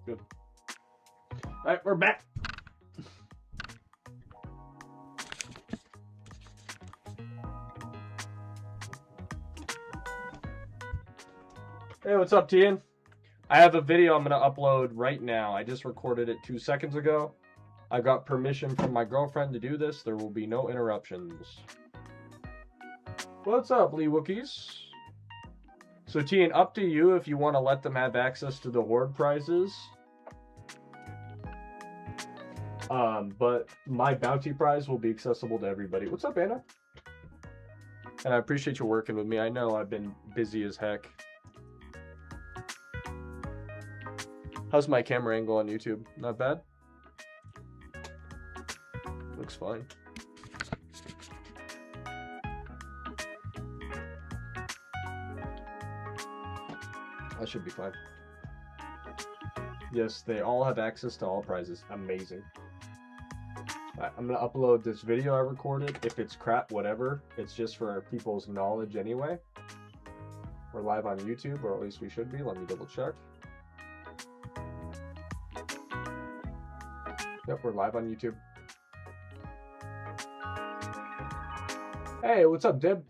Good. All right, we're back. Hey, what's up, Tian? I have a video I'm going to upload right now. I just recorded it 2 seconds ago. I got permission from my girlfriend to do this. There will be no interruptions. What's up, Lee Wookiees? So, Tian, up to you if you want to let them have access to the Horde prizes. But my bounty prize will be accessible to everybody. What's up, Anna? And I appreciate you working with me. I know I've been busy as heck. How's my camera angle on YouTube? Not bad? Looks fine. That should be fine. Yes, they all have access to all prizes. Amazing. Right, I'm going to upload this video I recorded. If it's crap, whatever. It's just for people's knowledge anyway. We're live on YouTube, or at least we should be. Let me double check. Yep, we're live on YouTube. Hey, what's up, Deb?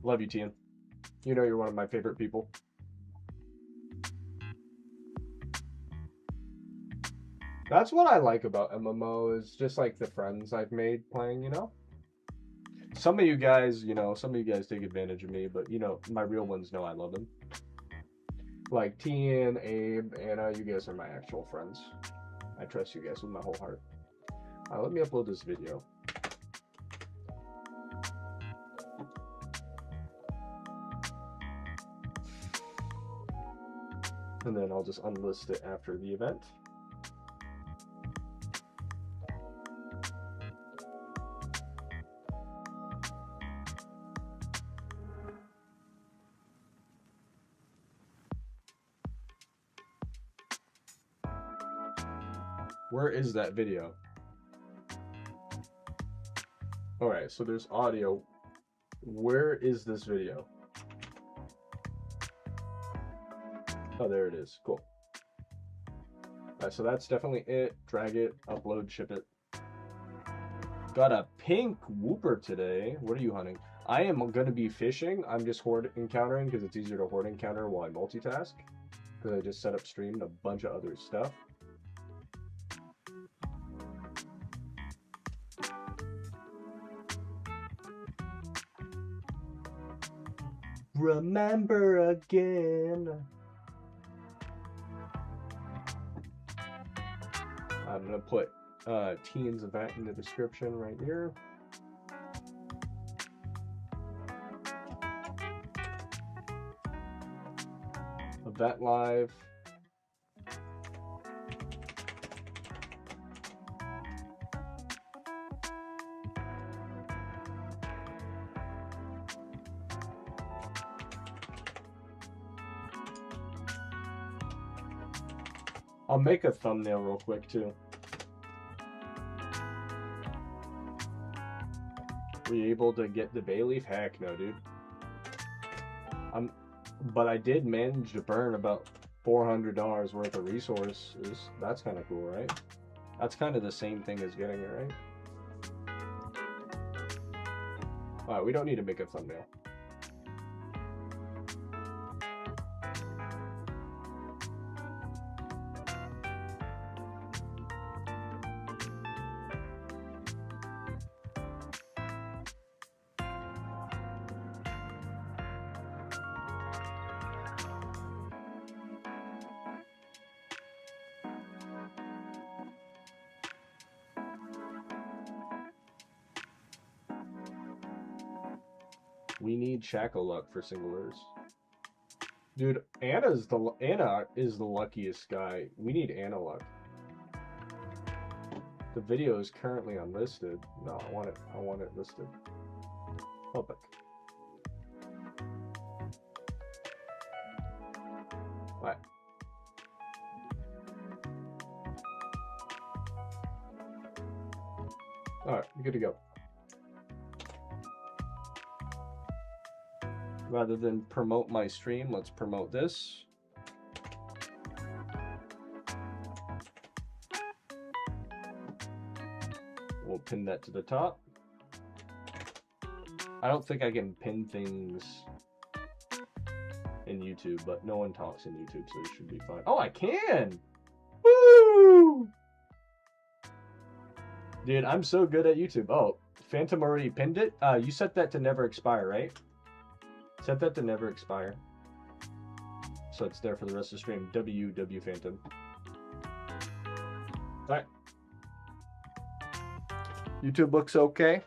Love you, Tian. You know you're one of my favorite people. That's what I like about MMO, is just like the friends I've made playing, you know? Some of you guys, take advantage of me, but, my real ones know I love them. Like Tian, Abe, Anna, you guys are my actual friends. I trust you guys with my whole heart. Let me upload this video. And then I'll just unlist it after the event. Where is that video? Alright, so there's audio. Where is this video? Oh, there it is. Cool. Alright, so that's definitely it. Drag it, upload, ship it. Got a pink whooper today. What are you hunting? I am going to be fishing. I'm just horde encountering because it's easier to horde encounter while I multitask. Because I just set up stream and a bunch of other stuff. Remember again. I'm gonna put Tian's event in the description right here. Event live. I'll make a thumbnail real quick too. Were you able to get the bay leaf? Heck no, dude. But I did manage to burn about $400 worth of resources. That's kind of cool, right? That's kind of the same thing as getting it, right? Alright, we don't need to make a thumbnail. We need Shackle luck for singlers. Dude, Anna is the luckiest guy. We need Anna luck. The video is currently unlisted. No, I want it listed. Public. Alright. Alright, good to go. Rather than promote my stream, let's promote this. we'll pin that to the top. I don't think I can pin things in YouTube, but no one talks in YouTube, so it should be fine. Oh, I can! Woo! Dude, I'm so good at YouTube. Oh, Phantom already pinned it? You set that to never expire, right? Set that to never expire. So it's there for the rest of the stream. W Phantom. Alright. YouTube looks okay.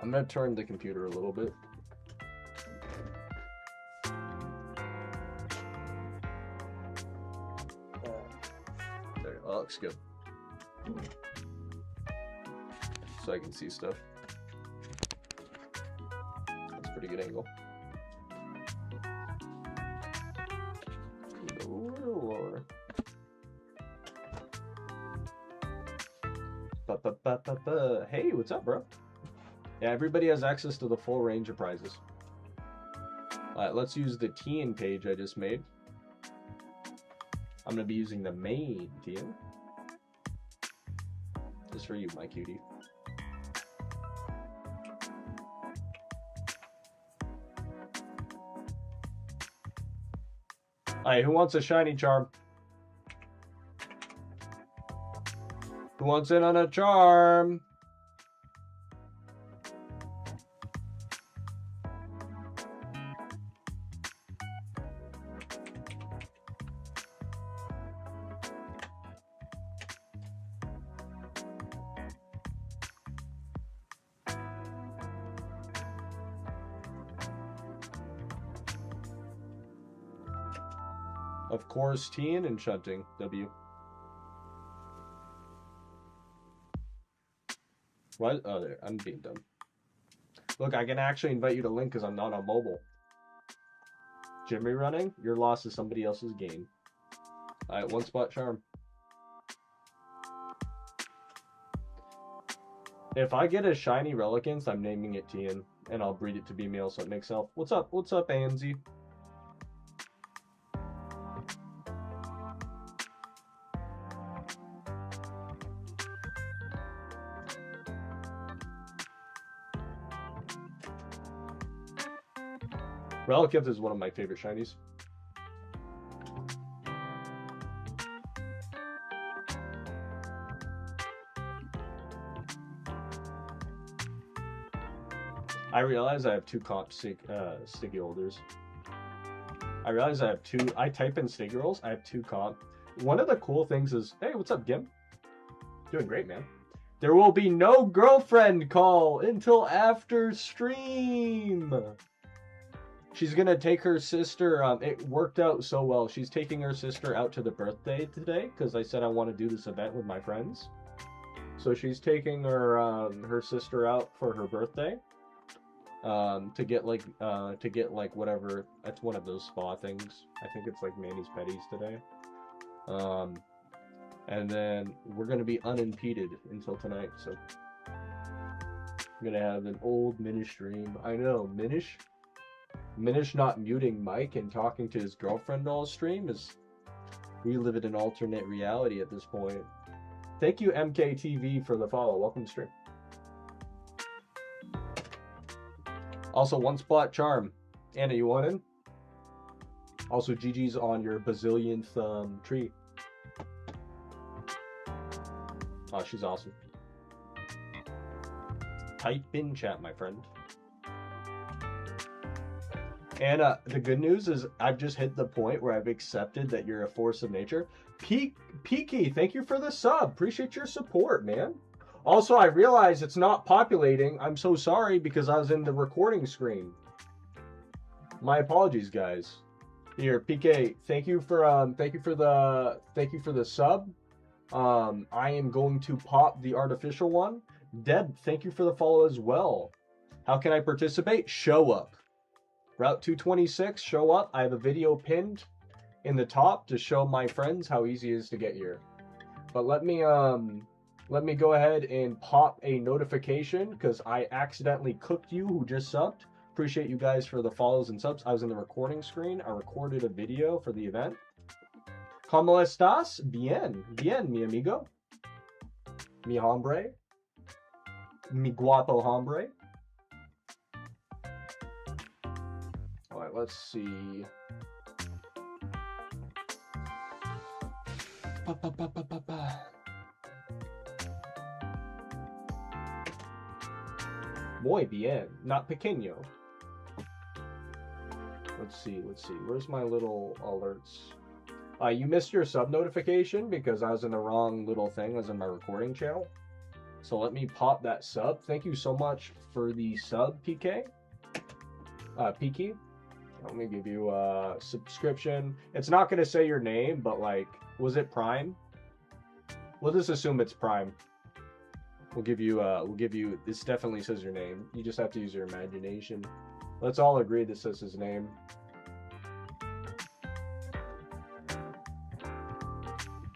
I'm gonna turn the computer a little bit. There, that looks good. So I can see stuff. That's a pretty good angle. Lower. Hey, what's up, bro? Yeah, everybody has access to the full range of prizes. Alright, let's use the TN page I just made. I'm going to be using the main TN. Just for you, my cutie. Alright, who wants a shiny charm? Who wants in on a charm? Of course, Tien and shunting. W. What? Oh, there. I'm being dumb. Look, I can actually invite you to link because I'm not on mobile. Jimmy running? Your loss is somebody else's gain. Alright, one spot charm. If I get a shiny Relicance, I'm naming it Tien. And I'll breed it to be male so it makes elf. What's up? What's up, ANZ? Relicance is one of my favorite shinies. I realize I have two comp sticky holders. I realize I have two. I type in sticky rolls. I have two comp. One of the cool things is, hey, what's up, Gim? Doing great, man. There will be no girlfriend call until after stream. She's gonna take her sister. It worked out so well. She's taking her sister out to the birthday today because I said I want to do this event with my friends. So she's taking her her sister out for her birthday. To get like whatever. That's one of those spa things. I think it's like Manny's Petties today. And then we're gonna be unimpeded until tonight. So I'm gonna have an old Minish stream. I know, Minish not muting Mike and talking to his girlfriend all stream is... We live in an alternate reality at this point. Thank you, MKTV, for the follow. Welcome to stream. Also, one spot charm. Anna, you want in? Also, GG's on your bazillionth tree. Oh, she's awesome. Type in chat, my friend. And the good news is I've just hit the point where I've accepted that you're a force of nature. Peaky, thank you for the sub. Appreciate your support, man. Also, I realize it's not populating. I'm so sorry because I was in the recording screen. My apologies, guys. Here, PK, thank you for the sub. I am going to pop the artificial one. Deb, thank you for the follow as well. How can I participate? Show up. Route 226, show up. I have a video pinned in the top to show my friends how easy it is to get here. But let me go ahead and pop a notification because I accidentally cooked you who just subbed. Appreciate you guys for the follows and subs. I was in the recording screen. I recorded a video for the event. ¿Cómo estás? Bien, bien, mi amigo. Mi hombre. Mi guapo hombre. All right, let's see. Muy bien, not pequeño. Let's see. Where's my little alerts? You missed your sub notification because I was in the wrong little thing. I was in my recording channel. So let me pop that sub. Thank you so much for the sub, PK. PK. Let me give you a subscription. It's not going to say your name, but like, was it Prime? We'll just assume it's Prime. We'll give you, this definitely says your name. You just have to use your imagination. Let's all agree this says his name.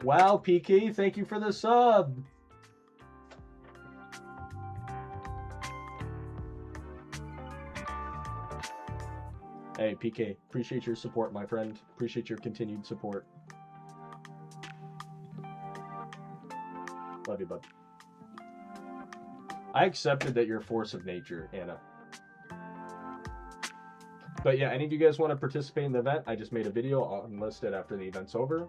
Wow, PK, thank you for the sub. Hey, PK, appreciate your support, my friend. Appreciate your continued support. Love you, bud. I accepted that you're a force of nature, Anna. But yeah, any of you guys want to participate in the event? I just made a video. I'll enlist it after the event's over.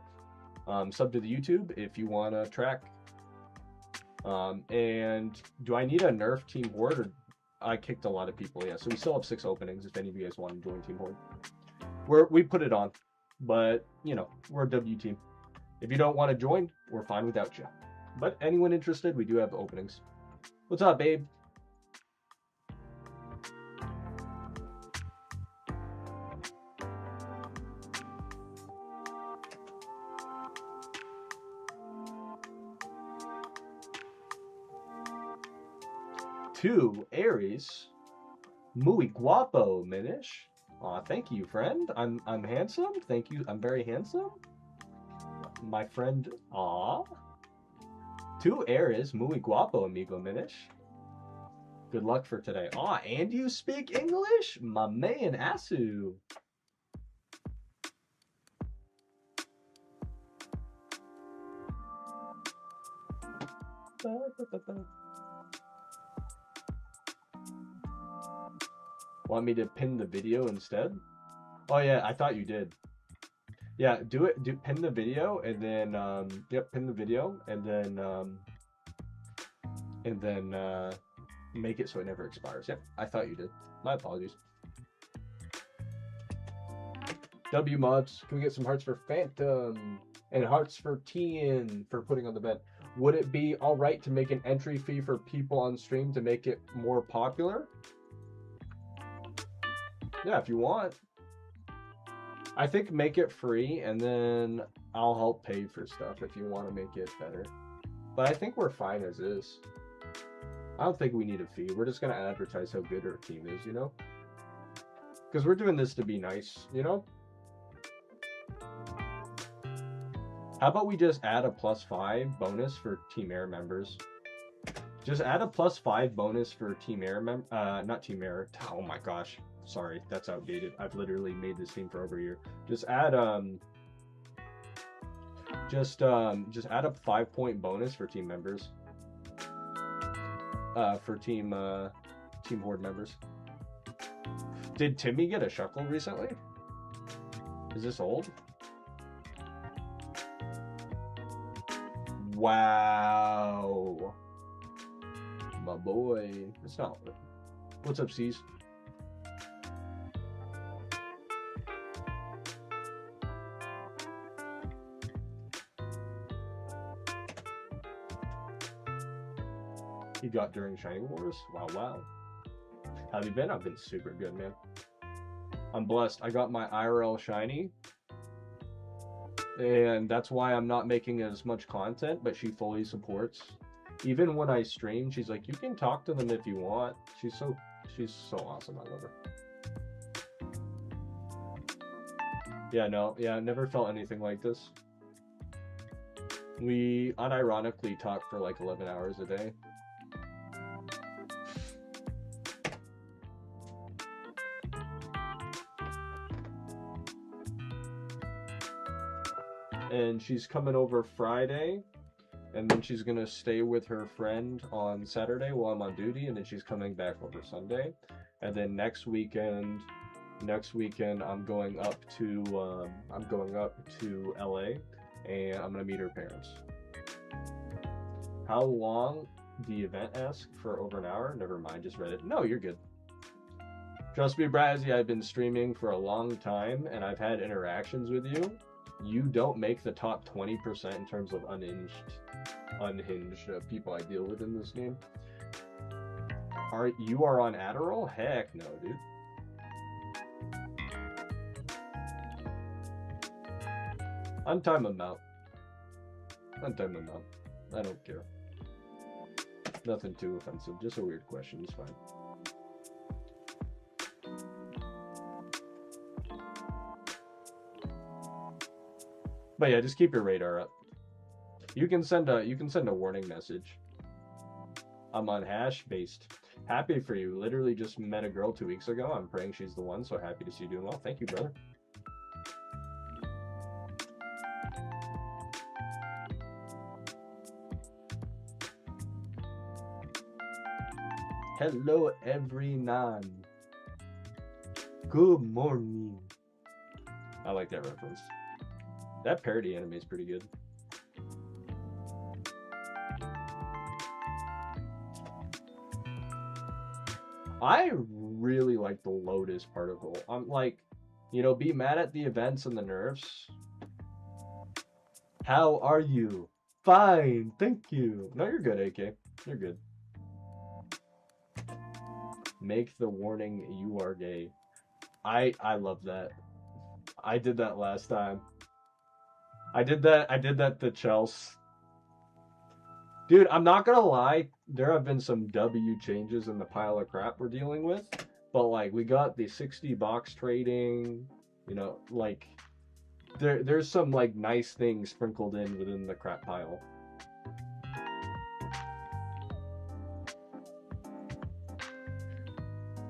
Sub to the YouTube if you want to track. And do I need a nerf Team Horde? Or I kicked a lot of people, yeah. So we still have 6 openings if any of you guys want to join Team Horde. We put it on, but you know, we're a W team. If you don't want to join, we're fine without you. But anyone interested, we do have openings. What's up, babe? Two Aries, muy guapo, Minish. Aw, thank you, friend. I'm handsome. Thank you. I'm very handsome. My friend. Aw. Two Aries, muy guapo, amigo Minish. Good luck for today. Aw, and you speak English, my man Asu. Want me to pin the video instead? Oh yeah, I thought you did. Yeah, do it. Pin the video and then yep, pin the video and then make it so it never expires. Yep, I thought you did. My apologies. W mods, can we get some hearts for Phantom and hearts for Tian for putting on the bet? Would it be all right to make an entry fee for people on stream to make it more popular? Yeah, if you want. I think make it free and then I'll help pay for stuff if you want to make it better. But I think we're fine as is. I don't think we need a fee. We're just going to advertise how good our team is, you know? Because we're doing this to be nice, you know? How about we just add a +5 bonus for Team Air members? Just add a +5 bonus for Team Air not Team Air. Oh my gosh. Sorry, that's outdated. I've literally made this team for over a year. Just add just add a 5-point bonus for team members. For team Horde members. Did Timmy get a shuckle recently? Is this old? Wow. My boy. It's not. What's up, C's? You got during Shining Wars? Wow, wow. How have you been? I've been super good, man. I'm blessed. I got my IRL shiny. And that's why I'm not making as much content, but she fully supports. Even when I stream, she's like, you can talk to them if you want. She's so awesome. I love her. Yeah, no, yeah, I never felt anything like this. We unironically talk for like 11 hours a day. And she's coming over Friday and then she's gonna stay with her friend on Saturday while I'm on duty, and then she's coming back over Sunday. And then next weekend I'm going up to LA, and I'm gonna meet her parents. How long the event ask? For over an hour? Never mind, just read it. No, you're good. Trust me, Brazzy, I've been streaming for a long time, and I've had interactions with you. You don't make the top 20% in terms of unhinged people I deal with in this game. You are on Adderall? Heck no, dude. Untime amount. Untime amount. I don't care. Nothing too offensive. Just a weird question. It's fine. But yeah, just keep your radar up. You can send a warning message. I'm on hash based. Happy for you. Literally just met a girl 2 weeks ago. I'm praying she's the one, so happy to see you doing well. Thank you, brother. Hello, everyone. Good morning. I like that reference. That parody anime is pretty good. I really like the Lotus particle. I'm like, be mad at the events and the nerfs. How are you? Fine, thank you. No, you're good, AK. You're good. Make the warning you are gay. I love that. I did that last time. I did that to Chelsea. Dude, I'm not gonna lie, there have been some W changes in the pile of crap we're dealing with. But like, we got the 60 box trading, like there's some like nice things sprinkled in within the crap pile.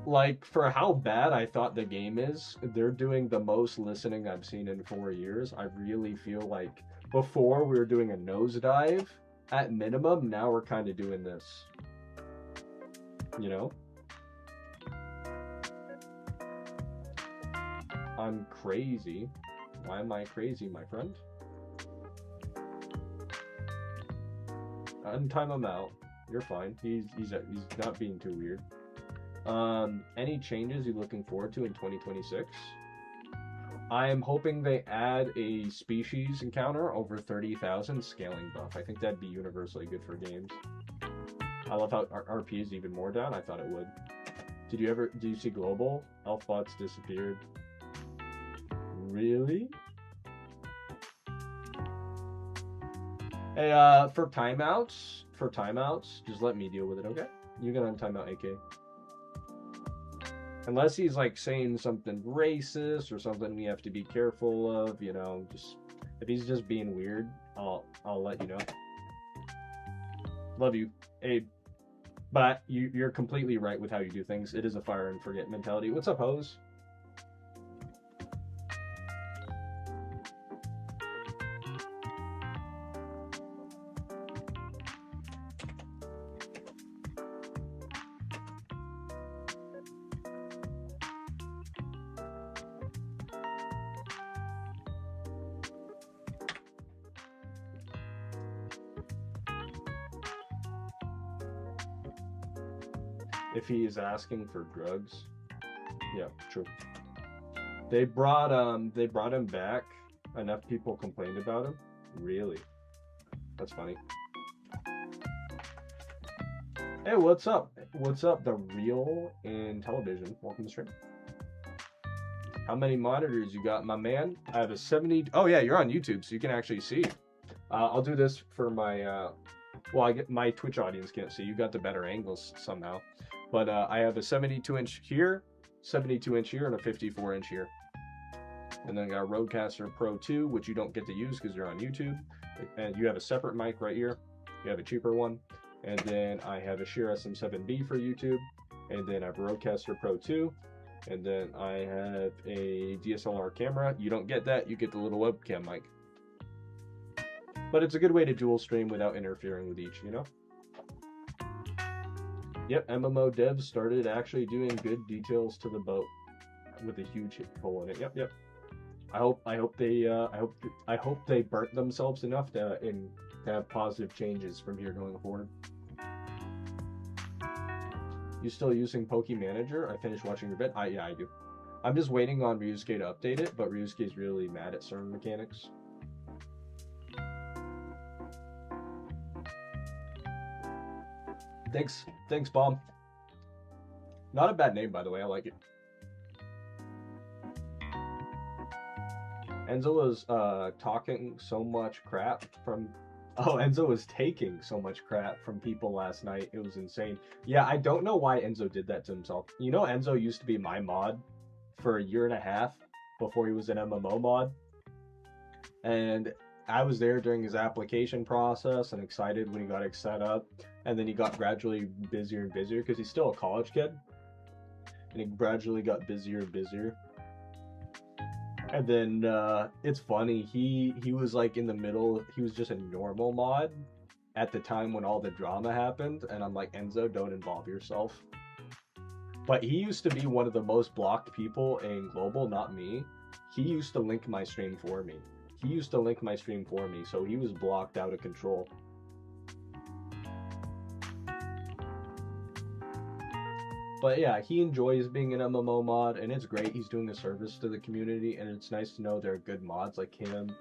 Like, for how bad I thought the game is, they're doing the most listening I've seen in 4 years. I really feel like before we were doing a nosedive at minimum, now we're kind of doing this. I'm crazy. Why am I crazy, my friend? Untime him out. You're fine. He's not being too weird. Any changes you're looking forward to in 2026? I am hoping they add a species encounter over 30,000 scaling buff. I think that'd be universally good for games. I love how RP is even more down. I thought it would. Did you see global? Elfbots disappeared. Really? Hey, for timeouts, just let me deal with it, okay? You can untime out AK. Unless he's like saying something racist or something we have to be careful of, just if he's just being weird, I'll let you know. Love you, Abe. But you're completely right with how you do things. It is a fire and forget mentality. What's up, Hose? If he is asking for drugs, yeah, true. They brought him back. Enough people complained about him. Really, that's funny. Hey, what's up? What's up? The real in television. Welcome to stream. How many monitors you got, my man? I have a 70. Oh yeah, you're on YouTube, so you can actually see. I'll do this for my. Well, I get my Twitch audience can't see. You got the better angles somehow. But I have a 72-inch here, 72-inch here, and a 54-inch here. And then I got a Rodecaster Pro 2, which you don't get to use because you're on YouTube. And you have a separate mic right here. You have a cheaper one. And then I have a Shure SM7B for YouTube. And then I have a Rodecaster Pro 2. And then I have a DSLR camera. You don't get that. You get the little webcam mic. But it's a good way to dual stream without interfering with each, you know? Yep, MMO devs started actually doing good details to the boat with a huge hole in it. Yep. I hope they burnt themselves enough to have positive changes from here going forward. You still using Poke Manager? I finished watching your vid. Yeah, I do. I'm just waiting on Ryusuke to update it, but Ryusuke's really mad at certain mechanics. Thanks, Bomb. Not a bad name, by the way. I like it. Enzo was talking so much crap from... Oh, Enzo was taking so much crap from people last night. It was insane. Yeah, I don't know why Enzo did that to himself. You know, Enzo used to be my mod for a year and a half before he was an MMO mod. And I was there during his application process and excited when he got it set up. And then he got gradually busier and busier because he's still a college kid. And he gradually got busier and busier. And then it's funny, he was like in the middle, he was just a normal mod at the time when all the drama happened, and I'm like, Enzo, don't involve yourself. But he used to be one of the most blocked people in Global, not me. He used to link my stream for me. So he was blocked out of control. But yeah, he enjoys being an MMO mod, and it's great. He's doing a service to the community, and it's nice to know there are good mods like him,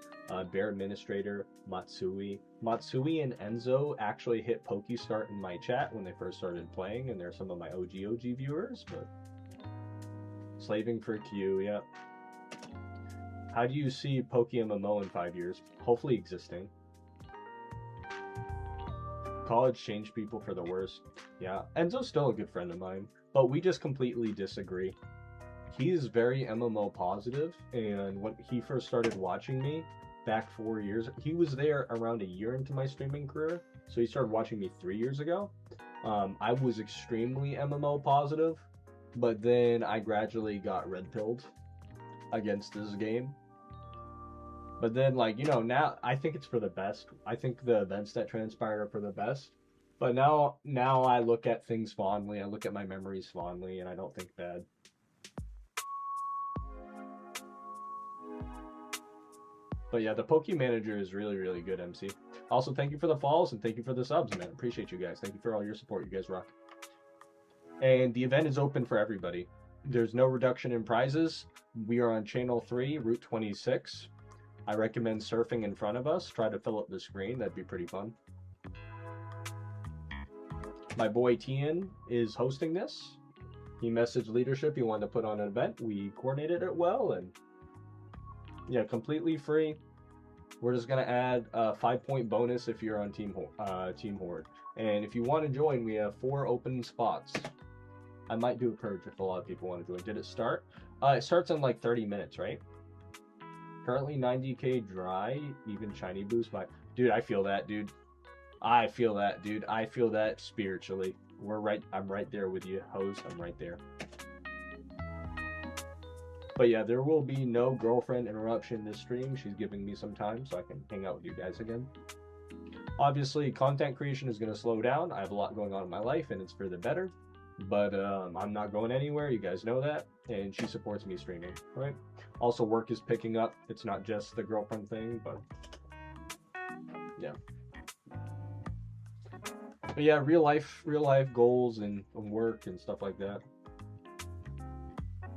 Bear Administrator, Matsui. Matsui and Enzo actually hit Pokestart in my chat when they first started playing, and they're some of my OG viewers, but... Slaving for Q, yeah. How do you see Poke MMO in 5 years? Hopefully existing. College changed people for the worse. Yeah, Enzo's still a good friend of mine. But we just completely disagree. He's very MMO positive, and when he first started watching me back 4 years, he was there around a year into my streaming career, so he started watching me 3 years ago. I was extremely MMO positive, but then I gradually got red-pilled against this game. But then, like, you know, now I think it's for the best. I think the events that transpired are for the best. But now I look at things fondly, I look at my memories fondly, and I don't think bad. But yeah, the Poke Manager is really, really good, MC. Also, thank you for the follows, and thank you for the subs, man. Appreciate you guys. Thank you for all your support. You guys rock. And the event is open for everybody. There's no reduction in prizes. We are on Channel 3, Route 26. I recommend surfing in front of us. Try to fill up the screen. That'd be pretty fun. My boy Tian is hosting this. He messaged leadership. He wanted to put on an event. We coordinated it well, and yeah, completely free. We're just gonna add a 5-point bonus if you're on Team Horde. And if you want to join, we have 4 open spots. I might do a purge if a lot of people want to join. Did it start? It starts in like 30 minutes, right? Currently 90k dry. Even shiny boost. Dude, I feel that, dude. I feel that, dude. I feel that spiritually. I'm right there with you, hoes. I'm right there. But yeah, there will be no girlfriend interruption this stream. She's giving me some time so I can hang out with you guys again. Obviously, content creation is going to slow down. I have a lot going on in my life, and it's for the better. But I'm not going anywhere. You guys know that. And she supports me streaming, right? Also, work is picking up. It's not just the girlfriend thing, but yeah. But yeah, real life goals and work and stuff like that.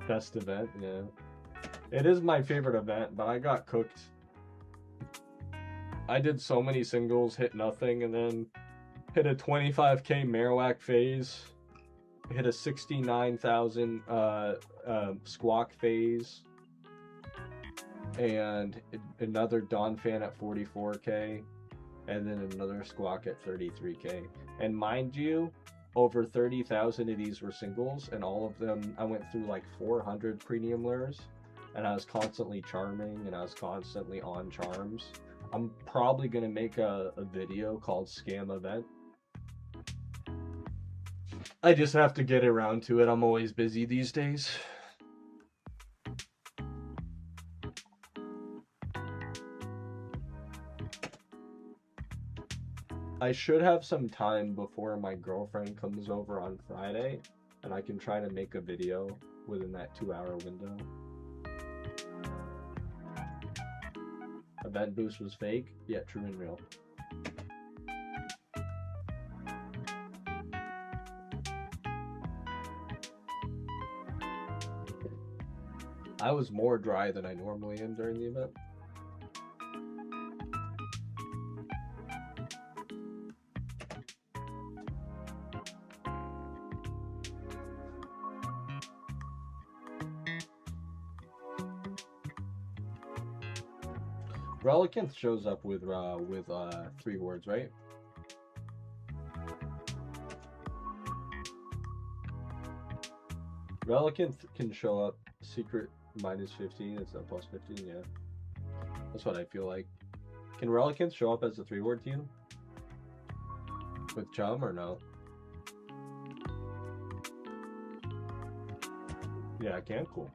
Best event, yeah. It is my favorite event, but I got cooked. I did so many singles, hit nothing, and then hit a 25k Marowak phase. Hit a 69,000 Squawk phase. And another Dawn fan at 44k. And then another Squawk at 33k. And mind you, over 30,000 of these were singles, and all of them, I went through like 400 premium lures, and I was constantly charming, and I was constantly on charms. I'm probably going to make a video called Scam Event. I just have to get around to it. I'm always busy these days. I should have some time before my girlfriend comes over on Friday, and I can try to make a video within that 2-hour window. Event boost was fake? Yeah, true and real. I was more dry than I normally am during the event. Relicanth shows up with 3 words, right? Relicanth can show up secret -15, it's a +15, yeah. That's what I feel like. Can Relicanth show up as a 3-word to you? With Chum or no? Yeah, I can, cool.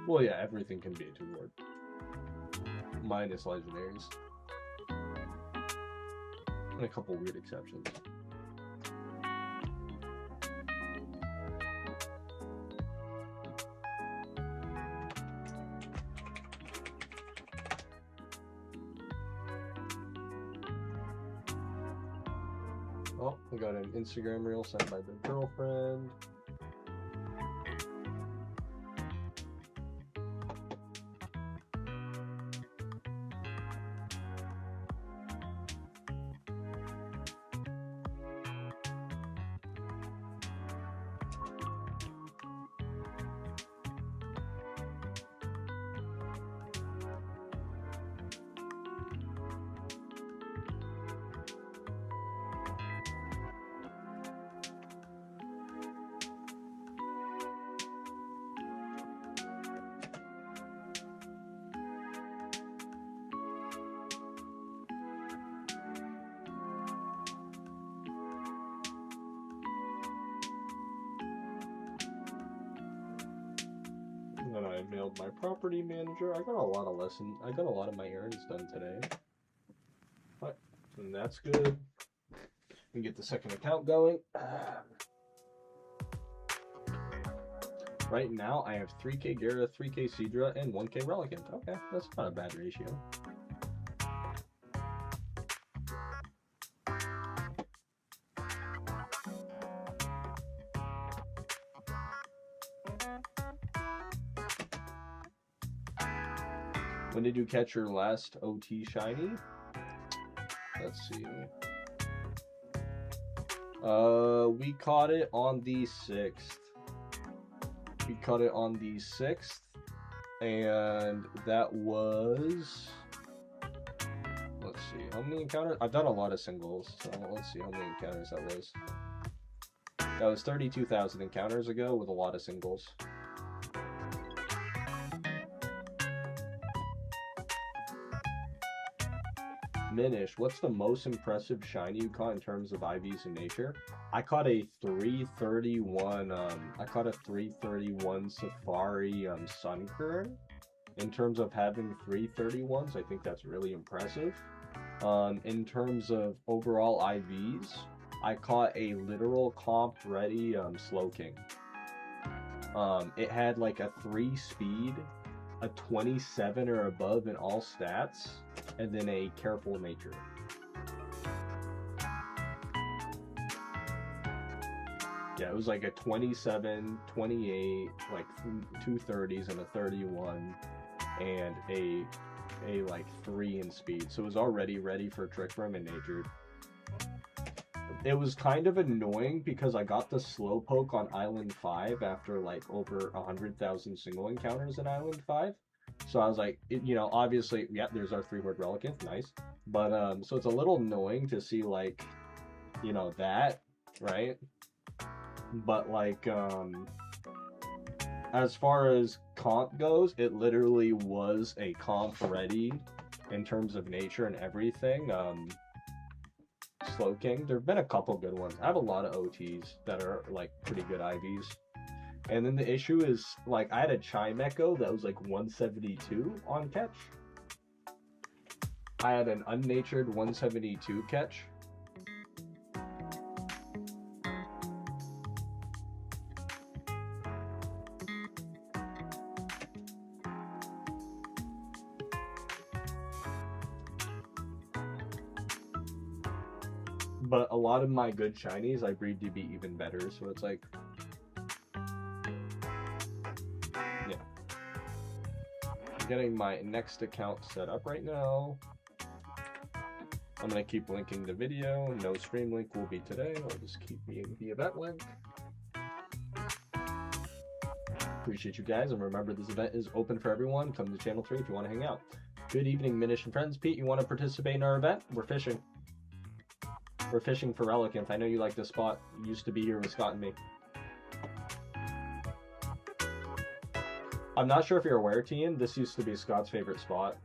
Well, yeah, everything can be a 2-word. Minus legendaries. And a couple weird exceptions. Oh, we got an Instagram reel sent by the girlfriend. And then I mailed my property manager. I got a lot of my errands done today. But, and that's good. We can get the second account going. Right now, I have 3k Gara, 3k Seadra, and 1k Relicanth. Okay, that's not a bad ratio. When did you catch your last OT shiny? Let's see. We caught it on the 6th. We caught it on the 6th, and that was, let's see, how many encounters? I've done a lot of singles, so let's see how many encounters that was. That was 32,000 encounters ago with a lot of singles. Minish, what's the most impressive shiny you caught in terms of IVs in nature? I caught a 331 Safari Sunkern. In terms of having 331s, I think that's really impressive. In terms of overall IVs, I caught a literal comp ready Slowking. It had like a 3 speed, a 27 or above in all stats, and then a careful nature. Yeah, it was like a 27, 28, like 2 30s and a 31, and a like 3 in speed. So it was already ready for Trick Room and natured. It was kind of annoying because I got the Slowpoke on Island 5 after like over 100,000 single encounters in Island 5. So I was like, you know, obviously, yeah, there's our 3-word Relicanth, nice. But, so it's a little annoying to see, like, you know, that, right? But, like, as far as comp goes, it literally was a comp ready in terms of nature and everything. Slowking. There have been a couple good ones. I have a lot of OTs that are like pretty good IVs. And then the issue is, like, I had a Chime Echo that was like 172 on catch. I had an unnatured 172 catch. But a lot of my good shinies I breed to be even better, so it's like, yeah. I'm getting my next account set up right now. I'm gonna keep linking the video. No stream link will be today. I'll just keep being the event link. Appreciate you guys, and remember this event is open for everyone. Come to channel 3 if you want to hang out. Good evening, Minish and friends. Pete, you want to participate in our event? We're fishing. We're fishing for Relicanth. I know you like this spot. You used to be here with Scott and me. I'm not sure if you're aware, Tian, this used to be Scott's favorite spot.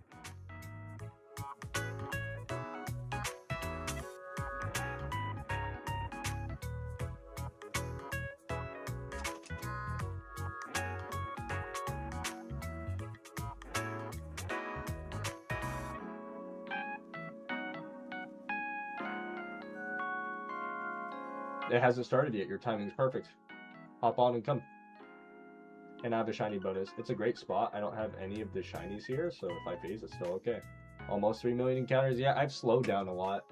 It hasn't started yet. Your timing's perfect. Hop on and come. And I have a shiny bonus. It's a great spot. I don't have any of the shinies here, so if I phase, it's still okay. Almost 3 million encounters. Yeah, I've slowed down a lot.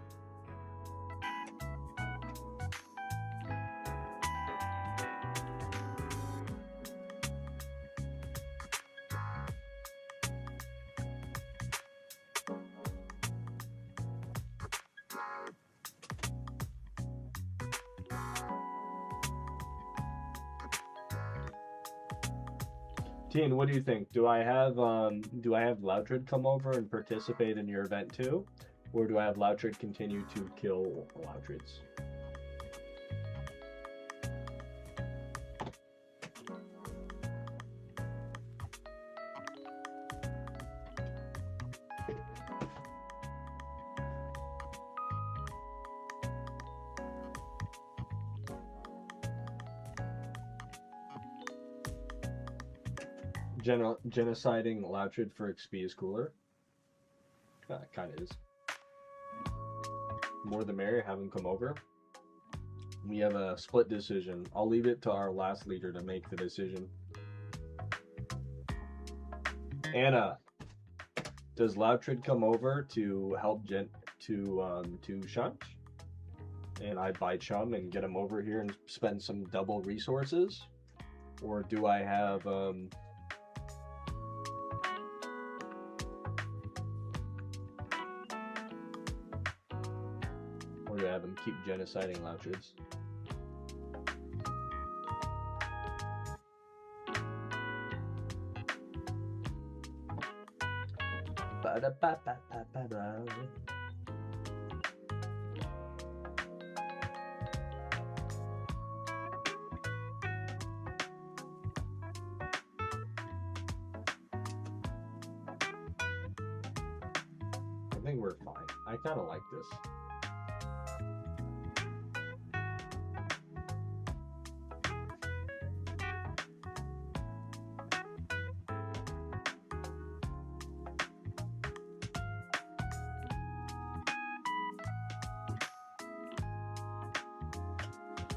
Tien, what do you think? Do I have Loudred come over and participate in your event too? Or do I have Loudred continue to kill Loudreds? Genociding Loudred for XP is cooler. Kind of is. More the merrier, have him come over. We have a split decision. I'll leave it to our last leader to make the decision. Anna, does Loudred come over to help Shunt? And I buy Chum and get him over here and spend some double resources? Or do I have or do I have him keep genociding Loudreds? I think we're fine. I kind of like this.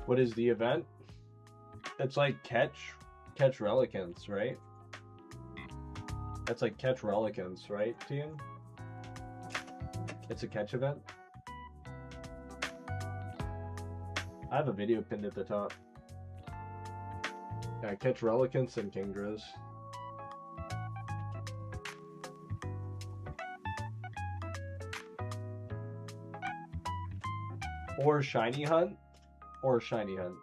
What is the event? It's like catch Relicanths, right? That's like catch Relicanths, right, Tian? It's a catch event. I have a video pinned at the top. Yeah, catch Relicanths and Kingdras. Or shiny hunt. Or shiny hunt.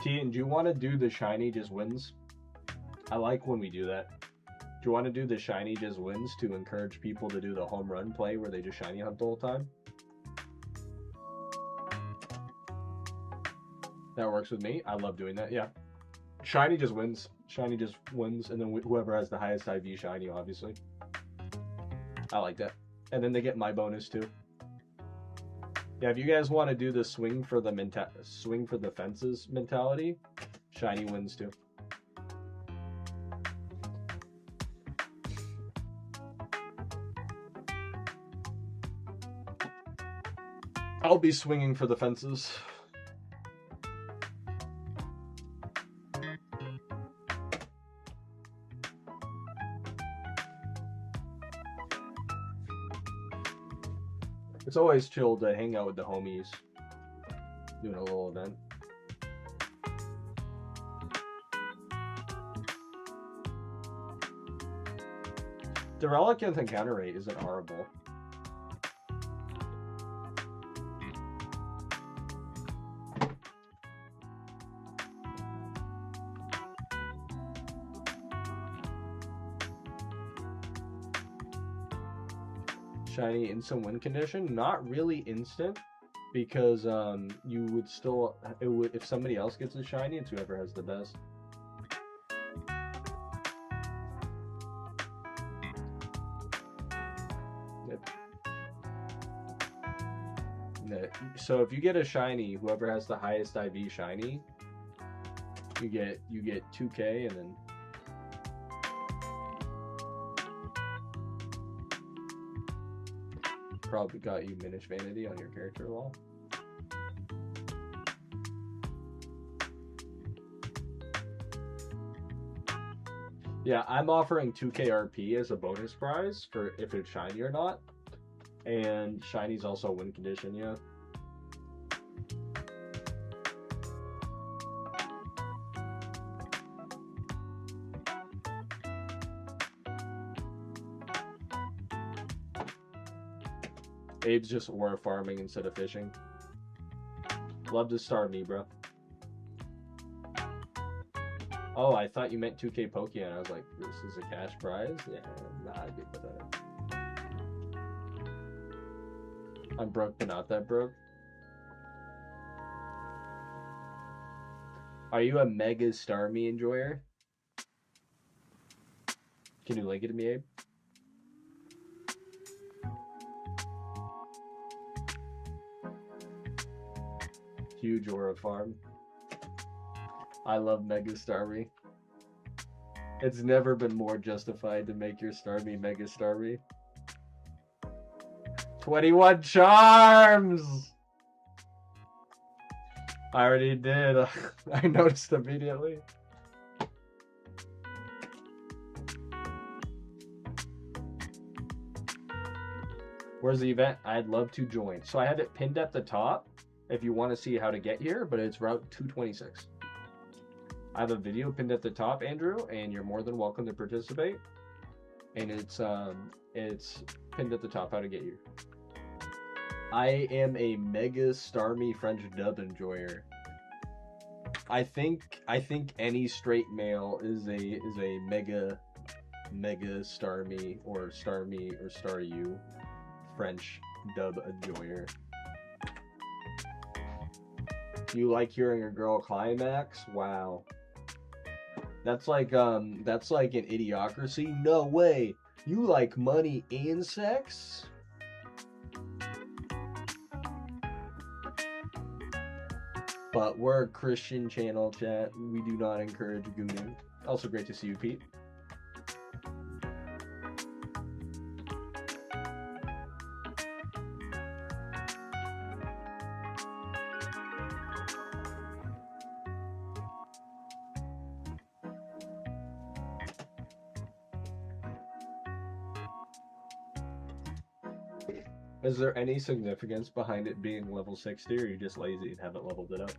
Tian, do you want to do the shiny just wins? I like when we do that. Do you want to do the shiny just wins to encourage people to do the home run play where they just shiny hunt the whole time? That works with me. I love doing that, yeah. Shiny just wins. Shiny just wins, and then whoever has the highest IV shiny, obviously. I like that. And then they get my bonus too. Yeah, if you guys want to do the swing for the fences mentality, shiny wins too. I'll be swinging for the fences. It's always chill to hang out with the homies, doing a little event. The Relicanth encounter rate isn't horrible. Shiny instant win condition, not really instant, because you would still, if somebody else gets a shiny, it's whoever has the best. So if you get a shiny, whoever has the highest IV shiny, you get 2K, and then probably got you Minish Vanity on your character wall. Yeah, I'm offering 2K RP as a bonus prize for if it's shiny or not. And shiny's also win condition, yeah. Abe's just aura farming instead of fishing. Love to star me, bro. Oh, I thought you meant 2K Pokemon. I was like, this is a cash prize? Yeah, nah, I'd be pathetic. I'm broke, but not that broke. Are you a mega Starmie enjoyer? Can you link it to me, Abe? Huge aura farm. I love Mega Starmie. It's never been more justified to make your Starmie Mega Starmie. 21 charms! I already did. I noticed immediately. Where's the event? I'd love to join. So I have it pinned at the top if you want to see how to get here, but it's Route 226. I have a video pinned at the top, Andrew, and you're more than welcome to participate. And it's pinned at the top how to get here. I am a mega Starmie French dub enjoyer. I think any straight male is a mega Starmie or Star U French dub enjoyer. You like hearing a girl climax? Wow. That's like an idiocracy. No way. You like money and sex? But we're a Christian channel, chat. We do not encourage gooning. Also great to see you, Pete. Is there any significance behind it being level 60, or are you just lazy and haven't leveled it up?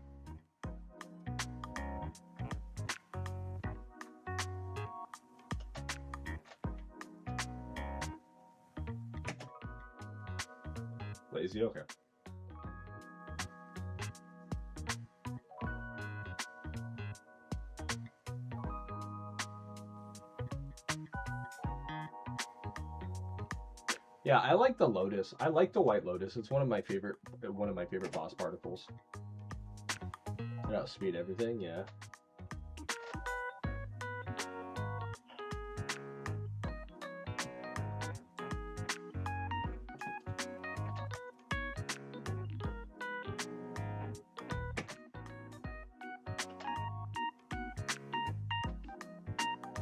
Lazy, okay. Yeah, I like the Lotus. I like the White Lotus. It's one of my favorite boss particles. Yeah, speed everything, yeah.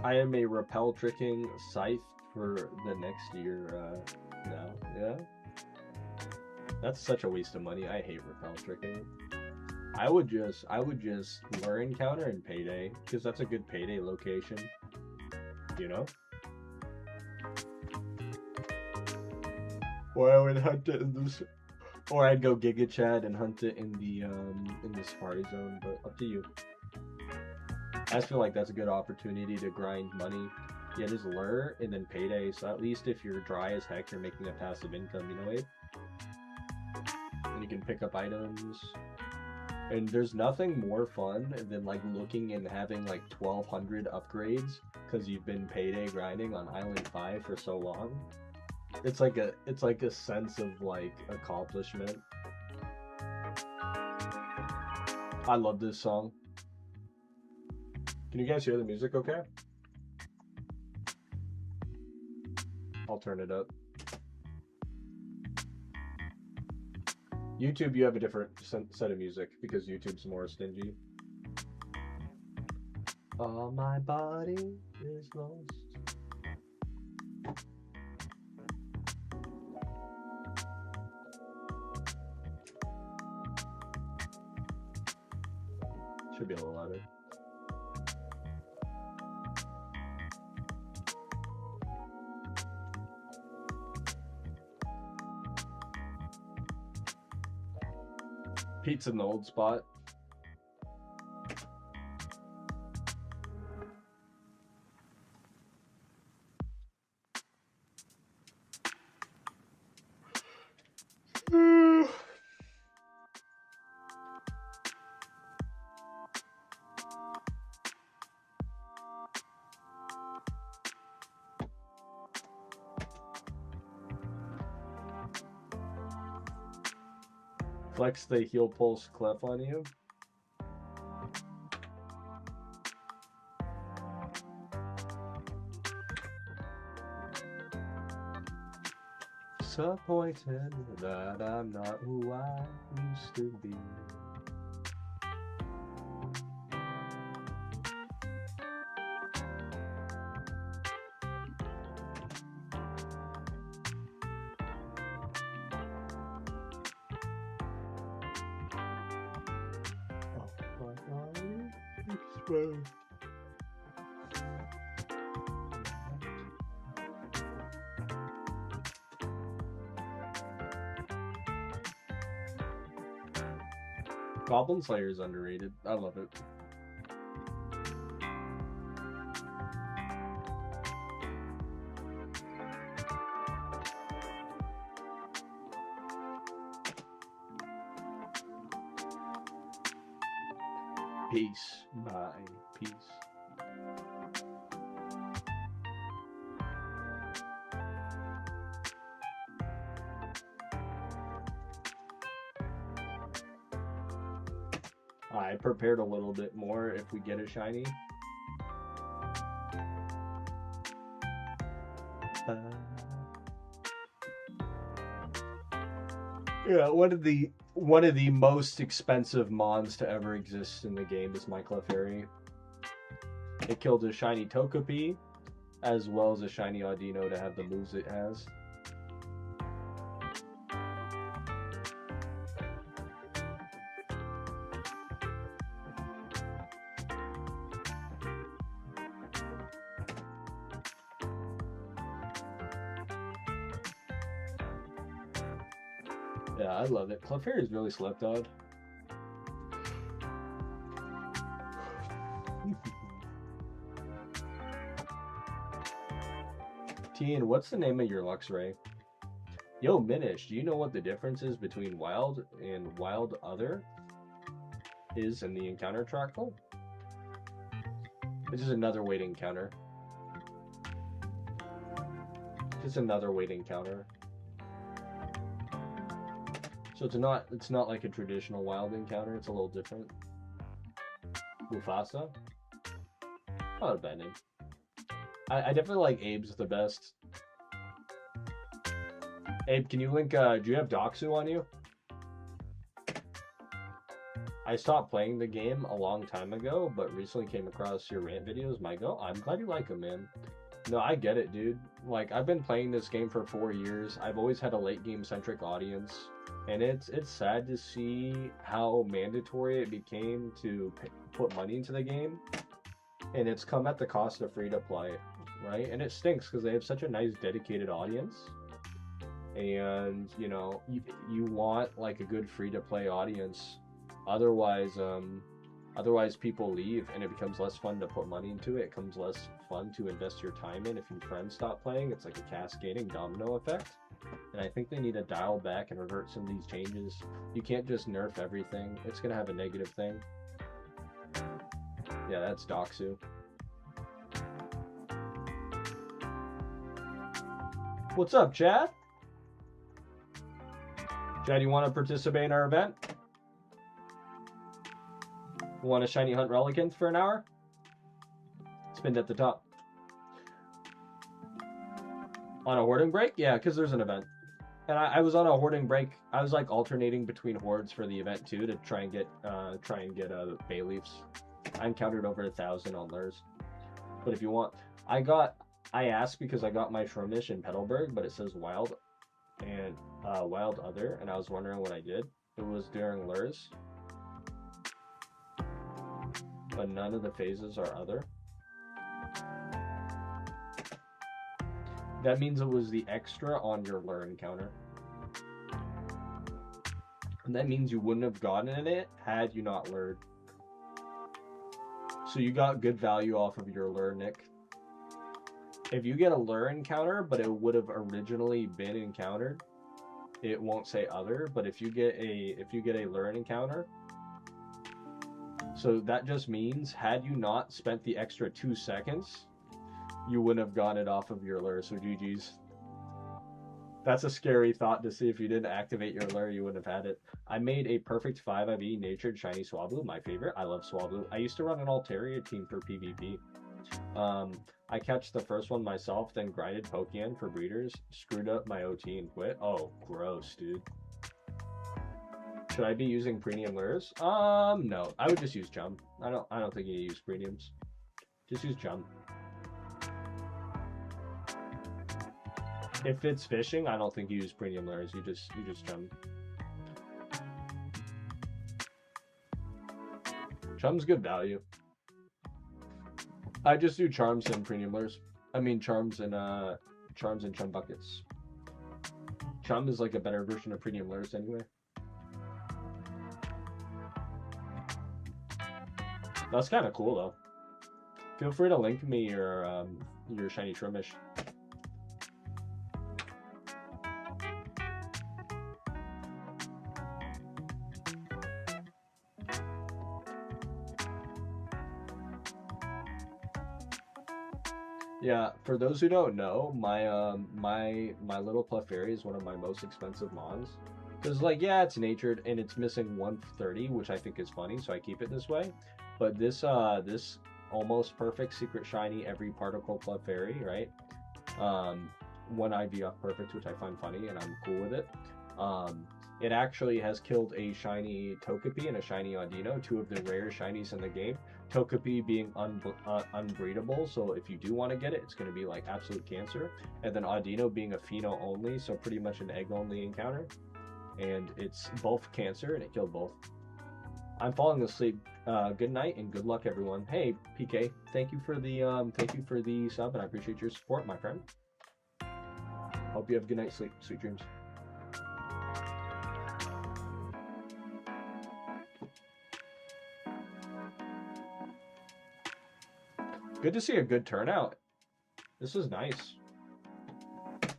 I am a repel tricking scythe for the next year now. Yeah. That's such a waste of money. I hate repel tricking. I would just learn counter and payday, because that's a good payday location. You know? Or I would hunt it in this, or I'd go Giga Chad and hunt it in the Safari Zone, but up to you. I just feel like that's a good opportunity to grind money. Yeah, just lure and then payday, so at least if you're dry as heck, you're making a passive income, you know, Abe? And you can pick up items. And there's nothing more fun than like looking and having like 1,200 upgrades because you've been payday grinding on Island 5 for so long. It's like a sense of like accomplishment. I love this song. Can you guys hear the music okay? I'll turn it up. YouTube, you have a different set of music because YouTube's more stingy. All my body is lost. Should be a little louder. Pete's in the old spot. Flex the heel pulse clef on you. Disappointed that I'm not who I used to be. Goblin Slayer is underrated. I love it. Peace, my peace. I prepared a little bit more if we get a shiny. Yeah, one of the most expensive mons to ever exist in the game is my Clefairy. It killed a shiny Togepi, as well as a shiny Audino to have the moves it has. Yeah, I love it. Clefairy is really slept on. Teen, what's the name of your Luxray? Yo, Minish, do you know what the difference is between wild and wild other is in the encounter trackle? This is another weight encounter. Just another weight encounter. So it's not like a traditional wild encounter, it's a little different. Mufasa? Not a bad name. I definitely like Abe's the best. Abe, can you link, do you have Doxu on you? I stopped playing the game a long time ago, but recently came across your rant videos. I'm glad you like them, man. No, I get it, dude. Like, I've been playing this game for 4 years. I've always had a late game centric audience, and it's sad to see how mandatory it became to put money into the game, and it's come at the cost of free to play, right? And it stinks because they have such a nice dedicated audience, and you know, you want like a good free to play audience. Otherwise people leave and it becomes less fun to put money into it. It becomes less fun to invest your time in. If your friends stop playing, it's like a cascading domino effect. And I think they need to dial back and revert some of these changes. You can't just nerf everything. It's going to have a negative thing. Yeah, that's Doxu. What's up, Chad? Chad, you want to participate in our event? Want a shiny hunt Relicanth for an hour? Spin at the top. On a hoarding break? Yeah, because there's an event. And I was on a hoarding break. I was like alternating between hordes for the event too to try and get bay leaves. I encountered over 1,000 on lures. But if you want, I asked because I got my Shroomish in Petalburg, but it says wild and wild other, and I was wondering what I did. It was during lures. But none of the phases are other. That means it was the extra on your lure encounter. And that means you wouldn't have gotten it had you not lured. So you got good value off of your lure, Nick. If you get a lure encounter, but it would have originally been encountered, it won't say other. But if you get a lure encounter, so that just means, had you not spent the extra 2 seconds, you wouldn't have gotten it off of your lure, so GG's. That's a scary thought to see. If you didn't activate your lure, you wouldn't have had it. I made a perfect 5 IV natured shiny Swablu, my favorite. I love Swablu. I used to run an Altaria team for PvP. I catched the first one myself, then grinded Pokemon for breeders, screwed up my OT and quit. Oh, gross, dude. Should I be using premium lures? No. I would just use Chum. I don't think you use premiums. Just use Chum. If it's fishing, I don't think you use premium lures. You just Chum. Chum's good value. I just do charms and premium lures. I mean charms and Chum buckets. Chum is like a better version of premium lures anyway. That's kind of cool though. Feel free to link me your shiny Shroomish. Yeah, for those who don't know, my little Clefairy is one of my most expensive mons. Because, like, yeah, it's natured and it's missing 130, which I think is funny, so I keep it this way. But this almost perfect secret shiny every particle Clefairy, right? One IVF perfect, which I find funny and I'm cool with it. It actually has killed a shiny Togepi and a shiny Audino, 2 of the rare shinies in the game. Togepi being unbreedable, so if you do want to get it, it's going to be like absolute cancer. And then Audino being a Pheno only, so pretty much an egg only encounter. And it's both cancer, and it killed both. I'm falling asleep. Good night and good luck, everyone. Hey, PK, thank you for the sub, and I appreciate your support, my friend. Hope you have a good night's sleep, sweet dreams. Good to see a good turnout. This is nice.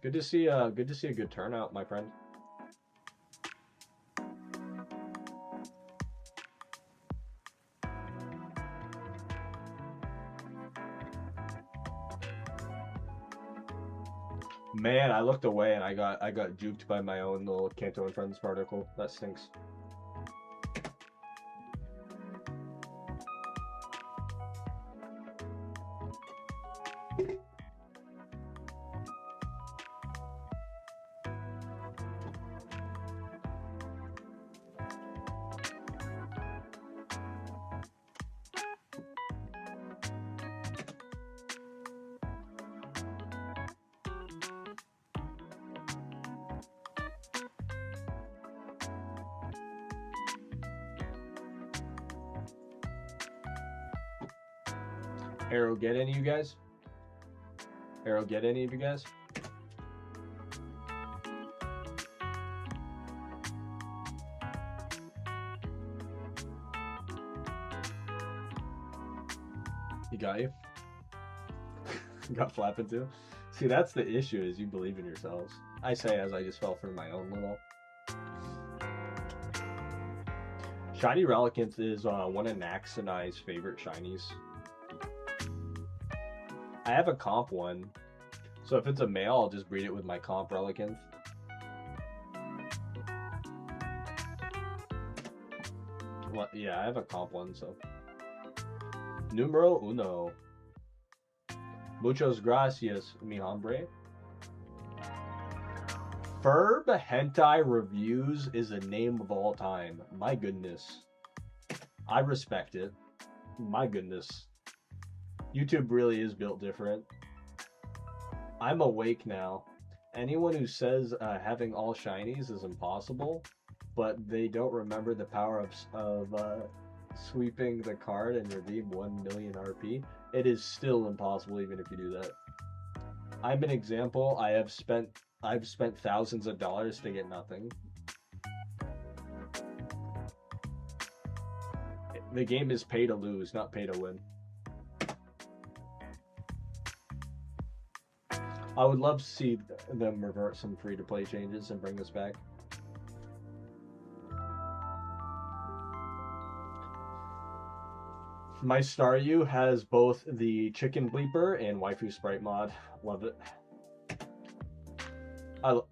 Good to see a good turnout, my friend. Man, I looked away and I got juked by my own little Kanto and Friends particle. That stinks. Arrow, get any of you guys? Arrow, get any of you guys? He got you? Got flapping too? See, that's the issue, is you believe in yourselves. I say as I just fell for my own little. Shiny Relicanth is one of Nax and I's favorite shinies. I have a comp one, so if it's a male, I'll just breed it with my comp Relicanth. Well, yeah, I have a comp one, so. Numero uno. Muchos gracias, mi hombre. Ferb Hentai Reviews is a name of all time. My goodness. I respect it. My goodness. YouTube really is built different. I'm awake now. Anyone who says having all shinies is impossible, but they don't remember the power of sweeping the card and redeem 1 million RP, it is still impossible even if you do that. I'm an example. I've spent thousands of dollars to get nothing. The game is pay to lose, not pay to win. I would love to see them revert some free-to-play changes and bring this back. My Staryu has both the Chicken Bleeper and Waifu Sprite mod. Love it.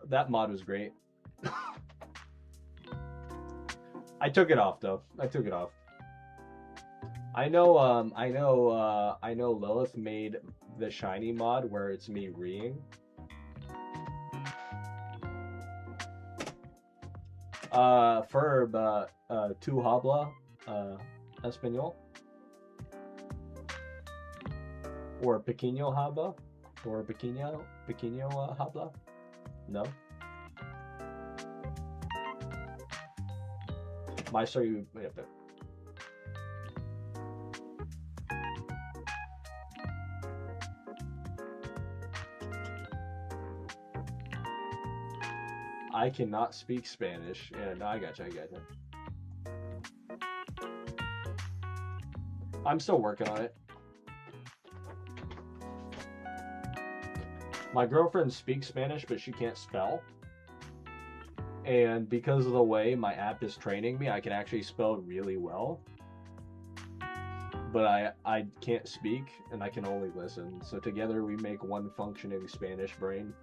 That mod was great. I took it off though. I took it off. I know Lilith made the shiny mod where it's me reeing. Ferb, tu habla español? Or pequeño habla? Or pequeño habla? No? My Staryu, yep. I cannot speak Spanish. Yeah, no, I gotcha. I'm still working on it. My girlfriend speaks Spanish, but she can't spell. And because of the way my app is training me, I can actually spell really well. But I can't speak, and I can only listen. So together we make one functioning Spanish brain.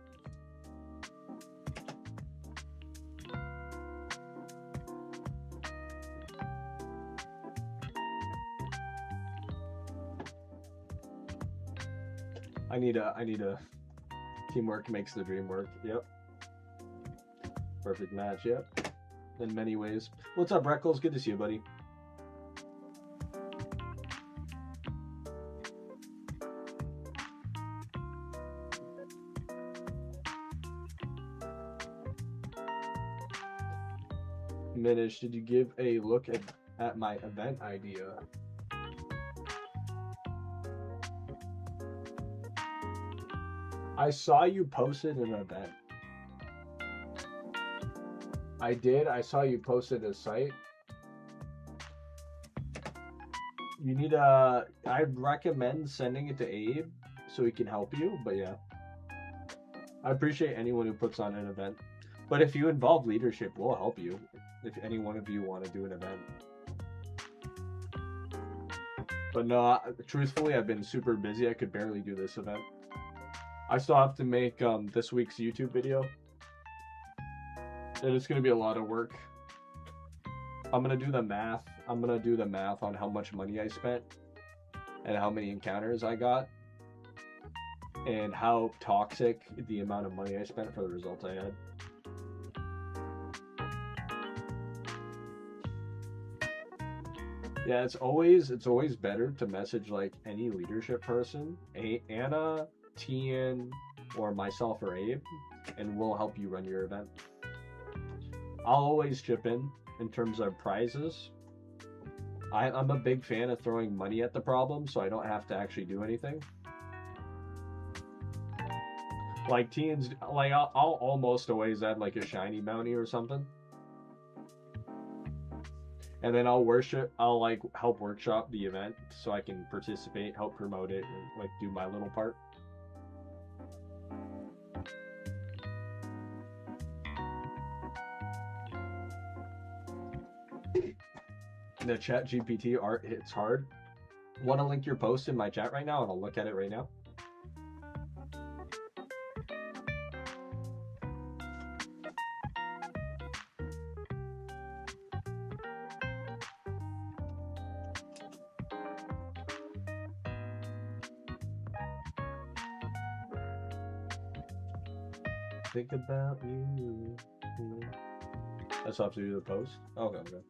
I need a teamwork makes the dream work. Yep. Perfect match. Yep. In many ways. What's up, Reckles? Good to see you, buddy. Minish, did you give a look at my event idea? I saw you posted an event. I did. I saw you posted a site. You need a... I'd recommend sending it to Abe so he can help you, but yeah. I appreciate anyone who puts on an event. But if you involve leadership, we'll help you. If any one of you want to do an event. But no, truthfully, I've been super busy. I could barely do this event. I still have to make this week's YouTube video. And it's going to be a lot of work. I'm going to do the math. I'm going to do the math on how much money I spent. And how many encounters I got. And how toxic the amount of money I spent for the results I had. Yeah, it's always better to message like any leadership person, Anna, Tian, or myself or Abe, and we'll help you run your event. I'll always chip in terms of prizes, I'm a big fan of throwing money at the problem so I don't have to actually do anything. Like teens, like I'll almost always add like a shiny bounty or something. And then I'll like help workshop the event so I can participate, help promote it, and like do my little part. The chat GPT art hits hard. Want to link your post in my chat right now and I'll look at it right now. Think about you. I still have to do the post? Okay, okay.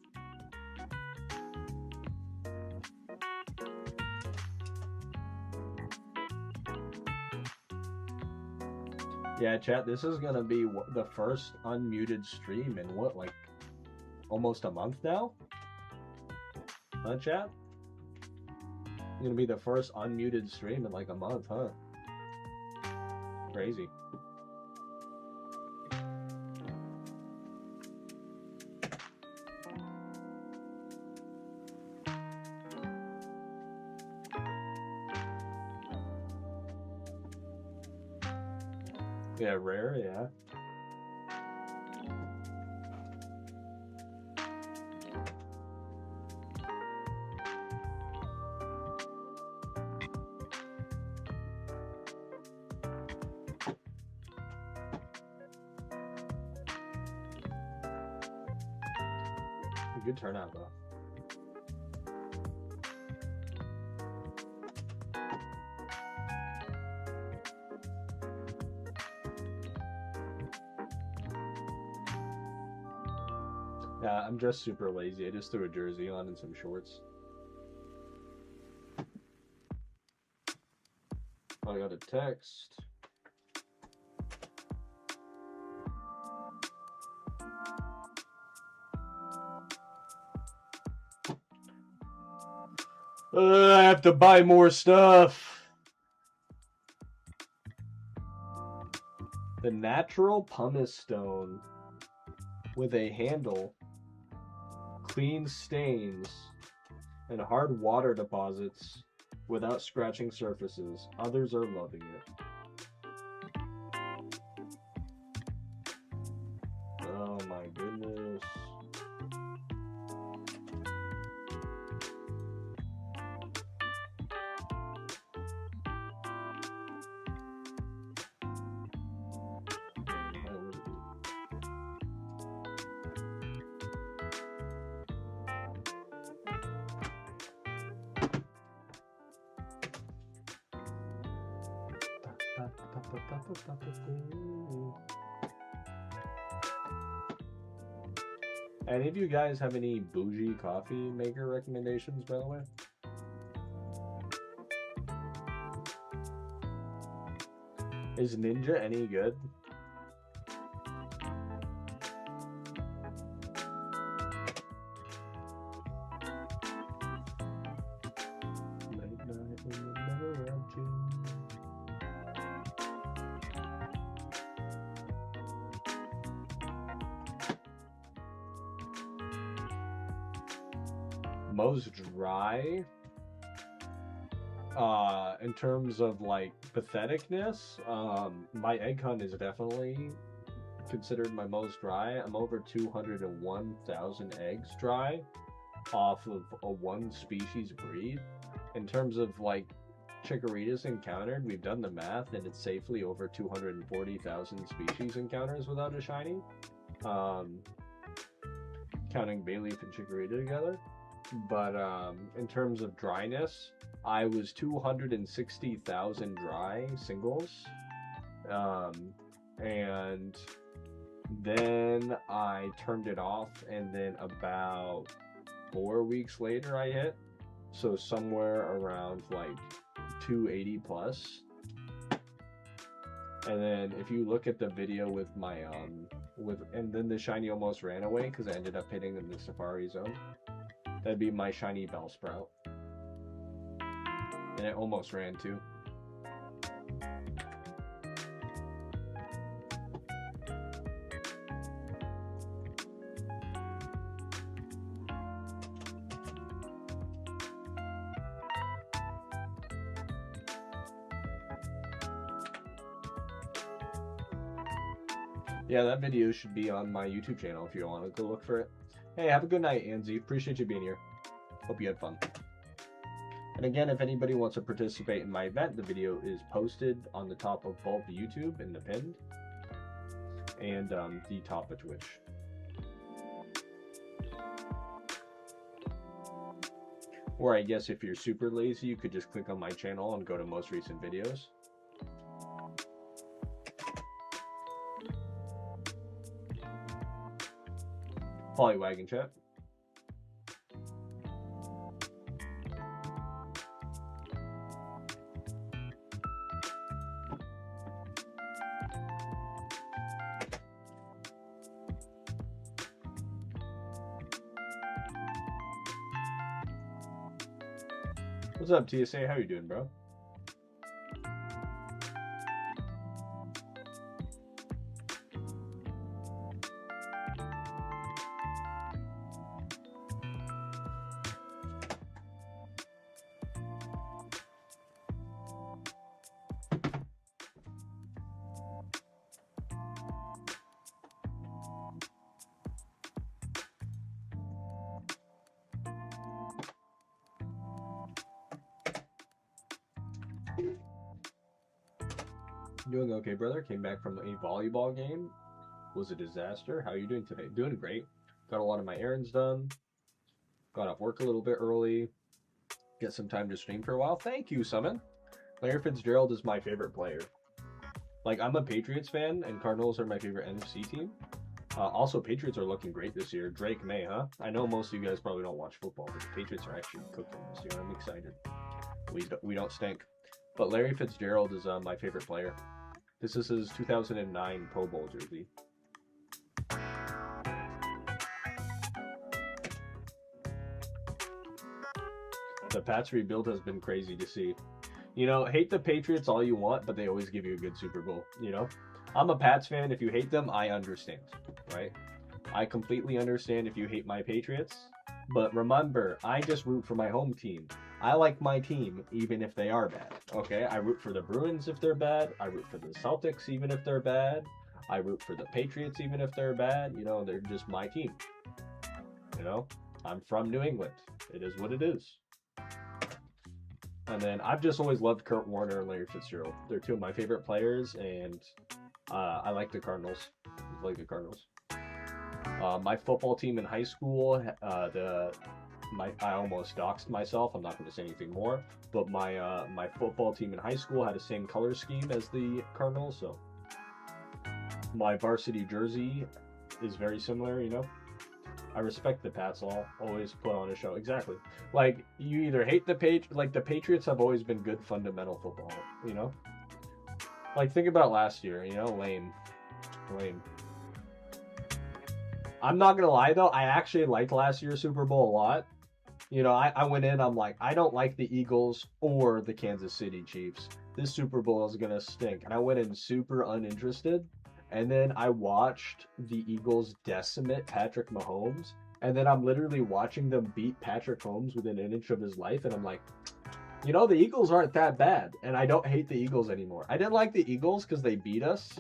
Yeah, chat, this is gonna be the first unmuted stream in what, like, almost a month now? Huh, chat? It's gonna be the first unmuted stream in like a month, huh? Crazy. Yeah, rare, yeah. A good turnout, though. Yeah, I'm just super lazy. I just threw a jersey on and some shorts. I got a text. I have to buy more stuff. The natural pumice stone with a handle, clean stains, and hard water deposits without scratching surfaces. Others are loving it. Oh my goodness. Any of you guys have any bougie coffee maker recommendations, by the way? Is Ninja any good? Late night in the middle of June. Most dry, in terms of like patheticness, my egg hunt is definitely considered my most dry. I'm over 201,000 eggs dry off of a one species breed. In terms of like chickoritas encountered, we've done the math and it's safely over 240,000 species encounters without a shiny, counting bayleaf and chikorita together. But in terms of dryness, I was 260,000 dry singles, and then I turned it off, and then about 4 weeks later I hit, so somewhere around like 280 plus. And then if you look at the video with my and then the shiny almost ran away because I ended up hitting in the Safari Zone. That'd be my shiny Bellsprout. And it almost ran too. Yeah, that video should be on my YouTube channel if you want to go look for it. Hey, have a good night, Anzi. Appreciate you being here. Hope you had fun. And again, if anybody wants to participate in my event, the video is posted on the top of both YouTube in the pinned and the top of Twitch. Or I guess if you're super lazy, you could just click on my channel and go to most recent videos. Polywagon chat. What's up, TSA? How you doing, bro? Doing okay, brother. Came back from a volleyball game. Was a disaster. How are you doing today? Doing great. Got a lot of my errands done. Got off work a little bit early. Get some time to stream for a while. Thank you, Summon. Larry Fitzgerald is my favorite player. Like, I'm a Patriots fan, and Cardinals are my favorite NFC team. Also, Patriots are looking great this year. Drake May, huh? I know most of you guys probably don't watch football, but the Patriots are actually cooking this year. I'm excited. We don't stink. But Larry Fitzgerald is my favorite player. This is his 2009 Pro Bowl jersey. The Pats rebuild has been crazy to see. You know, hate the Patriots all you want, but they always give you a good Super Bowl, you know? I'm a Pats fan. If you hate them, I understand, right? I completely understand if you hate my Patriots. But remember, I just root for my home team. I like my team, even if they are bad, okay? I root for the Bruins if they're bad. I root for the Celtics, even if they're bad. I root for the Patriots, even if they're bad. You know, they're just my team. You know, I'm from New England. It is what it is. And then I've just always loved Kurt Warner and Larry Fitzgerald. They're two of my favorite players, and I like the Cardinals. I like the Cardinals. My football team in high school, I almost doxed myself. I'm not going to say anything more. But my football team in high school had the same color scheme as the Cardinals, so my varsity jersey is very similar, you know? I respect the Pats always put on a show. Exactly. Like, you either hate the Patriots have always been good fundamental football, you know? Like, think about last year, you know? Lame. I'm not gonna lie, though. I actually liked last year's Super Bowl a lot. You know, I went in, I'm like, I don't like the Eagles or the Kansas City Chiefs. This Super Bowl is gonna stink. And I went in super uninterested. And then I watched the Eagles decimate Patrick Mahomes. And then I'm literally watching them beat Patrick Mahomes within an inch of his life. And I'm like, you know, the Eagles aren't that bad. And I don't hate the Eagles anymore. I didn't like the Eagles because they beat us.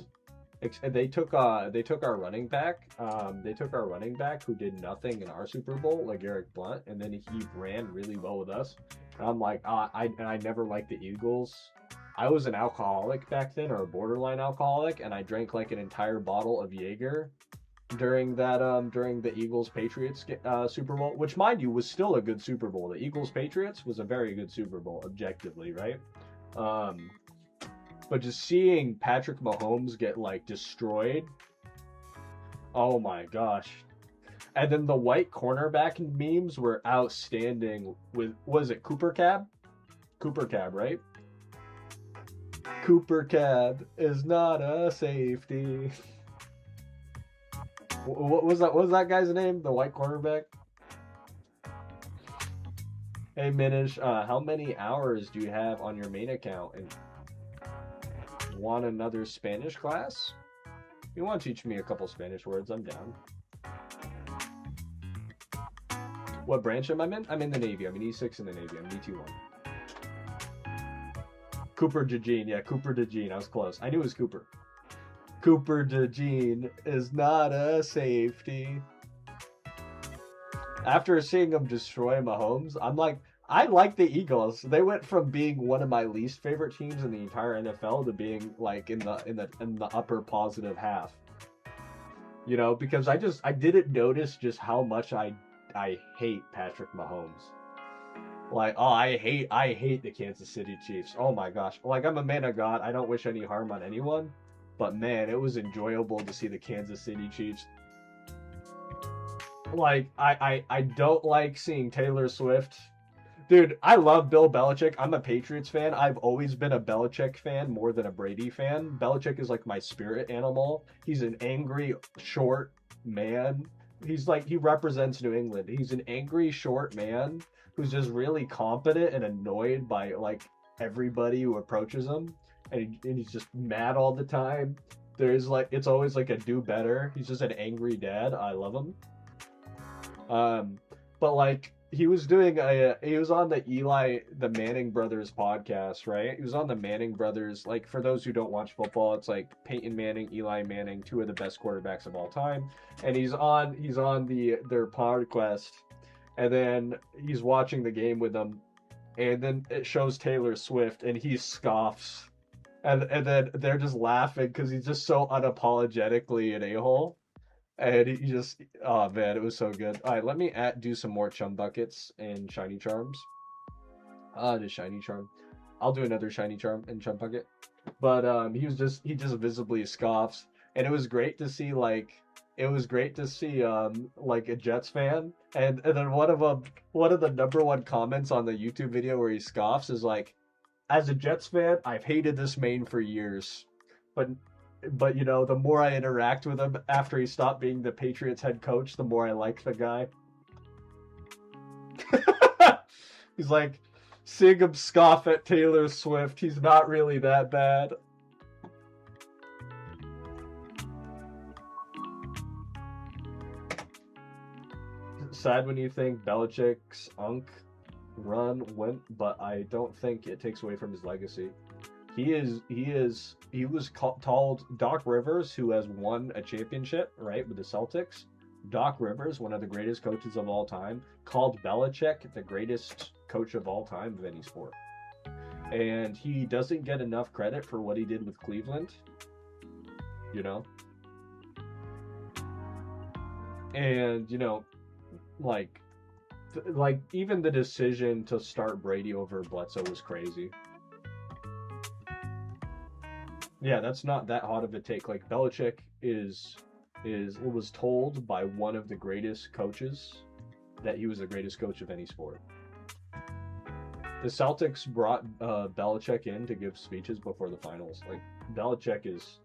They took our running back. They took our running back who did nothing in our Super Bowl, like Eric Blunt. And then he ran really well with us. And I'm like, I never liked the Eagles. I was an alcoholic back then, or a borderline alcoholic, and I drank like an entire bottle of Jaeger during the Eagles-Patriots Super Bowl, which, mind you, was still a good Super Bowl. The Eagles-Patriots was a very good Super Bowl, objectively, right? But just seeing Patrick Mahomes get, like, destroyed, oh my gosh. And then the white cornerback memes were outstanding with, was it Cooper Cab? Cooper Cab, right? Cooper Cab is not a safety. What was that guy's name? The white cornerback? Hey Minish, how many hours do you have on your main account? And want another Spanish class? You want to teach me a couple Spanish words? I'm down. What branch am I in? I'm in the Navy. I'm an E6 in the Navy. I'm an E21. Cooper DeJean. Yeah, Cooper DeJean. I was close. I knew it was Cooper. Cooper DeJean is not a safety. After seeing him destroy Mahomes, I'm like, I like the Eagles. They went from being one of my least favorite teams in the entire NFL to being like in the upper positive half. You know, because I didn't notice just how much I hate Patrick Mahomes. Like, oh, I hate the Kansas City Chiefs. Oh my gosh. Like, I'm a man of God. I don't wish any harm on anyone. But man, it was enjoyable to see the Kansas City Chiefs. Like, I don't like seeing Taylor Swift. Dude, I love Bill Belichick. I'm a Patriots fan. I've always been a Belichick fan more than a Brady fan. Belichick is like my spirit animal. He's an angry, short man. He's like, he represents New England. He's an angry, short man who's just really competent and annoyed by like everybody who approaches him. And he's just mad all the time. There's like, it's always like a do better. He's just an angry dad. I love him. But like, he was on the Manning brothers podcast, right? He was on the Manning brothers. Like, for those who don't watch football, it's like Peyton Manning, Eli Manning, two of the best quarterbacks of all time. And he's on their podcast, and then he's watching the game with them, and then it shows Taylor Swift, and he scoffs, and then they're just laughing because he's just so unapologetically an a-hole. And he just, oh man, it was so good. All right, let me do some more chum buckets and shiny charms. The shiny charm. I'll do another shiny charm and chum bucket. But he just visibly scoffs, and it was great to see like a Jets fan, and then one of the number one comments on the YouTube video where he scoffs is like, as a Jets fan, I've hated this man for years, but you know, the more I interact with him after he stopped being the Patriots head coach, the more I like the guy. He's like, seeing him scoff at Taylor Swift, he's not really that bad. Sad when you think Belichick's run went, but I don't think it takes away from his legacy. He was called Doc Rivers, who has won a championship, right, with the Celtics. Doc Rivers, one of the greatest coaches of all time, called Belichick the greatest coach of all time of any sport. And he doesn't get enough credit for what he did with Cleveland, you know? And, you know, like even the decision to start Brady over Bledsoe was crazy. Yeah, that's not that hot of a take. Like, Belichick was told by one of the greatest coaches that he was the greatest coach of any sport. The Celtics brought Belichick in to give speeches before the finals. Like, Belichick is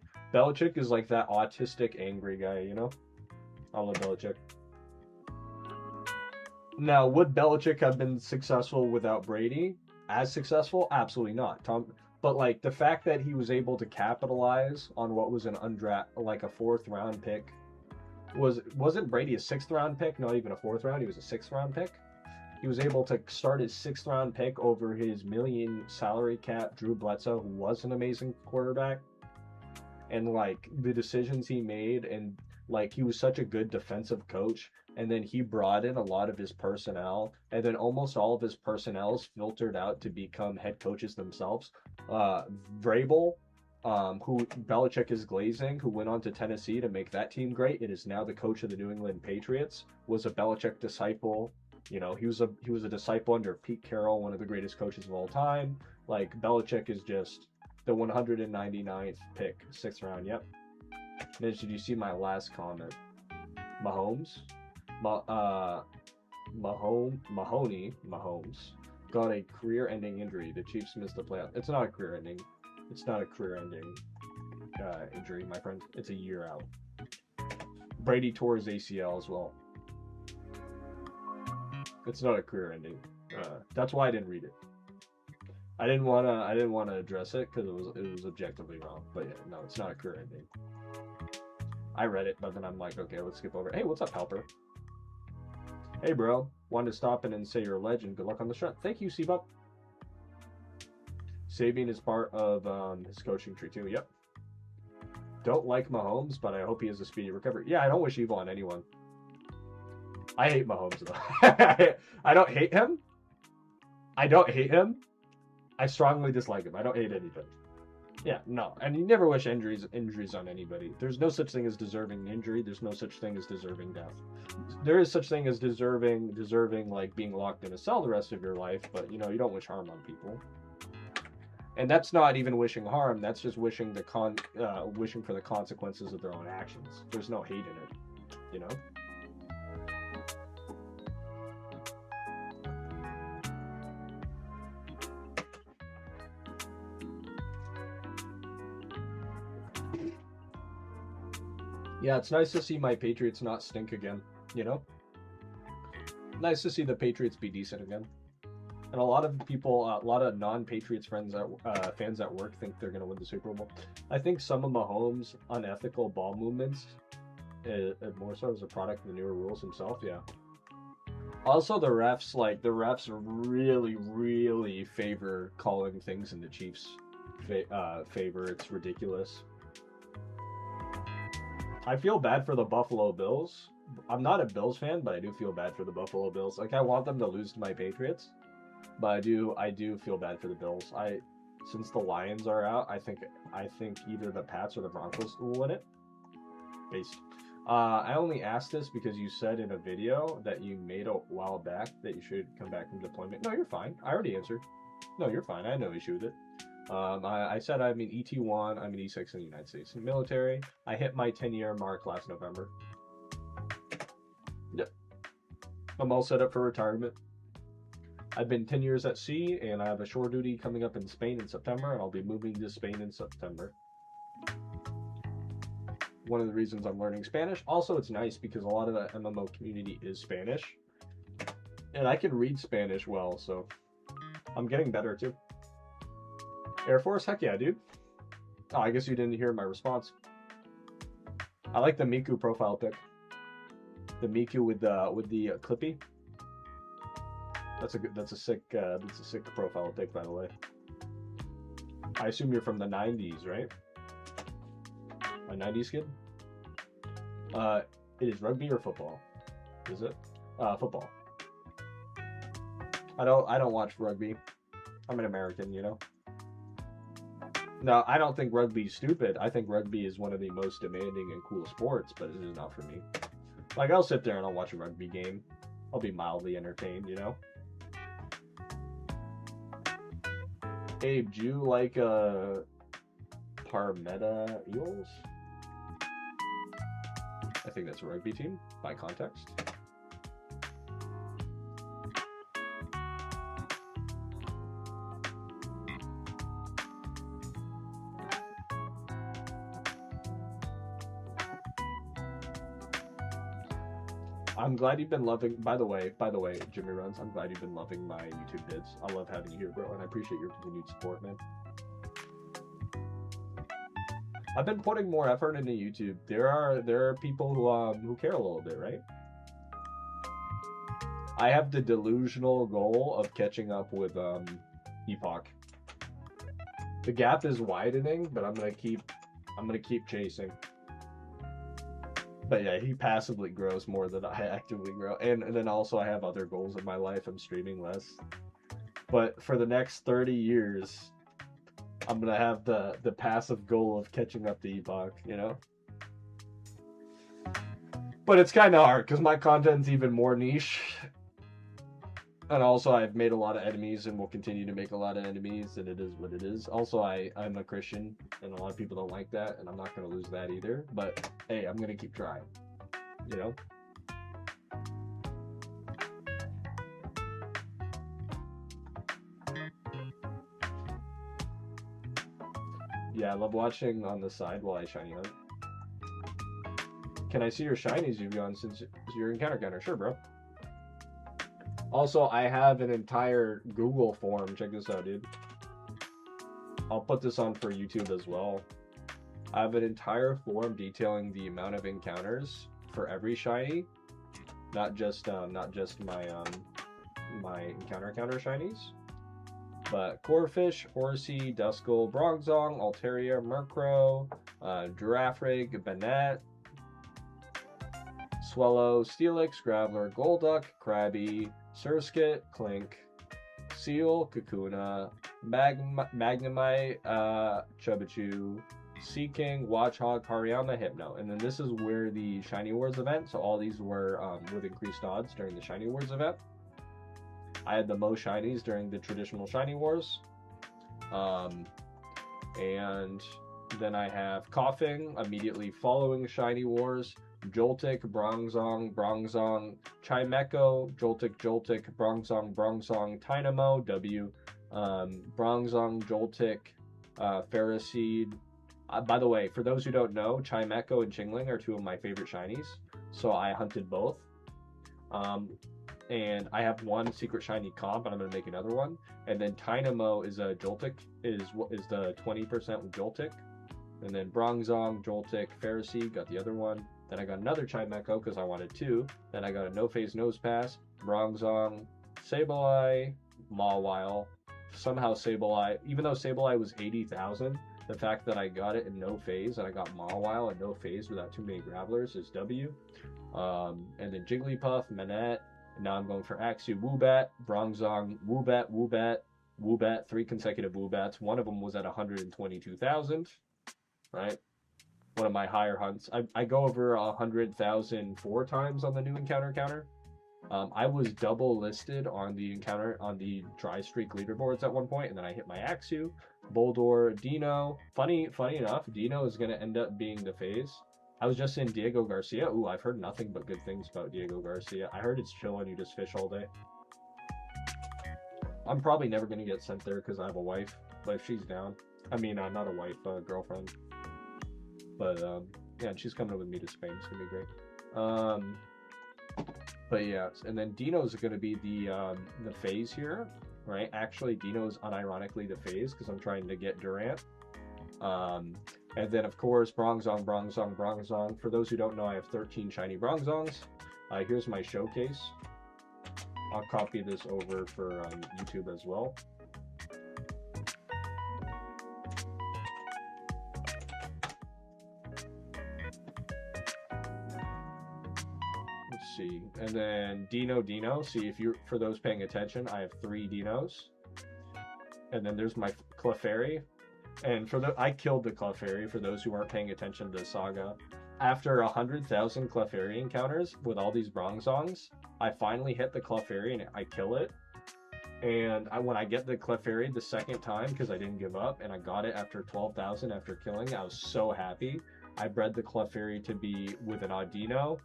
like that autistic, angry guy, you know? I love Belichick. Now, would Belichick have been successful without Brady? As successful? Absolutely not. But like, the fact that he was able to capitalize on what was an like a 4th round pick, wasn't Brady a 6th round pick? Not even a 4th round. He was a 6th round pick. He was able to start his 6th round pick over his $1 million salary cap Drew Bledsoe, who was an amazing quarterback. And like, the decisions he made, and like, he was such a good defensive coach. And then he brought in a lot of his personnel, and then almost all of his personnel filtered out to become head coaches themselves. Vrabel, who Belichick is glazing, who went on to Tennessee to make that team great, and is now the coach of the New England Patriots, was a Belichick disciple. You know, he was a disciple under Pete Carroll, one of the greatest coaches of all time. Like, Belichick is just the 199th pick, 6th round. Yep. Mitch, did you see my last comment? Mahomes got a career-ending injury. The Chiefs missed the playoffs. It's not a career-ending. It's not a career-ending injury, my friend. It's a year out. Brady tore his ACL as well. It's not a career-ending That's why I didn't read it. I didn't wanna address it because it was objectively wrong. But yeah, no, it's not a career ending. I read it, but then I'm like, okay, let's skip over it. Hey, what's up, Helper? Hey, bro. Wanted to stop in and say you're a legend. Good luck on the shot. Thank you, Seabup. Saving is part of his coaching tree too. Yep. Don't like Mahomes, but I hope he has a speedy recovery. Yeah, I don't wish evil on anyone. I hate Mahomes though. I don't hate him. I don't hate him. I strongly dislike him. I don't hate anybody. Yeah, no. And you never wish injuries on anybody. There's no such thing as deserving injury. There's no such thing as deserving death. There is such thing as deserving like being locked in a cell the rest of your life, but you know, you don't wish harm on people. And that's not even wishing harm. That's just wishing wishing for the consequences of their own actions. There's no hate in it, you know? Yeah, it's nice to see my Patriots not stink again, you know? Nice to see the Patriots be decent again. And a lot of people, a lot of non-Patriots fans at work think they're going to win the Super Bowl. I think some of Mahomes' unethical ball movements, more so as a product of the newer rules himself, yeah. Also, the refs really, really favor calling things in the Chiefs' favor. It's ridiculous. I feel bad for the Buffalo Bills. I'm not a Bills fan, but I do feel bad for the Buffalo Bills. Like, I want them to lose to my Patriots, but I do feel bad for the Bills. Since the Lions are out, I think either the Pats or the Broncos will win it. Based. I only asked this because you said in a video that you made a while back that you should come back from deployment. No, you're fine. I already answered. No, you're fine. I had no issue with it. I said I'm in ET1, I'm in E6 in the United States military. I hit my 10-year mark last November. Yep. I'm all set up for retirement. I've been 10 years at sea, and I have a shore duty coming up in Spain in September, and I'll be moving to Spain in September. One of the reasons I'm learning Spanish. Also, it's nice because a lot of the MMO community is Spanish, and I can read Spanish well, so I'm getting better too. Air Force? Heck yeah, dude. Oh, I guess you didn't hear my response. I like the Miku profile pic. The Miku with the Clippy. That's a sick profile pic, by the way. I assume you're from the 90s, right? A 90s kid? It is rugby or football? Is it? Football. I don't watch rugby. I'm an American, you know? No, I don't think rugby's stupid. I think rugby is one of the most demanding and cool sports, but it is not for me. Like, I'll sit there and I'll watch a rugby game. I'll be mildly entertained, you know? Abe, do you like, Parmetta Eels? I think that's a rugby team, by context. I'm glad you've been loving, by the way, Jimmy Runs, I'm glad you've been loving my YouTube vids. I love having you here, bro, and I appreciate your continued support, man. I've been putting more effort into YouTube. There are people who care a little bit, right? I have the delusional goal of catching up with Epoch. The gap is widening, but I'm gonna keep chasing. But yeah, he passively grows more than I actively grow. And then also I have other goals in my life. I'm streaming less. But for the next 30 years, I'm going to have the passive goal of catching up to Epoch, you know? But it's kind of hard because my content's even more niche. And also I've made a lot of enemies and will continue to make a lot of enemies, and it is what it is. Also, I'm a Christian, and a lot of people don't like that, and I'm not going to lose that either. But hey, I'm going to keep trying, you know? Yeah, I love watching on the side while I shiny hunt. Can I see your shinies you've gone since your encounter counter? Sure, bro. Also, I have an entire Google form. Check this out, dude. I'll put this on for YouTube as well. I have an entire form detailing the amount of encounters for every shiny, not just my my encounter counter shinies, but Corefish, Horsey, Duskull, Bronzong, Altaria, Murkrow, Giraffrig, Banette, Swallow, Steelix, Graveler, Golduck, Krabby, Surskit, Clink, Seal, Kakuna, Magnemite, Chubachu, Seaking, Watchog, Hariyama, Hypno. And then this is where the Shiny Wars event, so all these were with increased odds during the Shiny Wars event. I had the most shinies during the traditional Shiny Wars. And then I have Coughing immediately following Shiny Wars, Joltik, Bronzong, Chimecho, Joltik, Bronzong, Tynamo, W, Bronzong, Joltik, Ferroseed. By the way, for those who don't know, Chimecho and Chingling are two of my favorite shinies, so I hunted both. And I have one secret shiny comp, and I'm gonna make another one. And then Tynamo is a Joltik, is the 20% with Joltik. And then Bronzong, Joltik, Ferroseed got the other one. Then I got another Chimecho because I wanted two. Then I got a No Phase Nose Pass, Bronzong, Sableye, Mawile. Somehow Sableye, even though Sableye was 80,000, the fact that I got it in No Phase and I got Mawile and No Phase without too many Gravelers is W. And then Jigglypuff, Manette. And now I'm going for Axew, Woobat, Bronzong, Woobat, 3 consecutive Woobats. One of them was at 122,000, right? One of my higher hunts. I go over 100,000 4 times on the new encounter counter. I was double listed on the dry streak leaderboards at one point, and then I hit my Axew, Boldore, Dino. Funny enough, Dino is going to end up being the phase. I was just in Diego Garcia. Ooh, I've heard nothing but good things about Diego Garcia. I heard it's chill and you just fish all day. I'm probably never going to get sent there because I have a wife, but if she's down. I mean, not a wife, girlfriend. But, yeah, and she's coming with me to Spain. It's going to be great. But, yeah, and then Dino's going to be the phase here, right? Actually, Dino's unironically the phase because I'm trying to get Durant. And then, of course, Bronzong. For those who don't know, I have 13 shiny Bronzongs. Here's my showcase. I'll copy this over for YouTube as well. Let's see. And then Dino. See, if you're, for those paying attention, I have 3 Dinos. And then there's my Clefairy. And I killed the Clefairy, for those who aren't paying attention to the saga. After 100,000 Clefairy encounters with all these Bronzongs, I finally hit the Clefairy and I kill it. And when I get the Clefairy the second time, because I didn't give up, and I got it after 12,000 after killing, I was so happy. I bred the Clefairy to be with an Audino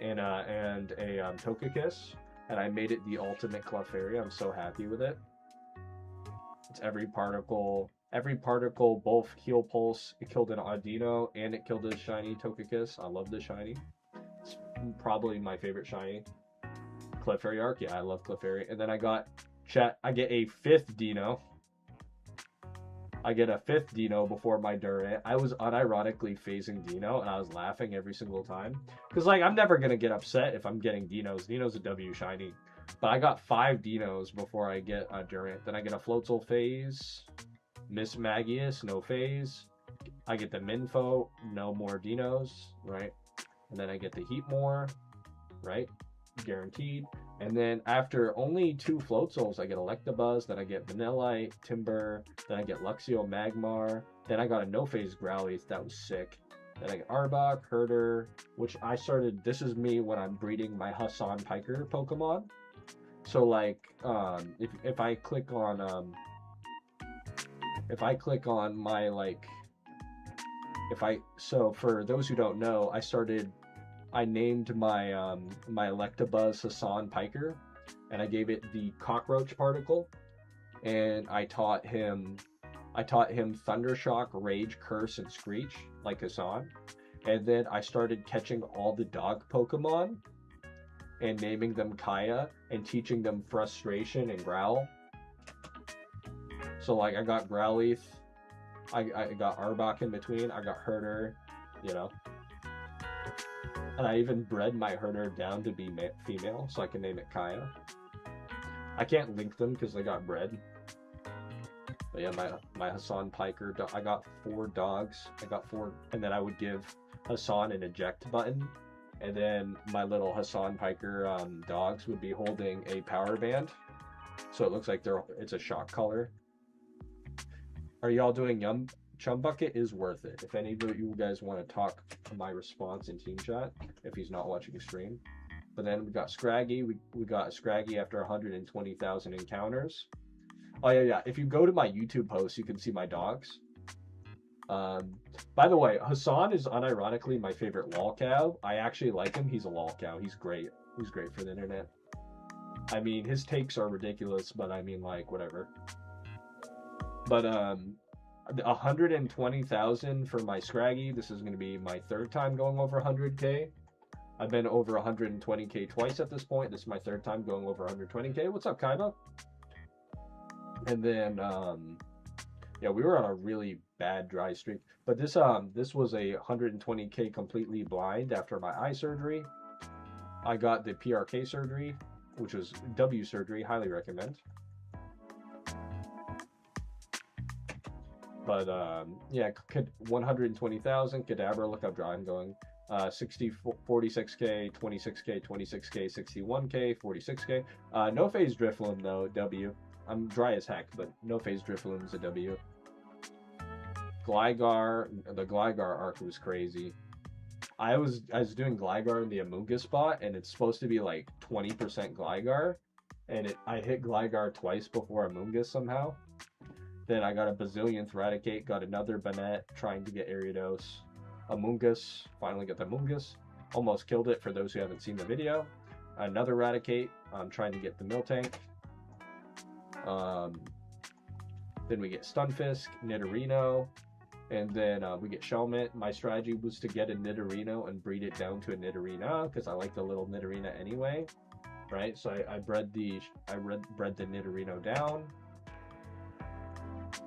and a Togekiss, and I made it the ultimate Clefairy. I'm so happy with it. It's every particle, both Heal Pulse, it killed an Audino, and it killed a shiny Togekiss. I love the shiny. It's probably my favorite shiny. Clefairy Arc, yeah, I love Clefairy. And then I get a 5th Dino. I get a 5th Dino before my Durant. I was unironically phasing Dino, and I was laughing every single time. Because, like, I'm never going to get upset if I'm getting Dinos. Dino's a W shiny. But I got 5 Dinos before I get a Durant. Then I get a Floatzel phase. Miss Magius, no phase. I get the Minfo, no more Dinos, right? And then I get the Heatmore, right? Guaranteed. And then after only 2 Floatzels, I get Electabuzz, then I get Vanillite, Timber, then I get Luxio Magmar, then I got a no-phase Growlithe, that was sick. Then I get Arbok, Herder, which I started, this is me when I'm breeding my Hassan Piker Pokemon. So like, if I click on my, like, so for those who don't know, I named my my Electabuzz Hassan Piker, and I gave it the Cockroach Particle, and I taught him Thundershock, Rage, Curse, and Screech like Hassan, and then I started catching all the dog Pokemon, and naming them Kaya and teaching them frustration and growl. So like I got Growlithe, I got Arbok in between, I got Herder, you know. And I even bred my Herder down to be female, so I can name it Kaya. I can't link them because they got bred. But yeah, my Hassan Piker, I got 4 dogs. I got 4, and then I would give Hassan an eject button. And then my little Hassan Piker dogs would be holding a power band. So it looks like it's a shock color. Are y'all doing Yum? Chum Bucket is worth it. If any of you guys want to talk my response in team chat, if he's not watching the stream. But then we got Scraggy. We got Scraggy after 120,000 encounters. Oh yeah. If you go to my YouTube post, you can see my dogs. By the way, Hassan is unironically my favorite lolcow. I actually like him. He's a lolcow. He's great. He's great for the internet. I mean, his takes are ridiculous, but I mean, like, whatever. But 120,000 for my Scraggy. This is going to be my 3rd time going over 100k. I've been over 120k twice at this point. This is my 3rd time going over 120k. What's up, Kaiba? And then, yeah, we were on a really bad dry streak. But this was a 120k completely blind after my eye surgery. I got the PRK surgery, which was W surgery. Highly recommend. But yeah, 120,000 Kadabra. Look how dry I'm going. 46k, 26k, 26k, 61k, 46k. No phase Drifloon though. W. I'm dry as heck, but no phase Drifloon is a W. Gligar, the Gligar arc was crazy. I was doing Gligar in the Amoonguss spot, and it's supposed to be like 20% Gligar, and I hit Gligar twice before Amoonguss somehow. Then I got a bazillionth Raticate, got another Banette, trying to get Ariados. Amoonguss, finally got the Amoonguss. Almost killed it for those who haven't seen the video. Another Raticate, I'm trying to get the Miltank. Then we get Stunfisk, Nidorino, and then we get Shelmet. My strategy was to get a Nidorino and breed it down to a Nidorina, because I like the little Nidorina anyway, right? So I bred the Nidorino down.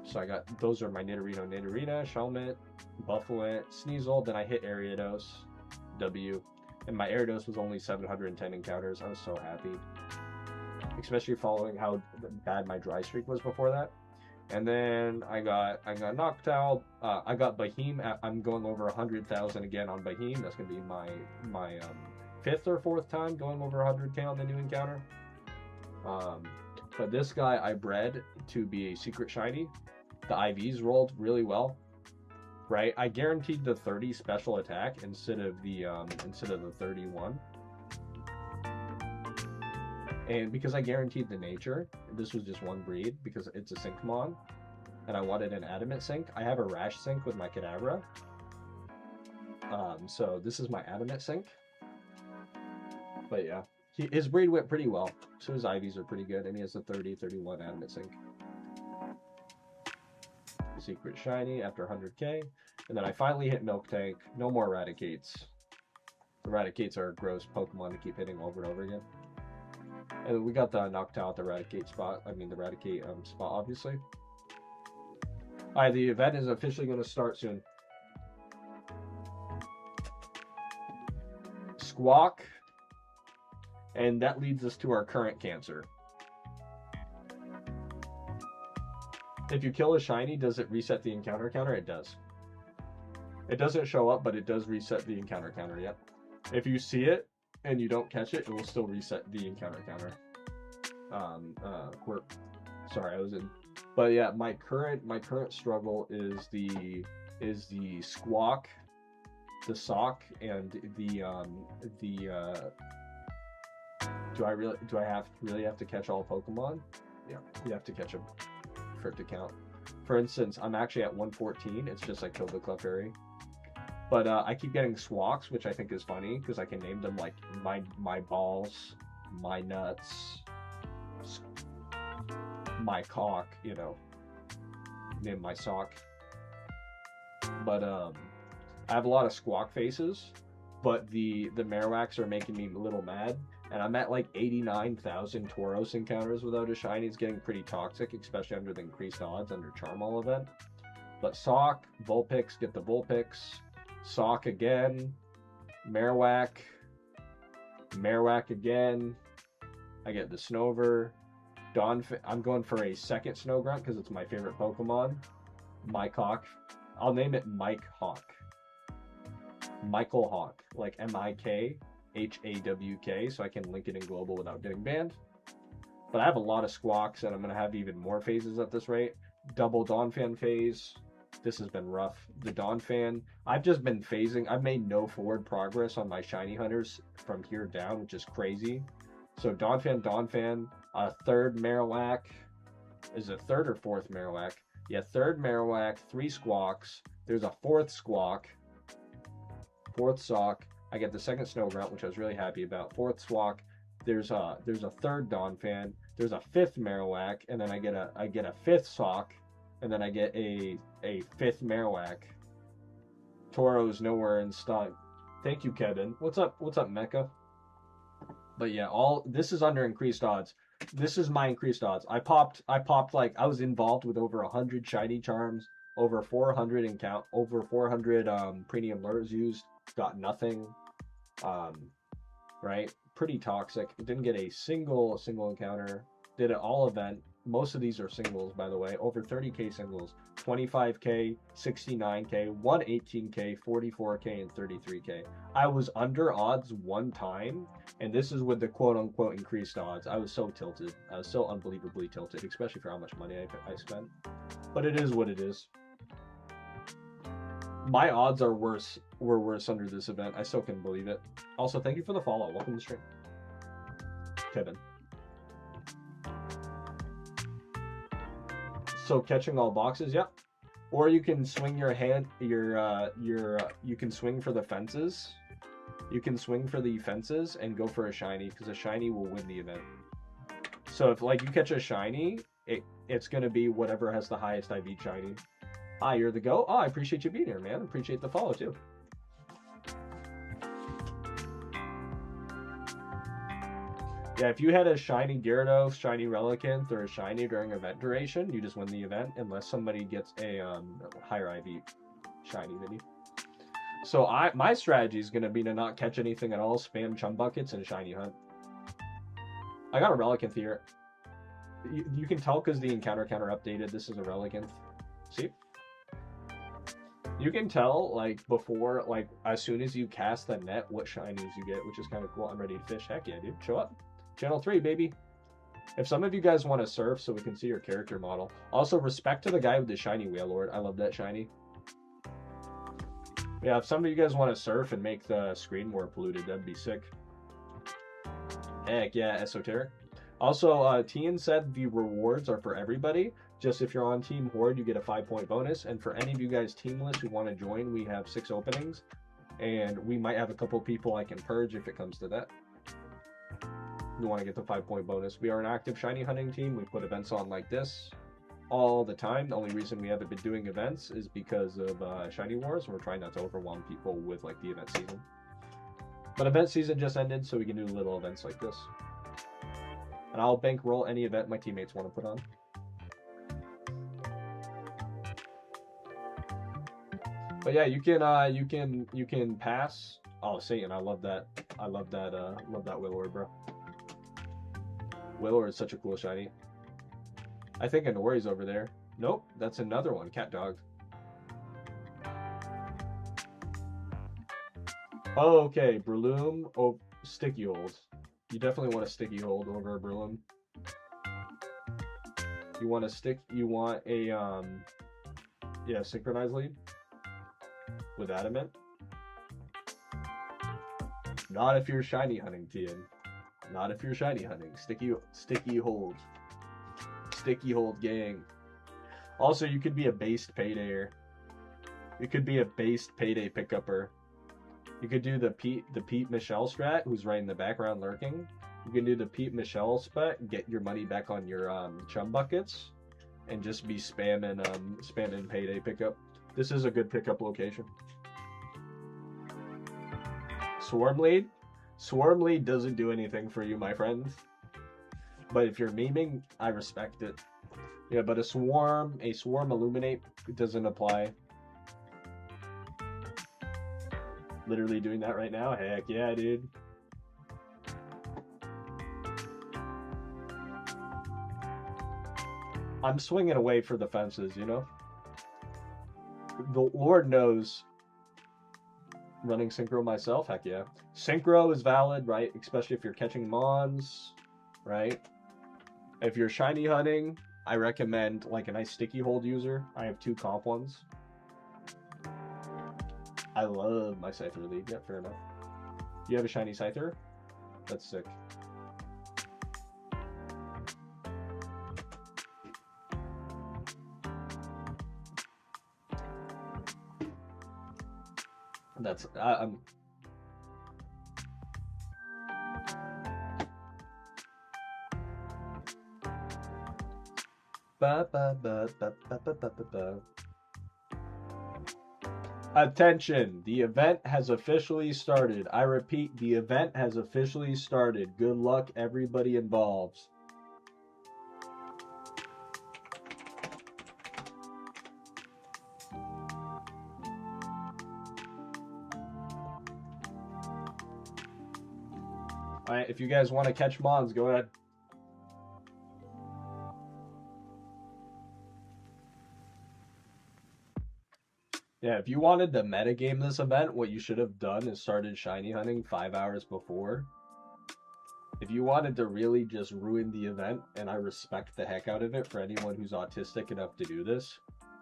So I got, those are my Nidorino, Shelmet, Buffalo, Sneasel. Then I hit Ariados, W, and my Ariados was only 710 encounters. I was so happy, especially following how bad my dry streak was before that. And then I got Noctowl. I got Beheem. I'm going over 100,000 again on Beheem. That's gonna be my 5th or 4th time going over 100k on the new encounter. But this guy I bred to be a secret shiny. The IVs rolled really well, right? I guaranteed the 30 special attack instead of the 31. And because I guaranteed the nature, this was just one breed because it's a Syncmon, and I wanted an Adamant Sync. I have a Rash Sync with my Kadabra. So this is my Adamant Sync. But yeah, his breed went pretty well. So his IVs are pretty good, and he has a 30-31 Adamant Sync. Secret Shiny after 100k. And then I finally hit Miltank. No more Raticates. The Raticates are a gross Pokemon to keep hitting over and over again. And we got the Noctowl at the Raticate spot. I mean, the Raticate spot, obviously. Alright, the event is officially going to start soon. Squawk. And that leads us to our current cancer. If you kill a shiny, does it reset the encounter counter? It does. It doesn't show up, but it does reset the encounter counter, yep. If you see it and you don't catch it, it will still reset the encounter counter. Sorry, I was in. But yeah, my current struggle is the Squawk, the Sock, and do I really have to catch all Pokemon? Yeah, you have to catch them for it to count. For instance, I'm actually at 114. It's just like killed the Clefairy. But I keep getting Squawks, which I think is funny because I can name them like my balls, my nuts, my cock, you know, name my sock. But I have a lot of Squawk faces, but the Marowaks are making me a little mad And I'm at like 89,000 Tauros encounters without a shiny. It's getting pretty toxic, especially under the increased odds under Charmall event. But Sock, Vulpix, get the Vulpix. Sock again. Marowak. Marowak again. I get the Snover. I'm going for a second Snowgrunt because it's my favorite Pokemon. Mike Hawk. I'll name it Mike Hawk. Michael Hawk. Like MIKHAWK, so I can link it in global without getting banned. But I have a lot of Squawks, and I'm going to have even more phases at this rate. Double Donphan phase. This has been rough. The Donphan. I've just been phasing. I've made no forward progress on my shiny hunters from here down, which is crazy. So Donphan, a third Marowak. Is it third or fourth Marowak? Yeah, third Marowak, 3 Squawks. There's a fourth Squawk. Fourth Sock. I get the second Snowgrunt, which I was really happy about. Fourth Squawk. There's a third Donphan. There's a fifth Marowak, and then I get a fifth Sock, and then I get a fifth Marowak. Tauros nowhere in stock. Thank you, Kevin. What's up, Mecha? But yeah, this is under increased odds. This is my increased odds. I popped like I was involved with over 100 shiny charms, over 400 premium lures used, got nothing. Right? Pretty toxic. Didn't get a single encounter. Did it all event. Most of these are singles, by the way. Over 30k singles. 25k, 69k, 118k, 44k, and 33k. I was under odds one time, and this is with the quote-unquote increased odds. I was so tilted. I was so unbelievably tilted, especially for how much money I spent. But it is what it is. My odds were worse under this event. I still couldn't believe it. Also, thank you for the follow. Welcome to the stream, Kevin. So catching all boxes, yep. Or you can swing your hand, you can swing for the fences. You can swing for the fences and go for a shiny, because a shiny will win the event. So if like you catch a shiny, it's gonna be whatever has the highest IV shiny. Hi, you're the GOAT. Oh, I appreciate you being here, man. Appreciate the follow too. Yeah, if you had a shiny Gyarados, shiny Relicanth, or a shiny during event duration, you just win the event unless somebody gets a higher IV shiny than you. So my strategy is going to be to not catch anything at all, spam chum buckets, and shiny hunt. I got a Relicanth here. You can tell because the encounter counter updated. This is a Relicanth. See? You can tell, like, before, like, as soon as you cast the net, what shinies you get, which is kind of cool. I'm ready to fish. Heck yeah, dude. Show up. Channel 3, baby. If some of you guys want to surf so we can see your character model. Also, respect to the guy with the shiny Wailord. I love that shiny. Yeah, if some of you guys want to surf and make the screen more polluted, that'd be sick. Heck yeah, esoteric. Also, Tian said the rewards are for everybody. Just if you're on Team Horde, you get a 5-point bonus. And for any of you guys teamless who want to join, we have 6 openings. And we might have a couple people I can purge if it comes to that. You want to get the 5-point bonus. We are an active shiny hunting team. We put events on like this all the time. The only reason we haven't been doing events is because of shiny wars. We're trying not to overwhelm people with like the event season. But event season just ended, so we can do little events like this. And I'll bankroll any event my teammates want to put on. But yeah, you can pass. Oh, Satan, I love that. I love that Wailord, bro. Wailord is such a cool shiny. I think a Nori's over there. Nope, that's another one. Cat Dog. Oh, okay. Breloom. Oh, Sticky Hold. You definitely want a Sticky Hold over a Breloom. You want a yeah, Synchronized Lead with Adamant. Not if you're shiny hunting, Tian. Not if you're shiny hunting. Sticky Hold. Sticky Hold gang. Also, you could be a based paydayer. You could be a based payday pickupper. You could do the Pete Michelle strat, who's right in the background lurking. You can do the Pete Michelle spec, get your money back on your chum buckets, and just be spamming payday pickup. This is a good pickup location. Swarm Lead. Swarmly doesn't do anything for you, my friends. But if you're memeing, I respect it. Yeah, but a swarm illuminate doesn't apply. Literally doing that right now? Heck yeah, dude. I'm swinging away for the fences, you know? The Lord knows. Running synchro myself? Heck yeah. Synchro is valid, right? Especially if you're catching mons, right? If you're shiny hunting, I recommend like a nice sticky hold user. I have 2 comp ones. I love my Scyther lead. Yeah, fair enough. You have a shiny Scyther? That's sick. That's I'm. Attention! The event has officially started. I repeat, the event has officially started. Good luck, everybody involved. Alright, if you guys want to catch mons, go ahead. Yeah, if you wanted to metagame this event, what you should have done is started shiny hunting 5 hours before. If you wanted to really just ruin the event, and I respect the heck out of it for anyone who's autistic enough to do this,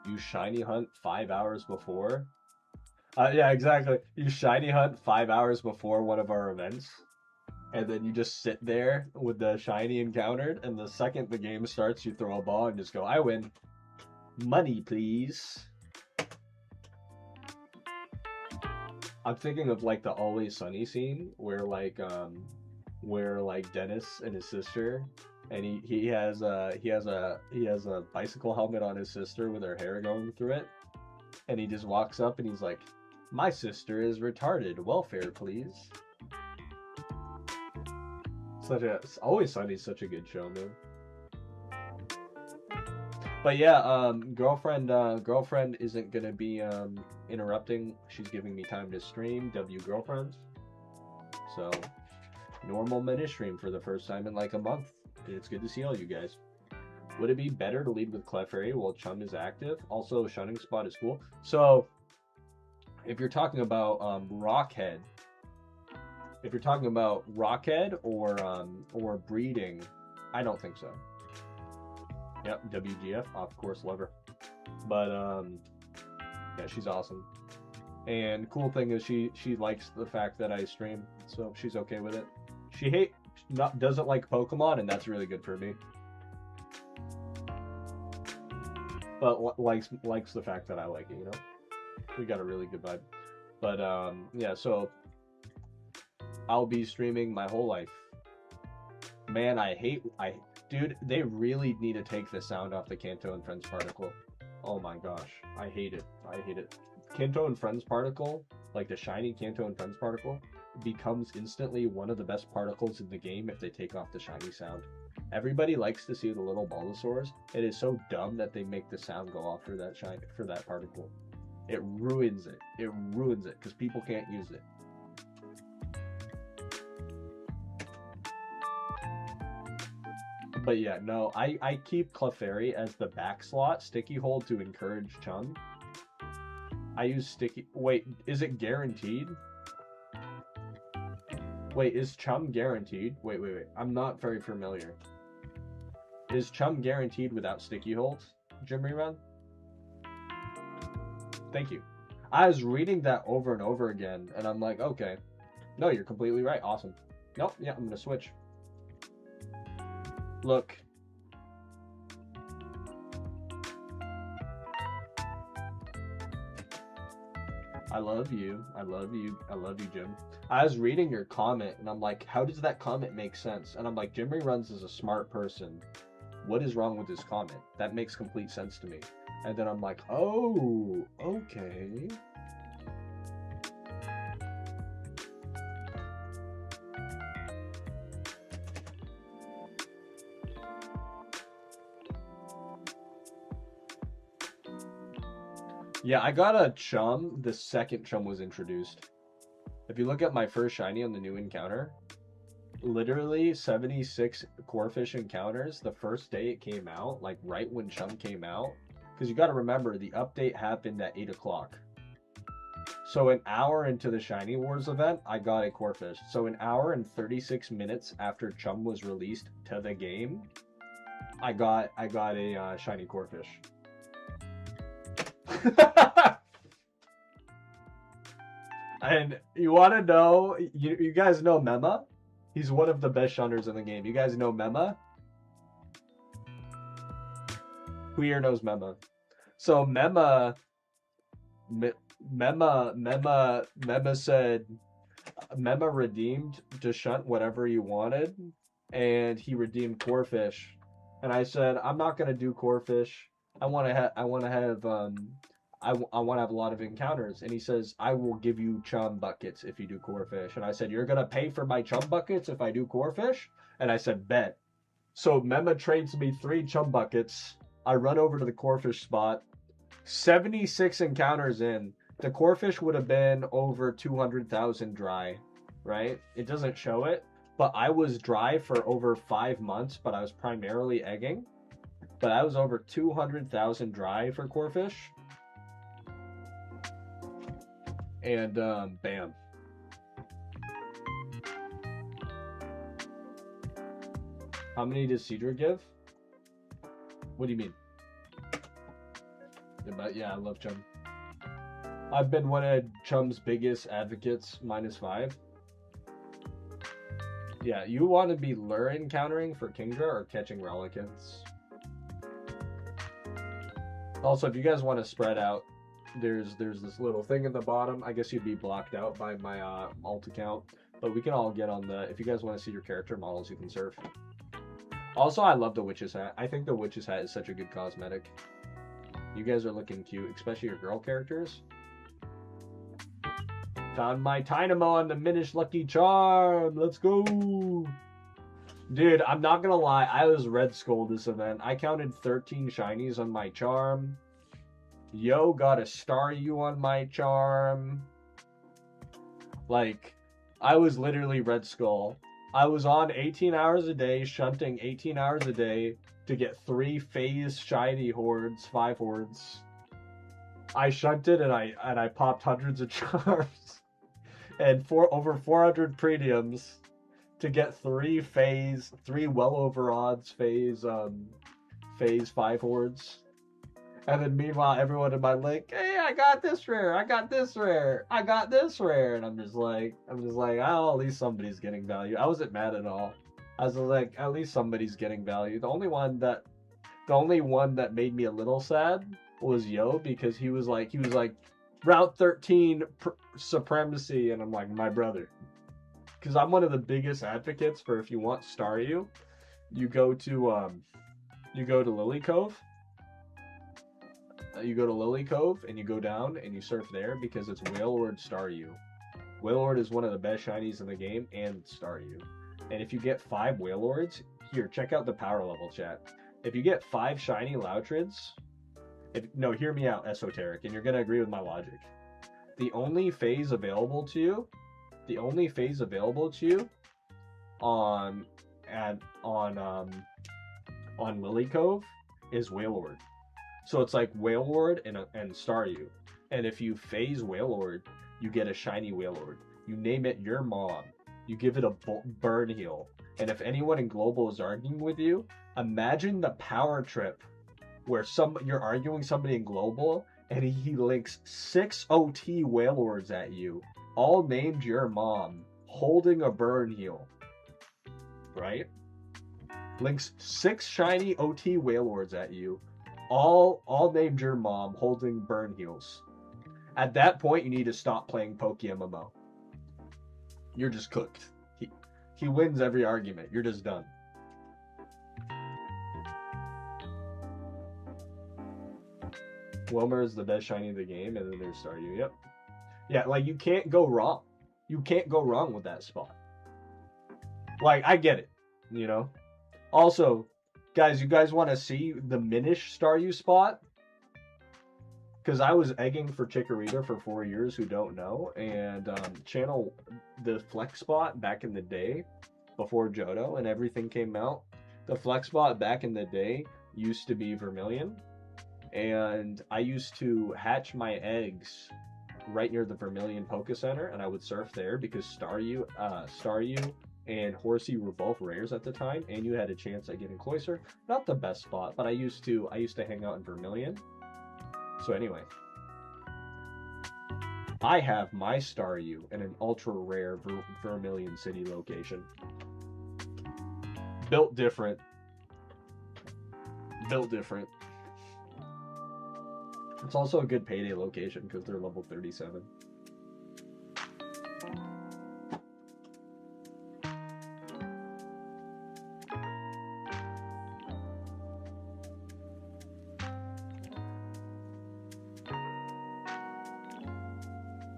you shiny hunt 5 hours before. Yeah, exactly. You shiny hunt 5 hours before one of our events, and then you just sit there with the shiny encountered, and the second the game starts, you throw a ball and just go, I win. Money, please. I'm thinking of like the Always Sunny scene where like Dennis and his sister, and he has a bicycle helmet on his sister with her hair going through it, and he just walks up and he's like, my sister is retarded, welfare please. Always Sunny is such a good show, man. But yeah, girlfriend isn't gonna be interrupting. She's giving me time to stream. W girlfriends. So normal mini stream for the first time in like a month. It's good to see all you guys. Would it be better to lead with Clefairy while Chum is active? Also, shunning spot is cool. So if you're talking about Rockhead, or breeding, I don't think so. Yep, WGF, of course, love her. But yeah, she's awesome. And cool thing is she likes the fact that I stream, so she's okay with it. She doesn't like Pokemon, and that's really good for me. But likes the fact that I like it, you know? We got a really good vibe. But yeah, so I'll be streaming my whole life. Man, dude, they really need to take the sound off the Kanto and Friends particle. Oh my gosh, I hate it. I hate it. Kanto and Friends particle, like the shiny Kanto and Friends particle, becomes instantly one of the best particles in the game if they take off the shiny sound. Everybody likes to see the little Bulbasaurs. It is so dumb that they make the sound go off for that particle. It ruins it. It ruins it because people can't use it. But yeah, no, I keep Clefairy as the back slot sticky hold to encourage Chum. I use sticky... Wait, is it guaranteed? Wait, is Chum guaranteed? Wait. I'm not very familiar. Is Chum guaranteed without sticky holds? Gym Rerun? Thank you. I was reading that over and over again, and I'm like, okay. No, you're completely right. Awesome. Nope, yeah, I'm gonna switch. Look. I love you. I love you. I love you, Jim. I was reading your comment, and I'm like, how does that comment make sense? And I'm like, Jim Runs is a smart person. What is wrong with this comment? That makes complete sense to me. And then I'm like, oh, okay. Yeah, I got a chum the second chum was introduced. If you look at my first shiny on the new encounter, literally 76 Corefish encounters the first day it came out, like right when chum came out. Because you got to remember, the update happened at 8 o'clock. So an hour into the Shiny Wars event, I got a Corefish. So an hour and 36 minutes after chum was released to the game, I got a shiny Corefish. And you want to know, you guys know Mema? He's one of the best shunners in the game. You guys know Mema? Who here knows Mema? So Mema said, Mema redeemed to shunt whatever you wanted, and he redeemed Corefish. And I said, I'm not gonna do Corefish. I want to have a lot of encounters. And he says, I will give you chum buckets if you do Corefish. And I said, you're gonna pay for my chum buckets if I do Corefish? And I said, bet. So Mema trades me 3 chum buckets. I run over to the Corefish spot. 76 encounters in. The Corefish would have been over 200,000 dry, right? It doesn't show it, but I was dry for over 5 months, but I was primarily egging. But I was over 200,000 dry for Corefish. And bam. How many does Cedra give? What do you mean? Yeah, I love chum. I've been one of chum's biggest advocates, -5. Yeah, you want to be lure encountering for Kingdra or catching Relicants. Also, if you guys want to spread out, there's this little thing at the bottom. I guess you'd be blocked out by my alt account, but we can all get on the, if you guys want to see your character models, you can surf. Also, I love the Witch's Hat. I think the Witch's Hat is such a good cosmetic. You guys are looking cute, especially your girl characters. Found my Dynamo on the Minish Lucky Charm. Let's go. Dude, I'm not gonna lie. I was Red Skull this event. I counted 13 shinies on my charm. Yo got a Staryu on my charm. Like, I was literally Red Skull. I was on 18 hours a day, shunting 18 hours a day to get 3 phase shiny hordes, 5 hordes. I shunted and I popped hundreds of charms and over 400 premiums to get 3 well over odds phase 5 hordes. And then meanwhile, everyone in my link, hey, I got this rare, I got this rare, I got this rare, and I'm just like, oh, at least somebody's getting value. I wasn't mad at all. I was like, at least somebody's getting value. The only one that made me a little sad was Yo, because he was like Route 13 supremacy, and I'm like, my brother, because I'm one of the biggest advocates for, if you want Staryu, you go to Lily Cove. You go to Lily Cove and you go down and you surf there because it's Wailord Staryu. Wailord is one of the best shinies in the game, and Staryu. And if you get 5 Wailords, here, check out the power level, chat. If you get 5 shiny Loutrids, no, hear me out, Esoteric, and you're gonna agree with my logic. The only phase available to you on Lily Cove is Wailord. So it's like Wailord and Staryu. And if you phase Wailord, you get a shiny Wailord. You name it your mom. You give it a burn heal. And if anyone in Global is arguing with you, imagine the power trip where you're arguing somebody in Global and he links 6 OT Wailords at you, all named your mom, holding a burn heal. Right? Links 6 shiny OT Wailords at you, all named your mom, holding burn heals. At that point, you need to stop playing PokeMMO. You're just cooked. He wins every argument. You're just done. Wilmer is the best shiny in the game, and then there's Staryu. Yep. Yeah, like, you can't go wrong. You can't go wrong with that spot. Like, I get it, you know? Also, guys, you guys want to see the Minish Staryu spot? because I was egging for Chikorita for 4 years, who don't know, and channel the flex spot back in the day, before Johto and everything came out, the flex spot back in the day used to be Vermilion, and I used to hatch my eggs right near the Vermilion Poke Center, and I would surf there because Staryu and Horsey were both rares at the time, and you had a chance at getting Cloyster. Not the best spot, but I used to hang out in Vermilion. So anyway, I have my Staryu in an ultra rare Vermilion City location. Built different. Built different. It's also a good payday location because they're level 37.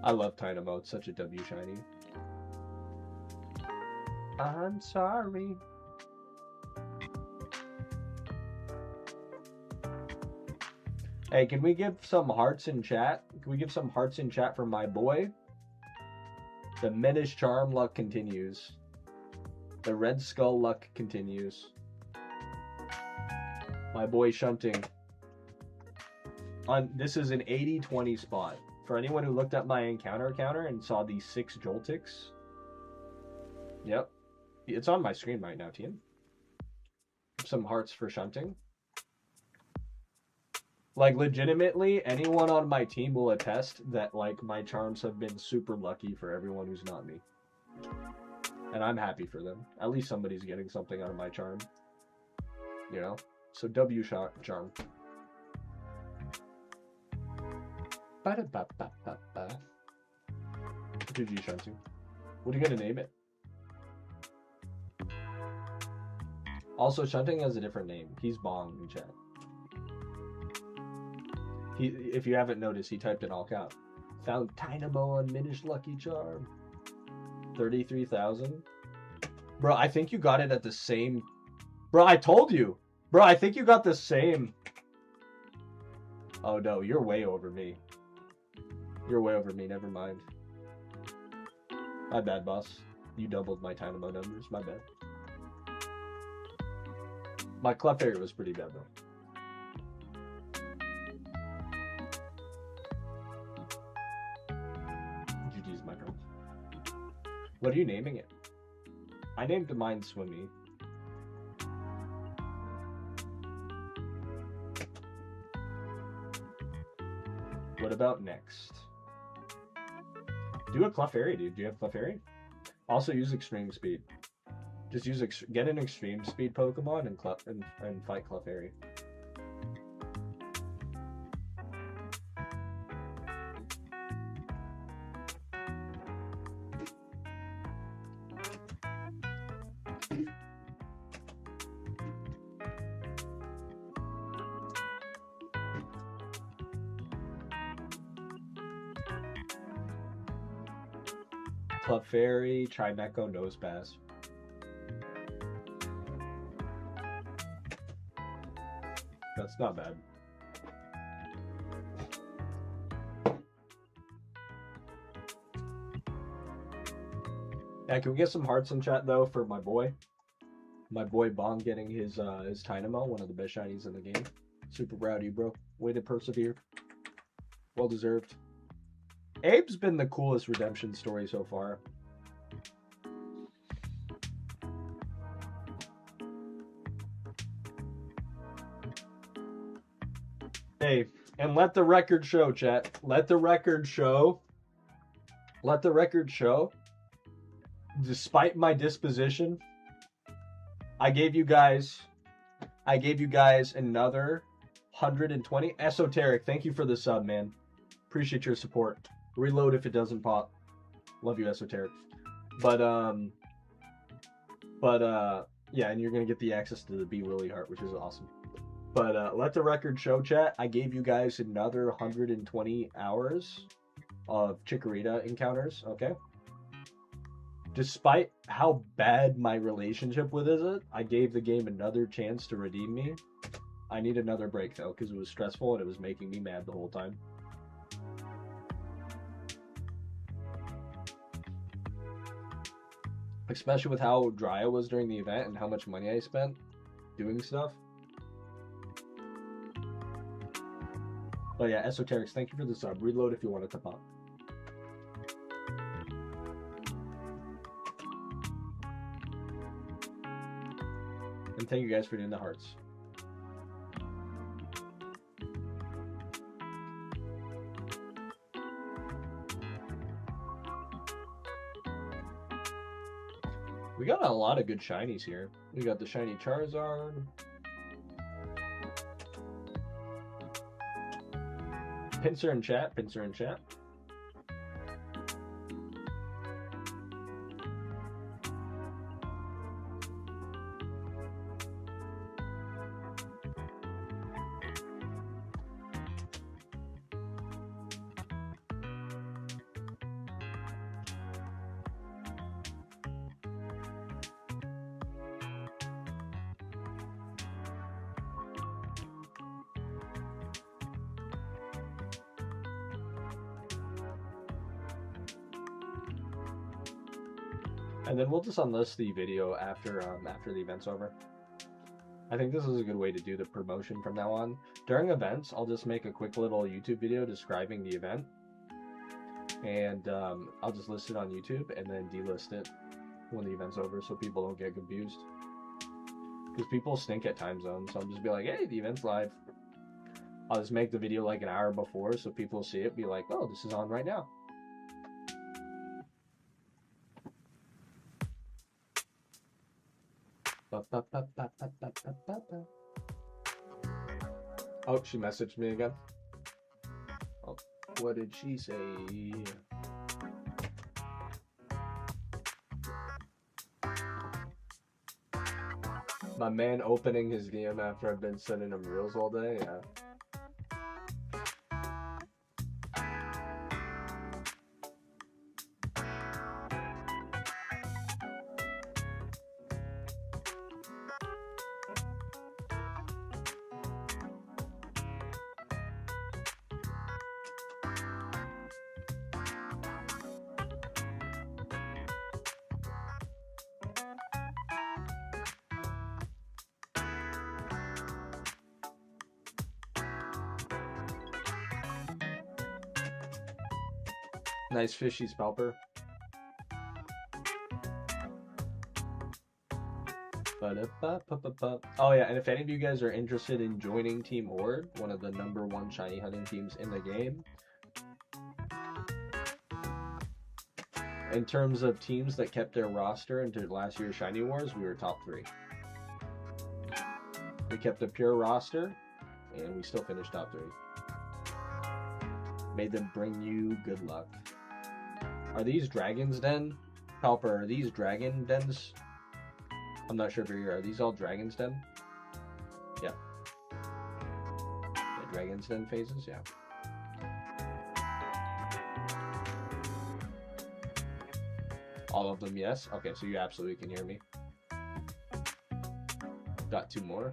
I love Dynamo. It's such a W shiny. I'm sorry. Hey, can we give some hearts in chat? Can we give some hearts in chat for my boy? The Minish Charm luck continues. The Red Skull luck continues. My boy Shunting. This is an 80-20 spot. For anyone who looked at my encounter counter and saw these 6 Joltics. Yep. It's on my screen right now, Tien. Some hearts for Shunting. Like, legitimately, anyone on my team will attest that, like, my charms have been super lucky for everyone who's not me. And I'm happy for them. At least somebody's getting something out of my charm. You know? So, W charm. Ba-da-ba-ba-ba-ba. GG, Shantu. What are you gonna name it? Also, Shunting has a different name. He's Bong in chat. If you haven't noticed, he typed in all cap. Found Dynamo on Minish Lucky Charm. 33,000. Bro, I think you got it at the same... Bro, I told you. Bro, I think you got the same... Oh no, you're way over me. You're way over me, never mind. My bad, boss. You doubled my Dynamo numbers, my bad. My Clefairy was pretty bad, though. GG's my turn. What are you naming it? I named mine Swimmy. What about next? Do a Clefairy, dude. Do you have Clefairy? Also use Extreme Speed. Just use get an Extreme Speed Pokemon and fight Clefairy. Clefairy, Trimeco, Nosepass. That's not bad. Yeah, can we get some hearts in chat though for my boy? My boy Bong getting his Dynamo, one of the best shinies in the game. Super proud of you, bro. Way to persevere. Well deserved. Abe's been the coolest redemption story so far. Hey, and let the record show, chat. Let the record show. Let the record show. Despite my disposition, I gave you guys another 120. Esoteric, thank you for the sub, man. Appreciate your support. Reload if it doesn't pop. Love you, Esoteric. But yeah, and you're gonna get the access to the B Willy heart, which is awesome. But let the record show, chat. I gave you guys another 120 hours of Chikorita encounters, okay? Despite how bad my relationship with it, I gave the game another chance to redeem me. I need another break though, because it was stressful and it was making me mad the whole time. especially with how dry I was during the event and how much money I spent doing stuff. But yeah, Esoterics, thank you for the sub. Reload if you want it to pop. And thank you guys for doing the hearts. We got a lot of good shinies here. We got the shiny Charizard. Pincer in chat, Pincer in chat. And then we'll just unlist the video after the event's over. I think this is a good way to do the promotion from now on. During events, I'll just make a quick little YouTube video describing the event. And I'll just list it on YouTube and then delist it when the event's over so people don't get confused. Because people stink at time zones, so I'll just be like, hey, the event's live. I'll just make the video like an hour before so people see it, be like, oh, this is on right now. Oh, she messaged me again. Oh, what did she say? My man opening his DM after I've been sending him reels all day, yeah. Nice fishy spalper. Oh yeah, and if any of you guys are interested in joining Team Horde, one of the #1 shiny hunting teams in the game, in terms of teams that kept their roster into last year's Shiny Wars, we were top 3. We kept a pure roster, and we still finished top 3. Made them bring you good luck. Are these Dragon's Den? Palper, are these Dragon Dens? I'm not sure if you're here. Are these all Dragon's Den? Yeah. The Dragon's Den phases? Yeah. All of them, yes? Okay, so you absolutely can hear me. Got 2 more.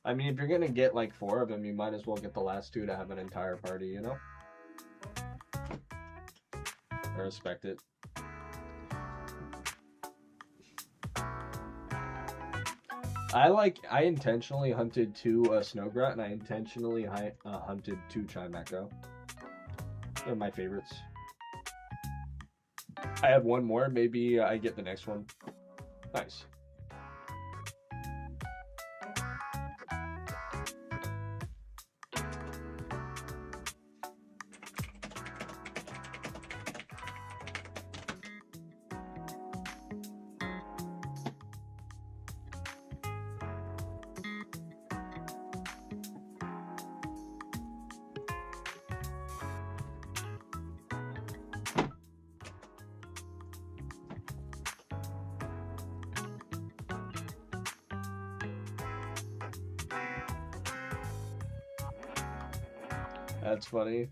I mean, if you're gonna get like 4 of them, you might as well get the last 2 to have an entire party, you know? I respect it. I intentionally hunted 2 Snowgrat, and I intentionally hunted 2 Chimecho. They're my favorites. I have 1 more, maybe I get the next one. Nice. That's funny.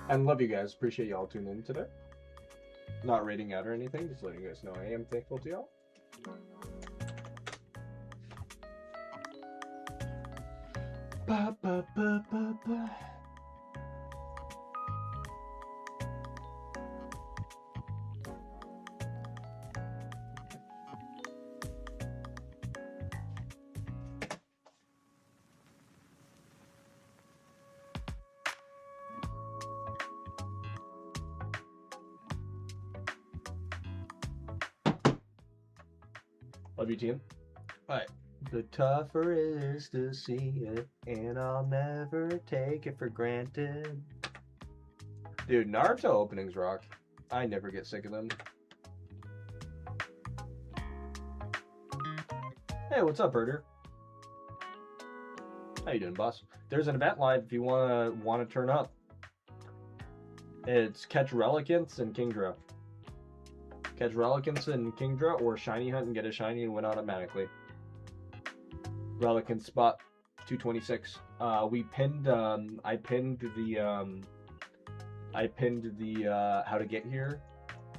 And love you guys. Appreciate y'all tuning in today. Not rating out or anything, just letting you guys know I am thankful to y'all. Ba, ba, ba, ba, ba. Love you, team. Alright. The tougher it is to see it, and I'll never take it for granted. Dude, Naruto openings rock. I never get sick of them. Hey, what's up, Herder? How you doing, boss? There's an event live if you wanna turn up. It's catch Relicants and Kingdra. Catch Relicants and Kingdra, or Shiny Hunt and get a Shiny and win automatically. Relicant spot 226. We pinned I pinned the how to get here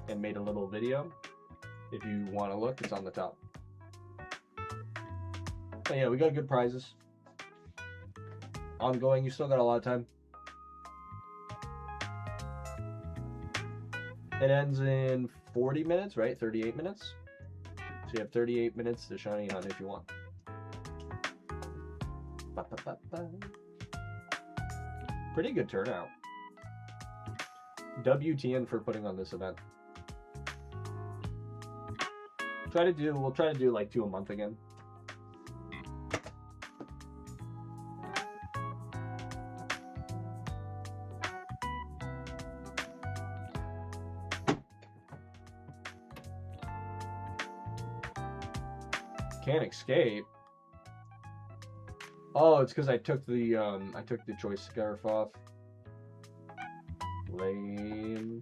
and made a little video. If you want to look, it's on the top. But yeah, we got good prizes. Ongoing, you still got a lot of time. It ends in 40 minutes, right? 38 minutes. So you have 38 minutes to Shiny Hunt if you want. Ba, ba, ba, ba. Pretty good turnout. WTN for putting on this event. We'll try to do like 2 a month again. Can't escape. Oh, it's because I took the choice scarf off. Lame.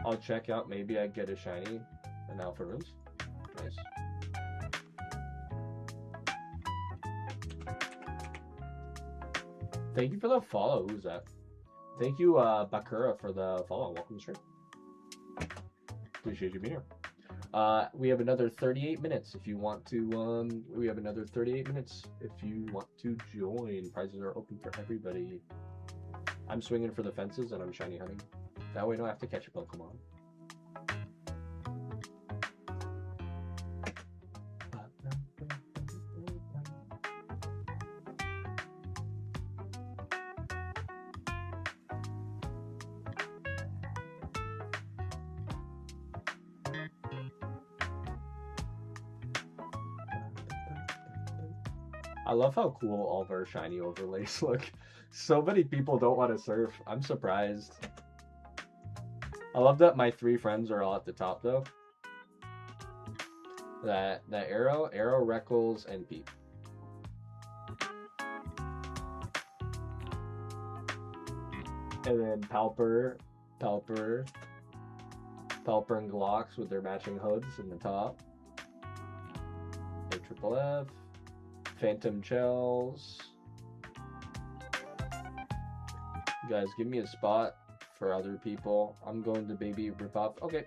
I'll check out. Maybe I get a shiny and alpha rooms. Nice. Thank you for the follow. Who's that? Thank you, Bakura, for the follow. Welcome to stream. Appreciate you being here. We have another 38 minutes if you want to. We have another 38 minutes if you want to join. Prizes are open for everybody. I'm swinging for the fences and I'm shiny hunting. That way I don't have to catch a Pokemon. I love how cool all of our shiny overlays look. So many people don't want to surf. I'm surprised. I love that my 3 friends are all at the top though. That Arrow, Reckles, and Pete. And then Palper, and Glocks with their matching hoods in the top. A Triple F. Phantom Shells. Guys, give me a spot for other people. I'm going to baby rip off. Okay.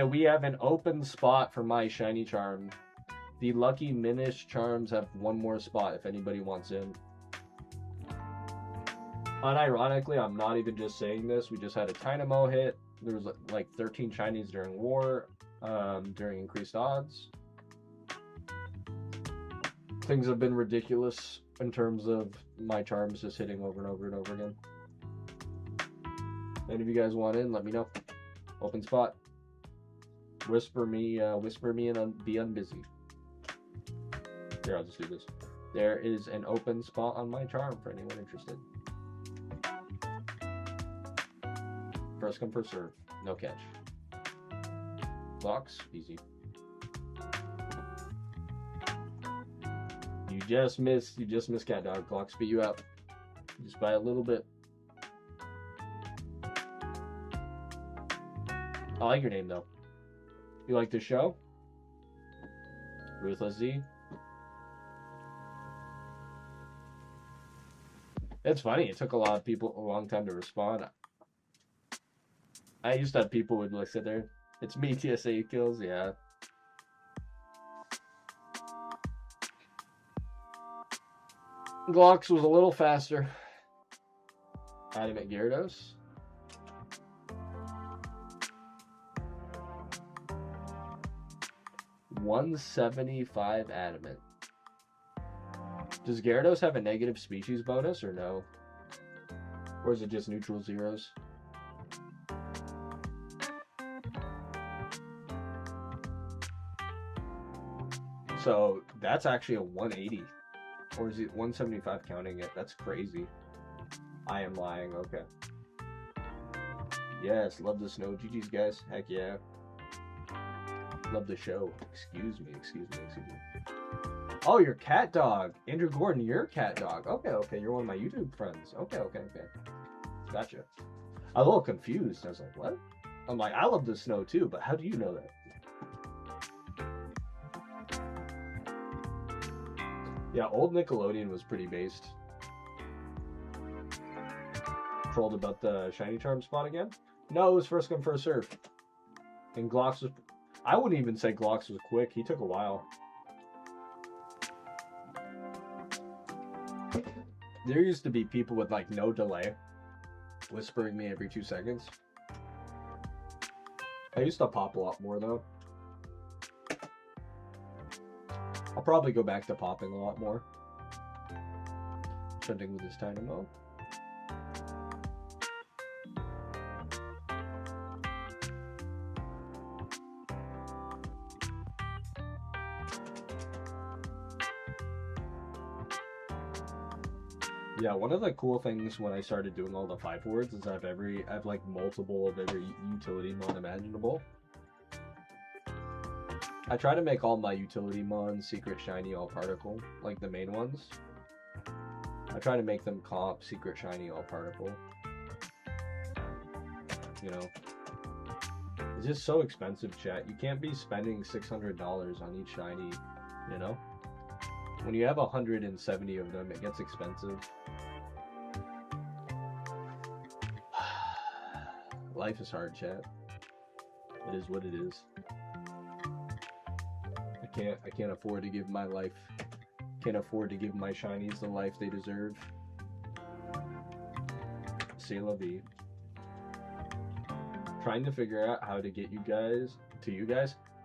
We have an open spot for my shiny charm. The Lucky Minish charms have 1 more spot if anybody wants in. Unironically, I'm not even just saying this. We just had a Dynamo hit. There was like 13 shinies during war, during increased odds. Things have been ridiculous in terms of my charms just hitting over and over and over again. Any of you guys want in, let me know. Open spot. Whisper me and be unbusy. Here, I'll just do this. There is an open spot on my charm for anyone interested. First come, first serve. No catch. Blocks, easy. You just missed Cat Dog. Clocks beat you out. Just by a little bit. I like your name though. You like the show? Ruthless Z. It's funny. It took a lot of people a long time to respond. I used to have people would like sit there. It's me, TSA kills. Yeah. Glocks was a little faster. Adamant Gyarados. $175 adamant. Does Gyarados have a negative species bonus or no? Or is it just neutral zeros? So that's actually a 180. Or is it 175 counting it? That's crazy. I am lying, okay. Yes, love the snow. GG's guys. Heck yeah. Love the show. Excuse me. Oh, you're Cat Dog. Andrew Gordon, you're Cat Dog. Okay. You're one of my YouTube friends. Okay. Gotcha. I was a little confused. I was like, what? I'm like, I love the snow too, but how do you know that? Yeah, old Nickelodeon was pretty based. Trolled about the shiny charm spot again? No, it was first come, first serve. And Glocks was... I wouldn't even say Glocks was quick. He took a while. There used to be people with like no delay whispering me every 2 seconds. I used to pop a lot more though. I'll probably go back to popping a lot more. Shunting with this Dynamo. Yeah, one of the cool things when I started doing all the 5 words is I have like multiple of every utility mon imaginable. I try to make all my utility mons secret, shiny, all particle, like the main ones. I try to make them comp, secret, shiny, all particle. You know, it's just so expensive, chat. You can't be spending $600 on each shiny, you know? When you have 170 of them, it gets expensive. Life is hard, chat. It is what it is. I can't afford to give my life. Can't afford to give my shinies the life they deserve. C'est la vie. Trying to figure out how to get you guys.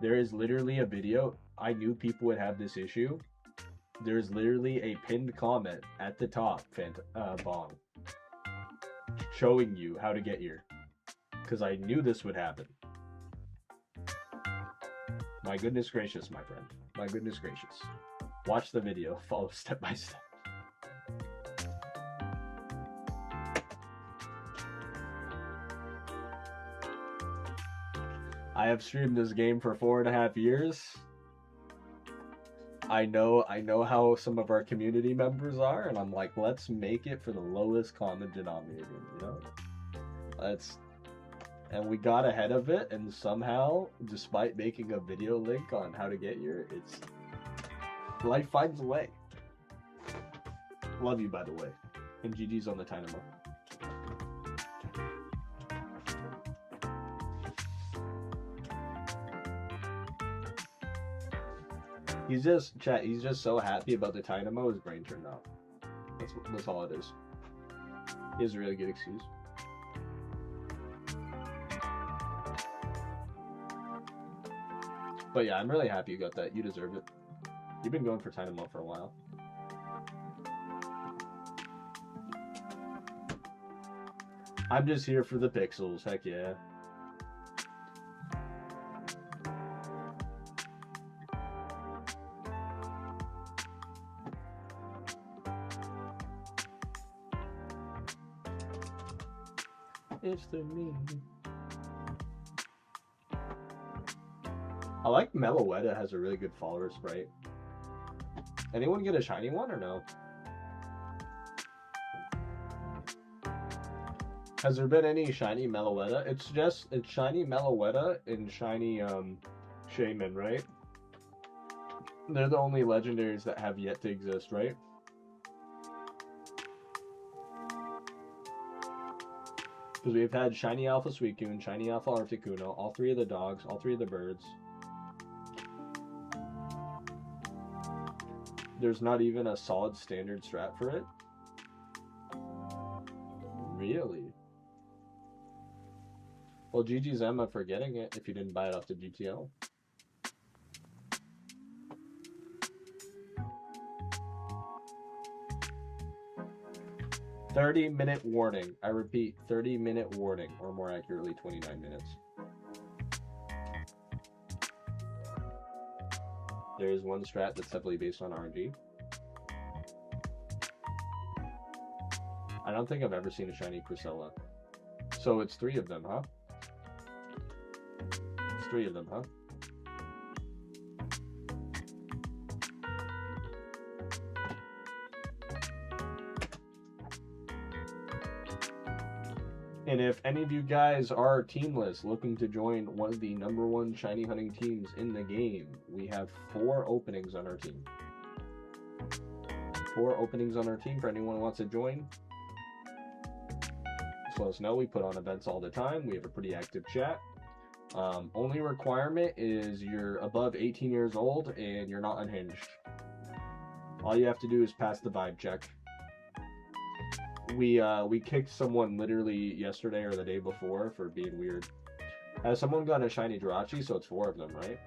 There is literally a video. I knew people would have this issue. There's literally a pinned comment at the top, Bong, showing you how to get here. Because I knew this would happen. My goodness gracious, my friend. My goodness gracious. Watch the video. Follow step by step. I have streamed this game for 4.5 years. I know how some of our community members are, and I'm like, let's make it for the lowest common denominator, you know? And we got ahead of it, and somehow, despite making a video link on how to get here, life finds a way. Love you, by the way. And GG's on the Dynamo. He's just so happy about the Dynamo, his brain turned off. That's all it is. He has a really good excuse. But yeah, I'm really happy you got that. You deserve it. You've been going for Dynamo for a while. I'm just here for the pixels. Heck yeah. It's the me. I like Meloetta has a really good follower sprite. Anyone get a shiny one or no? Has there been any shiny Meloetta? It's shiny Meloetta and shiny Shaman, right? They're the only legendaries that have yet to exist, right? Because we've had shiny Alpha Suicune, shiny Alpha Articuno, all three of the dogs, all three of the birds. There's not even a solid standard strat for it? Really? Well, GG's Emma for getting it if you didn't buy it off the GTL. "30-minute warning." I repeat, 30-minute warning, or more accurately, 29 minutes. There is one strat that's heavily based on RNG. I don't think I've ever seen a shiny Cresella. So it's 3 of them, huh? It's 3 of them, huh? And if any of you guys are teamless, looking to join one of the #1 shiny hunting teams in the game, we have 4 openings on our team. 4 openings on our team for anyone who wants to join. Just let us know. We put on events all the time. We have a pretty active chat. Only requirement is you're above 18 years old and you're not unhinged. All you have to do is pass the vibe check. We kicked someone literally yesterday or the day before for being weird. Has someone got a shiny Jirachi? So it's 4 of them, right?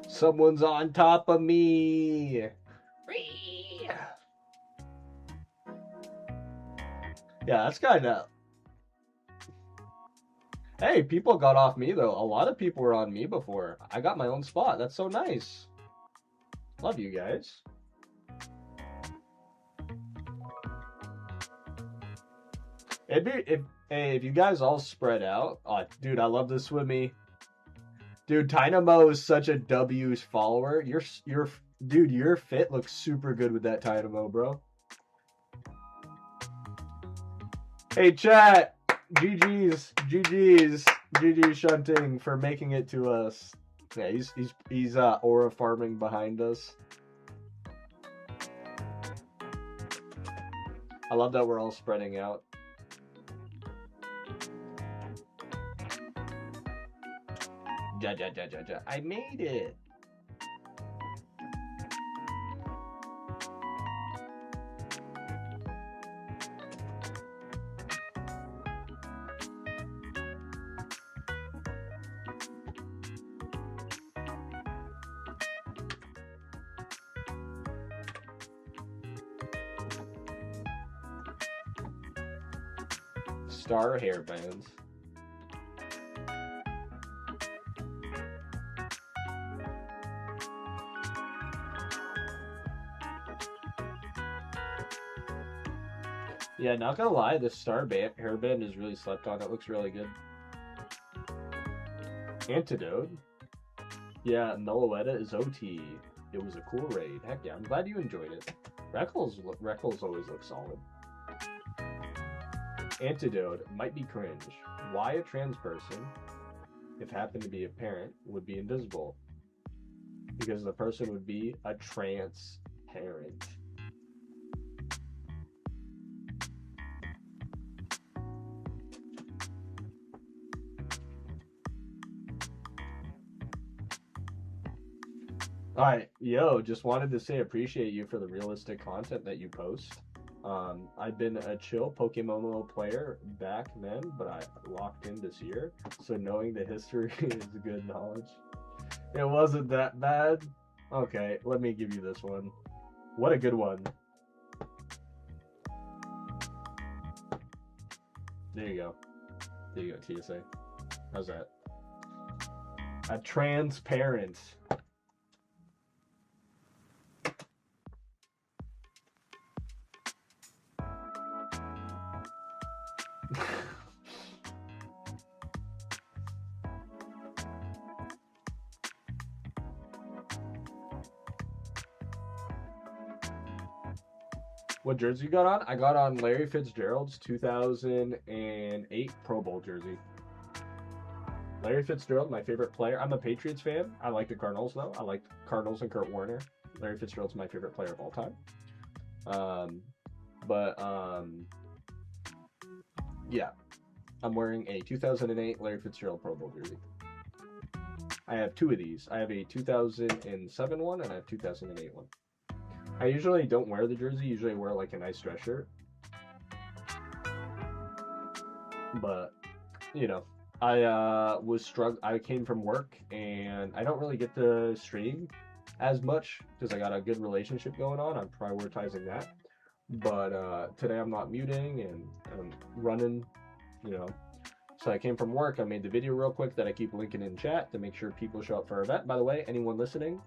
Someone's on top of me. Yeah, that's kind of... Hey, people got off me, though. A lot of people were on me before. I got my own spot. That's so nice. Love you guys. If you guys all spread out... Oh, dude, I love this with me. Dude, Dynamo is such a W's follower. Dude, your fit looks super good with that Dynamo, bro. Hey, chat. GG's Shunting for making it to us. Yeah, he's aura farming behind us. I love that we're all spreading out. Ja. I made it. Star hairbands. Yeah, not gonna lie, this star hairband is really slept on. It looks really good. Antidote. Yeah, Meloetta is OT. It was a cool raid. Heck yeah, I'm glad you enjoyed it. Reckles always look solid. Antidote might be cringe. Why a trans person, if happened to be a parent, would be invisible? Because the person would be a transparent. Alright, yo, just wanted to say appreciate you for the realistic content that you post. I've been a chill Pokemon player back then, but I locked in this year, so knowing the history is good knowledge. It wasn't that bad. Okay, let me give you this one. What a good one. There you go. There you go, TSA. How's that? A transparent. What jersey you got on? I got on Larry Fitzgerald's 2008 Pro Bowl jersey. Larry Fitzgerald, my favorite player. I'm a Patriots fan. I like the Cardinals, though. I like Cardinals and Kurt Warner. Larry Fitzgerald's my favorite player of all time. Yeah. I'm wearing a 2008 Larry Fitzgerald Pro Bowl jersey. I have two of these. I have a 2007 one and I have 2008 one. I usually don't wear the jersey. Usually I wear like a nice dress shirt. But, you know, I came from work and I don't really get to stream as much because I got a good relationship going on. I'm prioritizing that. But today I'm not muting and I'm running, you know. So I came from work. I made the video real quick that I keep linking in chat to make sure people show up for our event. By the way, anyone listening,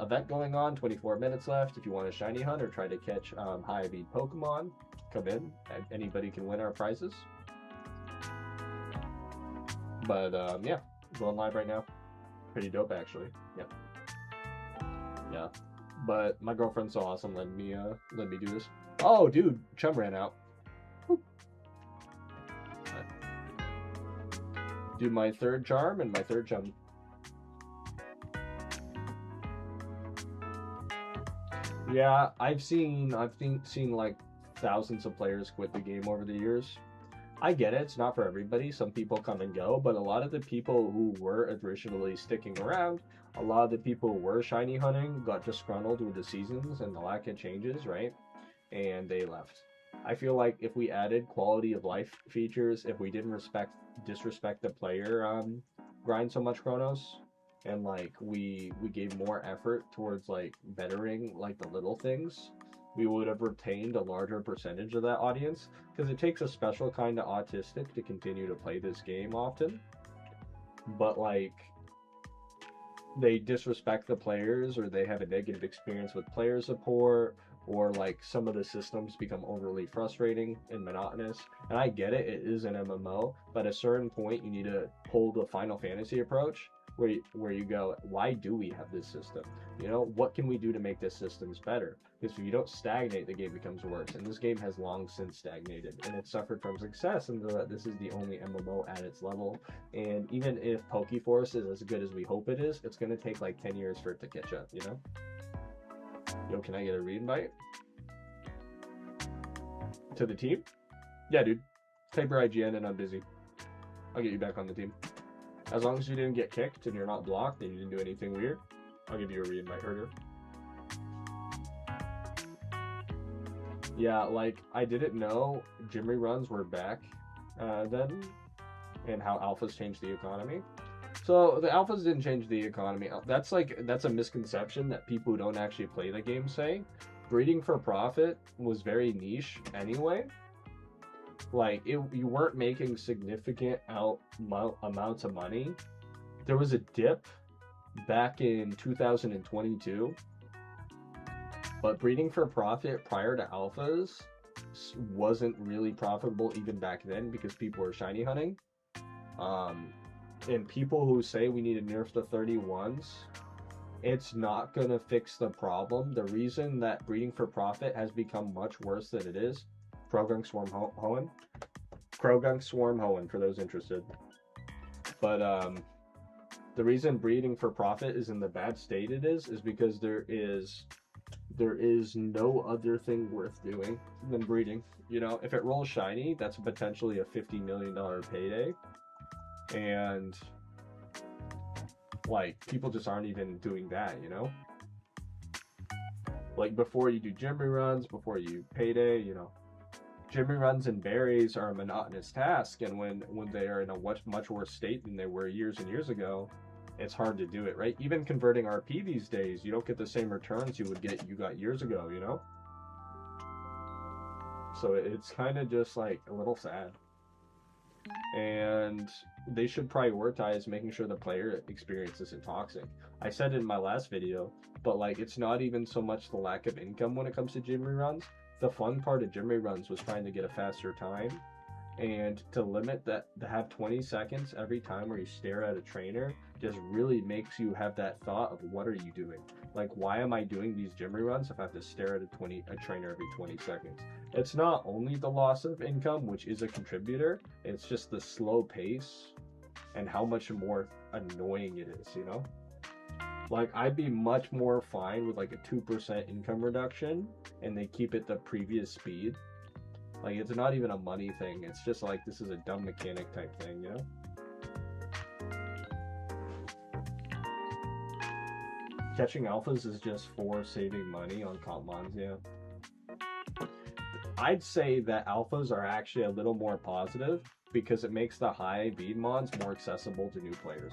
event going on, 24 minutes left. If you want to shiny hunt or try to catch high beat Pokemon, come in. Anybody can win our prizes. But yeah, going live right now. Pretty dope, actually. Yeah. Yeah. But my girlfriend's so awesome. Let me do this. Oh, dude, chum ran out. Do my third charm and my third chum. Yeah, I've seen like thousands of players quit the game over the years. I get it, it's not for everybody. Some people come and go, but a lot of the people who were originally sticking around, a lot of the people who were shiny hunting got disgruntled with the seasons and the lack of changes, right? And they left. I feel like if we added quality of life features, if we didn't disrespect the player grind so much Chronos, and like we gave more effort towards like bettering like the little things, we would have retained a larger percentage of that audience, because it takes a special kind of autistic to continue to play this game often. But like they disrespect the players, or they have a negative experience with player support, or like some of the systems become overly frustrating and monotonous. And I get it, it is an MMO, but at a certain point you need to pull the Final Fantasy approach where you go, why do we have this system? You know, what can we do to make this systems better? Because if you don't stagnate, the game becomes worse. And this game has long since stagnated, and it suffered from success, and this is the only MMO at its level. And even if Pokeforce is as good as we hope it is, it's going to take like 10 years for it to catch up, you know? Yo, can I get a re-invite? To the team? Yeah, dude. Type your IGN and I'm busy. I'll get you back on the team. As long as you didn't get kicked and you're not blocked and you didn't do anything weird, I'll give you a re-invite herder. Yeah, like, I didn't know gym reruns were back then, and how alphas changed the economy. So the alphas didn't change the economy. That's a misconception that people who don't actually play the game say. Breeding for profit was very niche anyway. Like you weren't making significant amounts of money. There was a dip back in 2022, but breeding for profit prior to alphas wasn't really profitable even back then, because people were shiny hunting. And people who say we need to nerf the 31s, it's not going to fix the problem. The reason that breeding for profit has become much worse than it is, Krogunk Swarm Hoenn. Krogunk Swarm Hoenn, for those interested. But the reason breeding for profit is in the bad state it is because there is no other thing worth doing than breeding. You know, if it rolls shiny, that's potentially a $50 million payday. And like people just aren't even doing that, you know? Like before you do gym reruns, before you payday, you know, gym reruns and berries are a monotonous task, and when they are in a much worse state than they were years and years ago, it's hard to do it, right? Even converting RP these days, you don't get the same returns you got years ago, you know? So it's kind of just like a little sad. And they should prioritize making sure the player experience isn't toxic. I said it in my last video, but like it's not even so much the lack of income when it comes to gym reruns. The fun part of gym reruns was trying to get a faster time, and to limit that, to have 20 seconds every time where you stare at a trainer just really makes you have that thought of what are you doing? Like, why am I doing these gym reruns if I have to stare at a trainer every 20 seconds? It's not only the loss of income, which is a contributor, it's just the slow pace and how much more annoying it is, you know? Like, I'd be much more fine with like a 2% income reduction and they keep it the previous speed. Like, it's not even a money thing. It's just like, this is a dumb mechanic type thing, you know? Catching alphas is just for saving money on comp mons, yeah. I'd say that alphas are actually a little more positive because it makes the high bead mons more accessible to new players.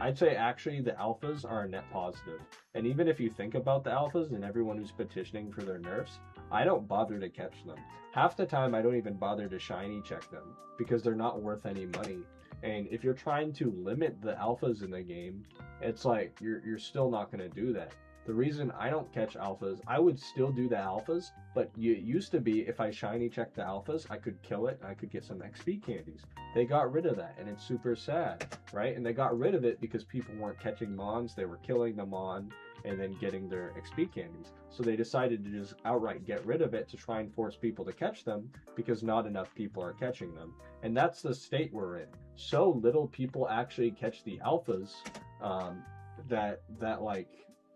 I'd say actually the alphas are a net positive. And even if you think about the alphas and everyone who's petitioning for their nerfs, I don't bother to catch them. Half the time I don't even bother to shiny check them because they're not worth any money. And if you're trying to limit the alphas in the game, it's like you're still not going to do that. The reason I don't catch alphas, I would still do the alphas, but it used to be if I shiny checked the alphas, I could kill it and I could get some XP candies. They got rid of that and it's super sad, right? And they got rid of it because people weren't catching mons, they were killing the mon and then getting their XP candies. So they decided to just outright get rid of it to try and force people to catch them because not enough people are catching them. And that's the state we're in. So little people actually catch the alphas that like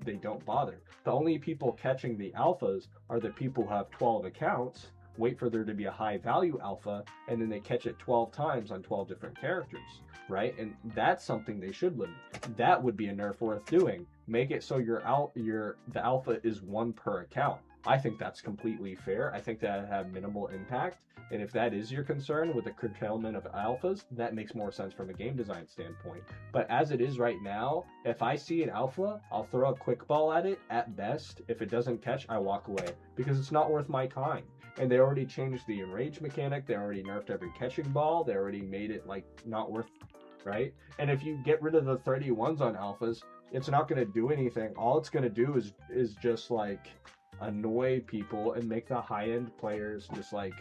they don't bother. The only people catching the alphas are the people who have 12 accounts, wait for there to be a high value alpha, and then they catch it 12 times on 12 different characters, right? And that's something they should limit. That would be a nerf worth doing. Make it so the alpha is one per account. I think that's completely fair. I think that have minimal impact. And if that is your concern with the curtailment of alphas, that makes more sense from a game design standpoint. But as it is right now, if I see an alpha, I'll throw a quick ball at it at best. If it doesn't catch, I walk away because it's not worth my time. And they already changed the enrage mechanic. They already nerfed every catching ball. They already made it like not worth, right? And if you get rid of the 31s on alphas, it's not going to do anything. All it's going to do is just like annoy people and make the high-end players just like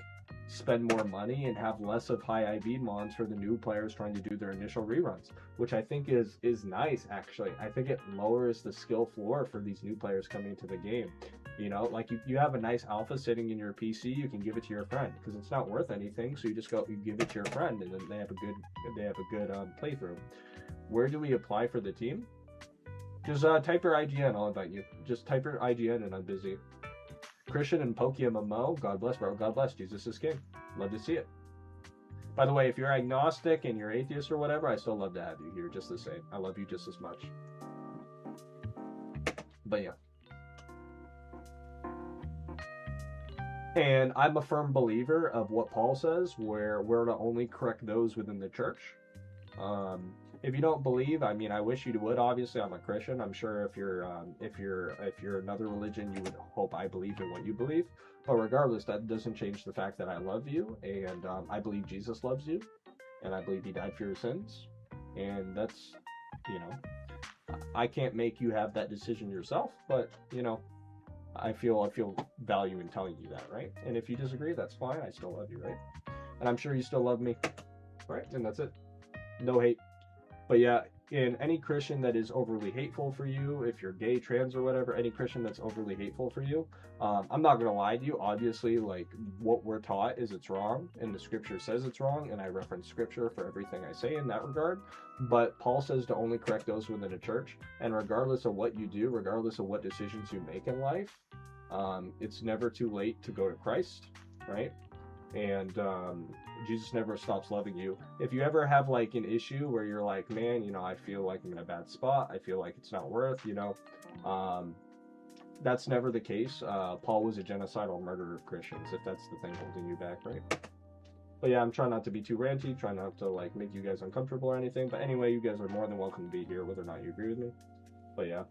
spend more money and have less of high IV mons for the new players trying to do their initial reruns, which I think is nice actually. I think it lowers the skill floor for these new players coming into the game. You know, like you have a nice alpha sitting in your PC, you can give it to your friend because it's not worth anything. So you give it to your friend, and then they have a good playthrough. Where do we apply for the team? Just type your IGN, I'll invite you. Just type your IGN and I'm busy. Christian and PokeMMO, God bless, bro. God bless. Jesus is king. Love to see it. By the way, if you're agnostic and you're atheist or whatever, I still love to have you here just the same. I love you just as much. But yeah. And I'm a firm believer of what Paul says, where we're to only correct those within the church. If you don't believe, I mean, I wish you would. Obviously, I'm a Christian. I'm sure if you're another religion, you would hope I believe in what you believe. But regardless, that doesn't change the fact that I love you, and I believe Jesus loves you, and I believe He died for your sins. And that's, you know, I can't make you have that decision yourself, but you know, I feel value in telling you that, right? And if you disagree, that's fine. I still love you, right? And I'm sure you still love me, right? And that's it. No hate. But yeah, in any Christian that is overly hateful for you, if you're gay, trans, or whatever, any Christian that's overly hateful for you, I'm not gonna lie to you. Obviously, like what we're taught is it's wrong, and the Scripture says it's wrong, and I reference Scripture for everything I say in that regard. But Paul says to only correct those within a church, and regardless of what you do, regardless of what decisions you make in life, it's never too late to go to Christ, right? And Jesus never stops loving you. If you ever have like an issue where you're like, man, you know, I feel like I'm in a bad spot, I feel like it's not worth, you know, that's never the case. Paul was a genocidal murderer of Christians, if that's the thing holding you back, right? But yeah, I'm trying not to be too ranty, trying not to like make you guys uncomfortable or anything. But anyway, you guys are more than welcome to be here, whether or not you agree with me. But yeah.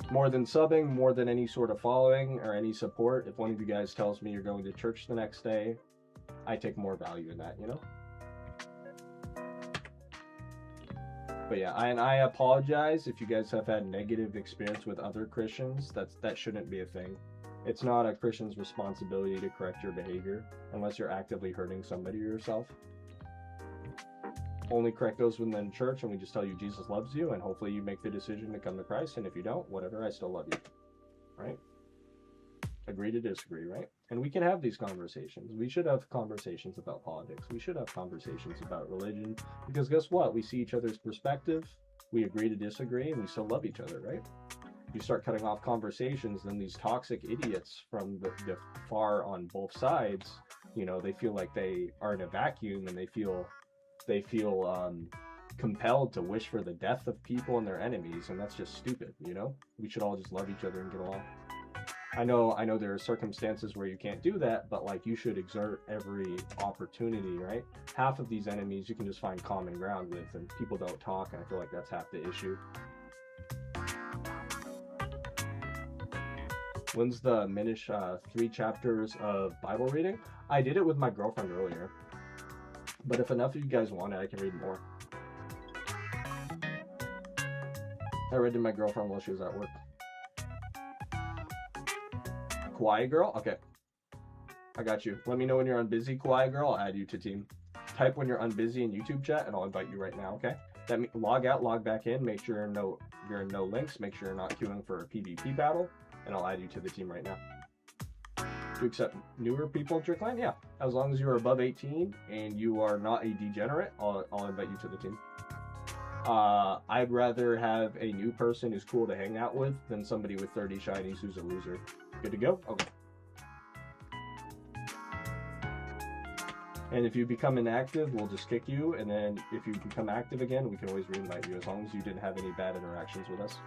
More than subbing, more than any sort of following or any support, if one of you guys tells me you're going to church the next day, I take more value in that, you know? But yeah, I apologize if you guys have had negative experience with other Christians. That shouldn't be a thing. It's not a Christian's responsibility to correct your behavior unless you're actively hurting somebody or yourself. Only correct those within the church, and we just tell you Jesus loves you, and hopefully you make the decision to come to Christ, and if you don't, whatever, I still love you, right? Agree to disagree, right? And we can have these conversations. We should have conversations about politics. We should have conversations about religion, because guess what? We see each other's perspective, we agree to disagree, and we still love each other, right? You start cutting off conversations, then these toxic idiots from the far on both sides, you know, they feel like they are in a vacuum, and they feel compelled to wish for the death of people and their enemies, and that's just stupid, you know? We should all just love each other and get along. I know there are circumstances where you can't do that, but like you should exert every opportunity, right? Half of these enemies you can just find common ground with, and people don't talk, and I feel like that's half the issue. When's the Minish 3 chapters of Bible reading? I did it with my girlfriend earlier. But if enough of you guys want it, I can read more. I read to my girlfriend while she was at work. Kawaii girl? Okay. I got you. Let me know when you're on busy, Kawaii girl. I'll add you to team. Type when you're on busy in YouTube chat, and I'll invite you right now, okay? That means log out, log back in, make sure you're in no links, make sure you're not queuing for a PvP battle, and I'll add you to the team right now. To accept newer people into your clan? Yeah. As long as you're above 18 and you are not a degenerate, I'll invite you to the team. I'd rather have a new person who's cool to hang out with than somebody with 30 shinies who's a loser. Good to go? Okay. And if you become inactive, we'll just kick you, and then if you become active again, we can always re-invite you as long as you didn't have any bad interactions with us.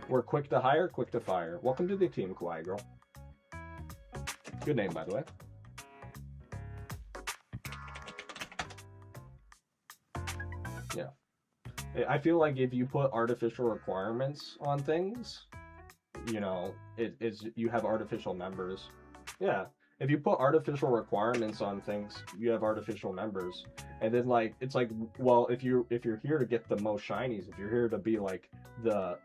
We're quick to hire, quick to fire. Welcome to the team, Kawaii girl. Good name, by the way. Yeah. I feel like if you put artificial requirements on things, you know, you have artificial members. Yeah. If you put artificial requirements on things, you have artificial members. And then like it's like, well, if you're here to get the most shinies, if you're here to be like the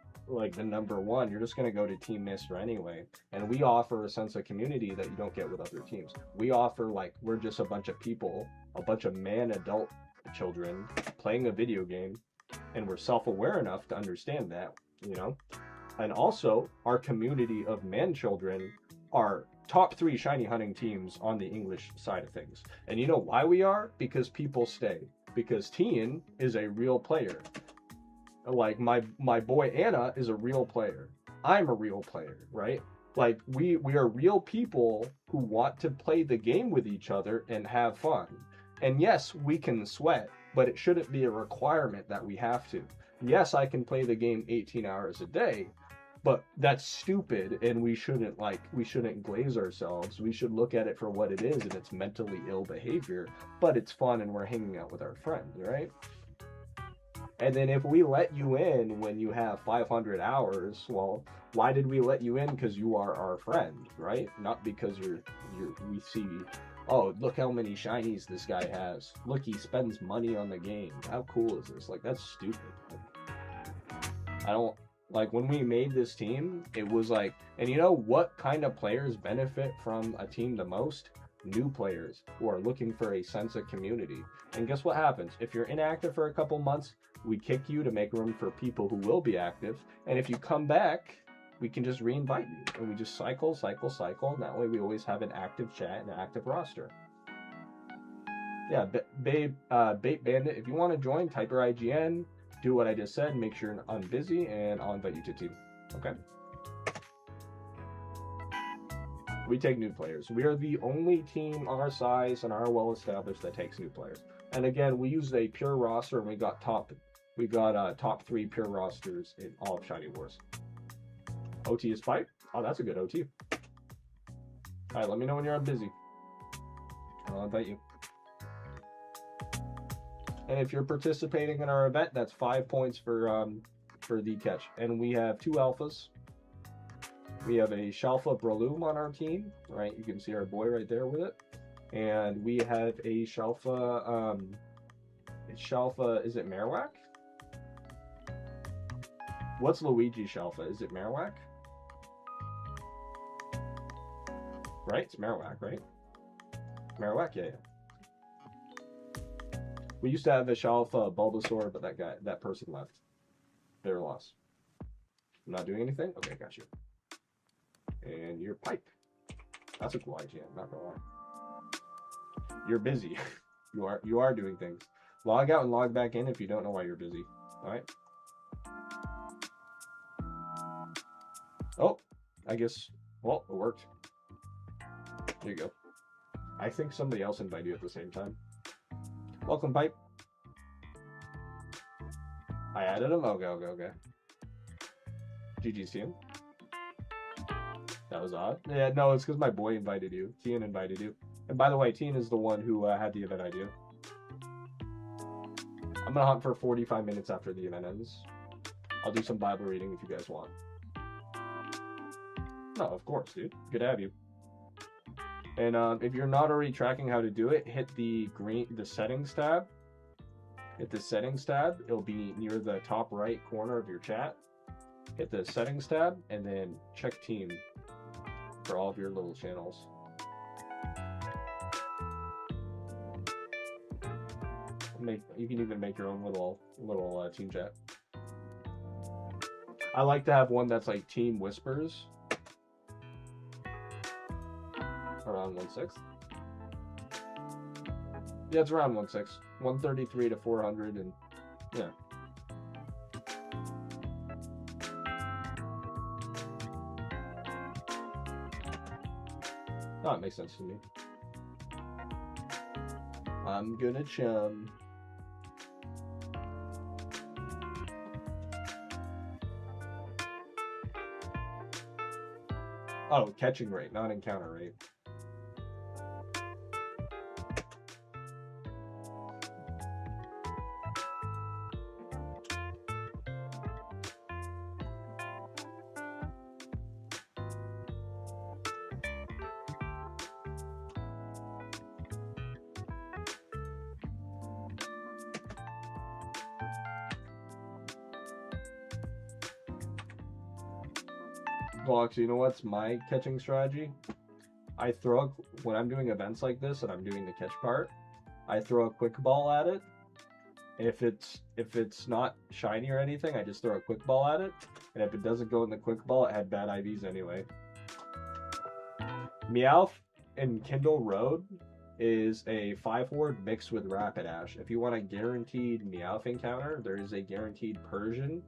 number one, you're just going to go to Team Mister anyway. And we offer a sense of community that you don't get with other teams. We offer, like, we're just a bunch of people, a bunch of adult children playing a video game, and we're self-aware enough to understand that, you know? And also, our community of man children are top 3 shiny hunting teams on the English side of things. And you know why we are? Because people stay. Because Tien is a real player. Like my boy Anna is a real player. I'm a real player, right? Like we are real people who want to play the game with each other and have fun. And yes, we can sweat, but it shouldn't be a requirement that we have to. Yes, I can play the game 18 hours a day, but that's stupid, and we shouldn't glaze ourselves. We should look at it for what it is, and it's mentally ill behavior, but it's fun and we're hanging out with our friends, right? And then if we let you in when you have 500 hours, well, why did we let you in? Because you are our friend, right? Not because we see, oh, look how many shinies this guy has. Look, he spends money on the game. How cool is this? Like, that's stupid. I don't, like, when we made this team, it was like, and you know what kind of players benefit from a team the most? New players who are looking for a sense of community. And guess what happens? If you're inactive for a couple months, we kick you to make room for people who will be active. And if you come back, we can just re-invite you. And we just cycle. And that way we always have an active chat and an active roster. Yeah, Bait Bandit, if you want to join, type your IGN, do what I just said, make sure you're on busy, and I'll invite you to team. Okay? We take new players. We are the only team our size and our well established that takes new players. And again, we used a pure roster, and we got top 3 pure rosters in all of Shiny Wars. OT is pipe. Oh, that's a good OT. All right, let me know when you're busy. I'll invite you. And if you're participating in our event, that's 5 points for the catch. And we have 2 alphas. We have a Shalfa Breloom on our team, right? You can see our boy right there with it. And we have a Shalfa, is it Marowak? What's Luigi Shalfa? Is it Marowak? Right? It's Marowak, right? Marowak, yeah. We used to have a Shalfa Bulbasaur, but that person left. They're lost. I'm not doing anything? Okay, got you. And your pipe. That's a cool idea, I'm not gonna lie. You're busy. you are doing things. Log out and log back in if you don't know why you're busy. Alright? Oh, I guess, well, it worked. There you go. I think somebody else invited you at the same time. Welcome, Pipe. I added him? Okay. GG's team. That was odd. Yeah, no, it's because my boy invited you. Tian invited you. And by the way, Tian is the one who had the event idea. I'm gonna hunt for 45 minutes after the event ends. I'll do some Bible reading if you guys want. No, of course, dude. Good to have you. And if you're not already tracking how to do it, hit the settings tab. Hit the settings tab. It'll be near the top right corner of your chat. Hit the settings tab and then check team for all of your little channels. You can even make your own little team chat. I like to have one that's like Team Whispers. Around 1/6. Yeah, it's around 1/6. 133 to 400, and yeah. Oh, it makes sense to me. I'm gonna chum. Oh, catching rate, not encounter rate. Well, actually, you know what's my catching strategy? When I'm doing events like this and I'm doing the catch part, I throw a quick ball at it. If it's not shiny or anything, I just throw a quick ball at it. And if it doesn't go in the quick ball, it had bad IVs anyway. Meowth in Kindle Road is a 5-word mixed with Rapidash. If you want a guaranteed Meowth encounter, there is a guaranteed Persian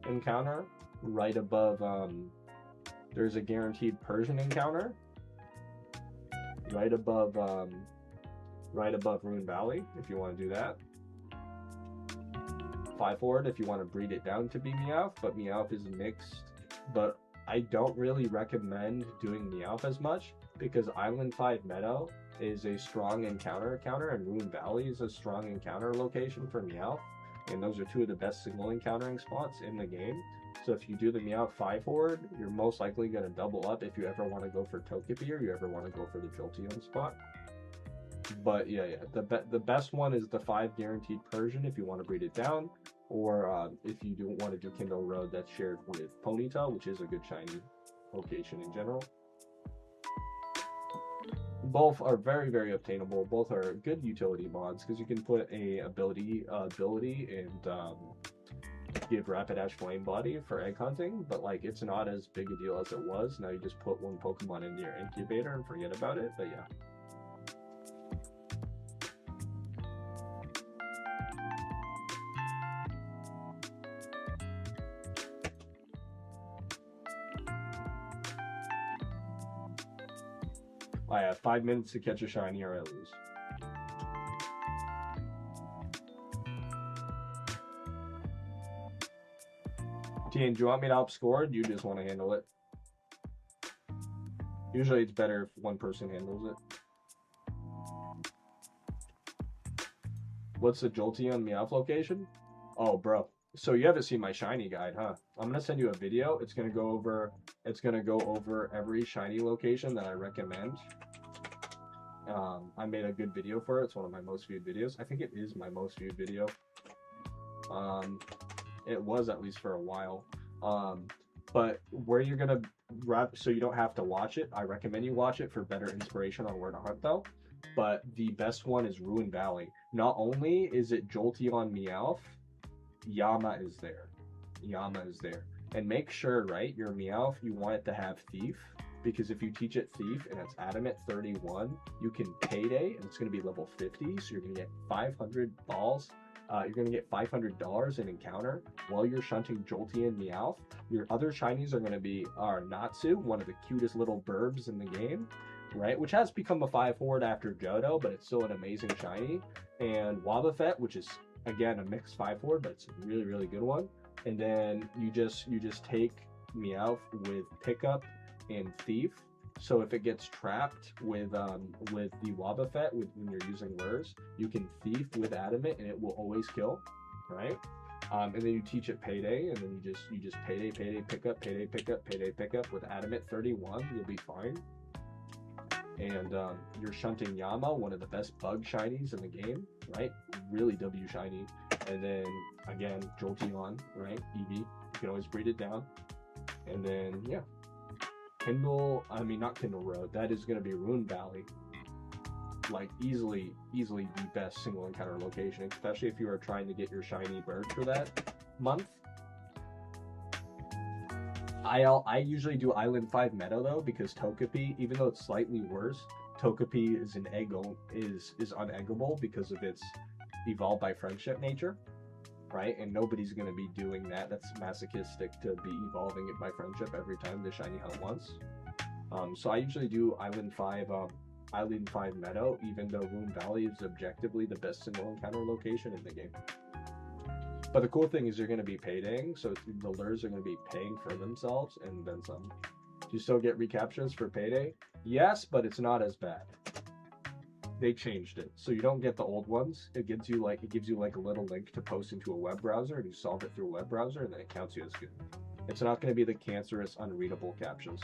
encounter right above. There's a guaranteed Persian encounter right above Ruin Valley if you want to do that. 5-word if you want to breed it down to be Meowth, but Meowth is mixed. But I don't really recommend doing Meowth as much because Island 5 Meadow is a strong encounter and Ruin Valley is a strong encounter location for Meowth, and those are two of the best single encountering spots in the game. So if you do the Meowth 5-word, you're most likely going to double up if you ever want to go for Togepi or you ever want to go for the Jolteon spot. But yeah, the best one is the 5 guaranteed Persian if you want to breed it down, or if you don't want to do Kindle Road, that's shared with Ponyta, which is a good shiny location in general. Both are very, very obtainable. Both are good utility mods because you can put a ability and give Rapidash Flame Body for egg hunting, but like it's not as big a deal as it was. Now you just put one Pokemon into your incubator and forget about it. But yeah. I have 5 minutes to catch a shiny or I lose. Tien, do you want me to outscore or do you just want to handle it? Usually it's better if one person handles it. What's the Jolteon Meowth location? Oh, bro. So you haven't seen my shiny guide, huh? I'm gonna send you a video. It's gonna go over every shiny location that I recommend. I made a good video for it. It's one of my most viewed videos. I think it is my most viewed video. It was, at least for a while. But where you're gonna so you don't have to watch it, I recommend you watch it for better inspiration on where to hunt though. But the best one is Ruin Valley. Not only is it Jolteon Meowth, Yama is there. Yama is there. And make sure, right, your Meowth, you want it to have Thief, because if you teach it Thief and it's Adamant 31, you can Payday, and it's going to be level 50, so you're going to get 500 balls. You're going to get $500 in encounter while you're shunting Jolteon Meowth. Your other shinies are going to be Natsu, one of the cutest little burbs in the game, right? Which has become a 5-forward after Johto, but it's still an amazing shiny. And Wobbuffet, which is, again, a mixed 5-forward, but it's a really, really good one. And then you just take Meowth with Pickup and Thief. So if it gets trapped with the Wobbuffet when you're using lures, you can Thief with Adamant and it will always kill, right? And then you teach it Payday, and then you just Payday, Pickup, Payday, Pickup, Payday, Pickup with Adamant 31. You'll be fine. And you're shunting Yama, one of the best bug shinies in the game, right? Really W shiny. And then again, Jolteon, right? Eevee, you can always breed it down. And then yeah, not Kindle Road. That is going to be Ruin Valley. Like easily the best single encounter location, especially if you are trying to get your shiny bird for that month. I usually do Island 5 Meadow though, because Togepi, even though it's slightly worse, Togepi is uneggable because of its evolved by friendship nature, right? And nobody's going to be doing that. That's masochistic to be evolving it by friendship every time the shiny hunt once. So I usually do Island 5 Meadow, even though Ruin Valley is objectively the best single encounter location in the game. But the cool thing is you're going to be paydaying, so the lures are going to be paying for themselves and then some. Do you still get recaptures for payday? Yes, but it's not as bad. They changed it, so you don't get the old ones. It gives you like a little link to post into a web browser, and you solve it through a web browser, and then it counts you as good. It's not going to be the cancerous, unreadable captions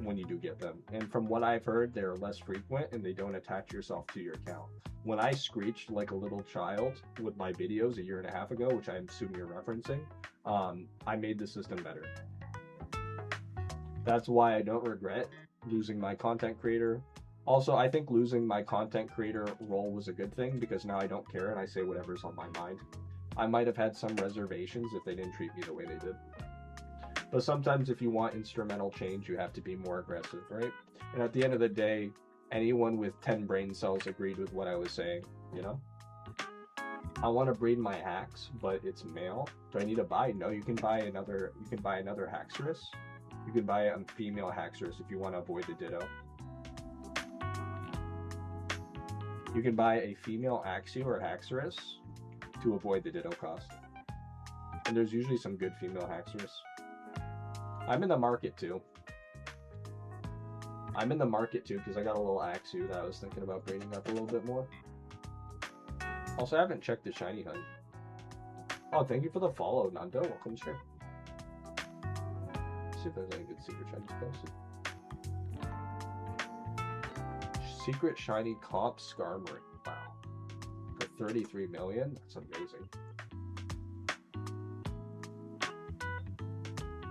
when you do get them. And from what I've heard, they're less frequent and they don't attach yourself to your account. When I screeched like a little child with my videos 1.5 years ago, which I assume you're referencing, I made the system better. That's why I don't regret losing my content creator. Also, I think losing my content creator role was a good thing, because now I don't care and I say whatever's on my mind. I might have had some reservations if they didn't treat me the way they did. But sometimes if you want instrumental change, you have to be more aggressive, right? And at the end of the day, anyone with 10 brain cells agreed with what I was saying, you know? I want to breed my Hax, but it's male. Do I need to buy? No, you can buy another Haxorus. You can buy a female Haxorus if you want to avoid the Ditto. You can buy a female Axew or Haxorus to avoid the Ditto cost. And there's usually some good female Haxorus. I'm in the market too. Because I got a little Axew that I was thinking about breeding up a little bit more. Also, I haven't checked the shiny hunt. Oh, thank you for the follow, Nando. Welcome to stream. Let's see if there's any good secret shinies posted. Secret shiny comp Skarmory. Wow. For 33 million? That's amazing.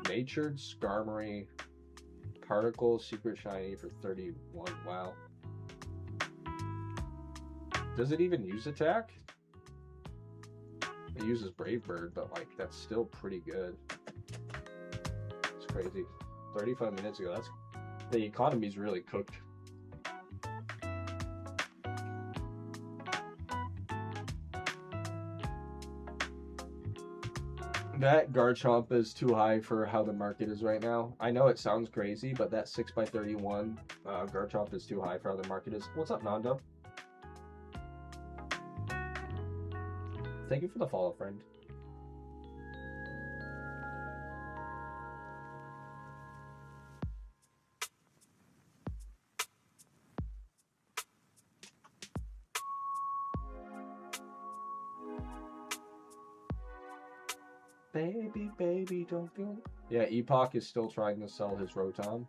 Natured Skarmory Particle Secret Shiny for 31. Wow. Does it even use attack? It uses Brave Bird, but like that's still pretty good. It's crazy. 35 minutes ago. The economy's really cooked. That Garchomp is too high for how the market is right now. I know it sounds crazy, but that 6x31 Garchomp is too high for how the market is. What's up, Nando? Thank you for the follow, friend. Baby, baby, don't feel. Yeah, Epoch is still trying to sell his Rotom.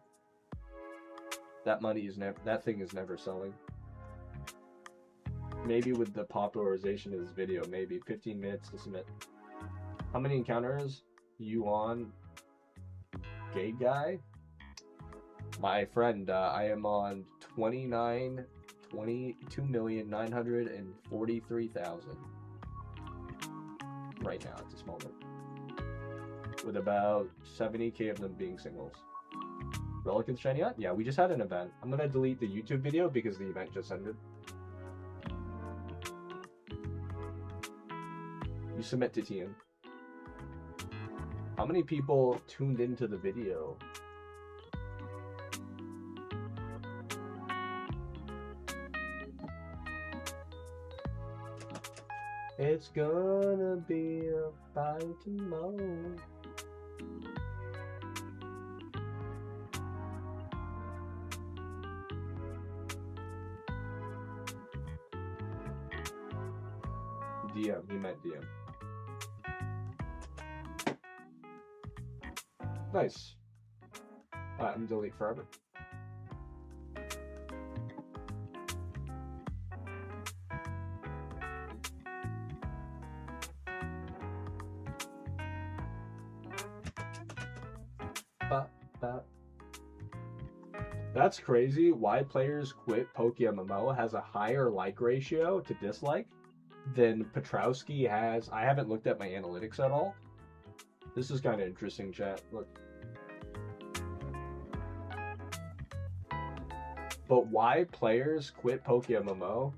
That money is never. That thing is never selling. Maybe with the popularization of this video, maybe 15 minutes to submit. How many encounters you on? Gay guy? My friend, I am on 22,943,000 right now at this moment, with about 70k of them being singles. Relic shiny yet? Yeah, we just had an event. I'm gonna delete the YouTube video because the event just ended. You submit to TM. How many people tuned into the video? It's gonna be a fight tomorrow. DM, he meant DM. Nice. I'm delete forever. That's crazy. Why players quit PokeMMO has a higher like ratio to dislike than Petrowski has. I haven't looked at my analytics at all. This is kind of interesting, chat. Look. But why players quit PokeMMO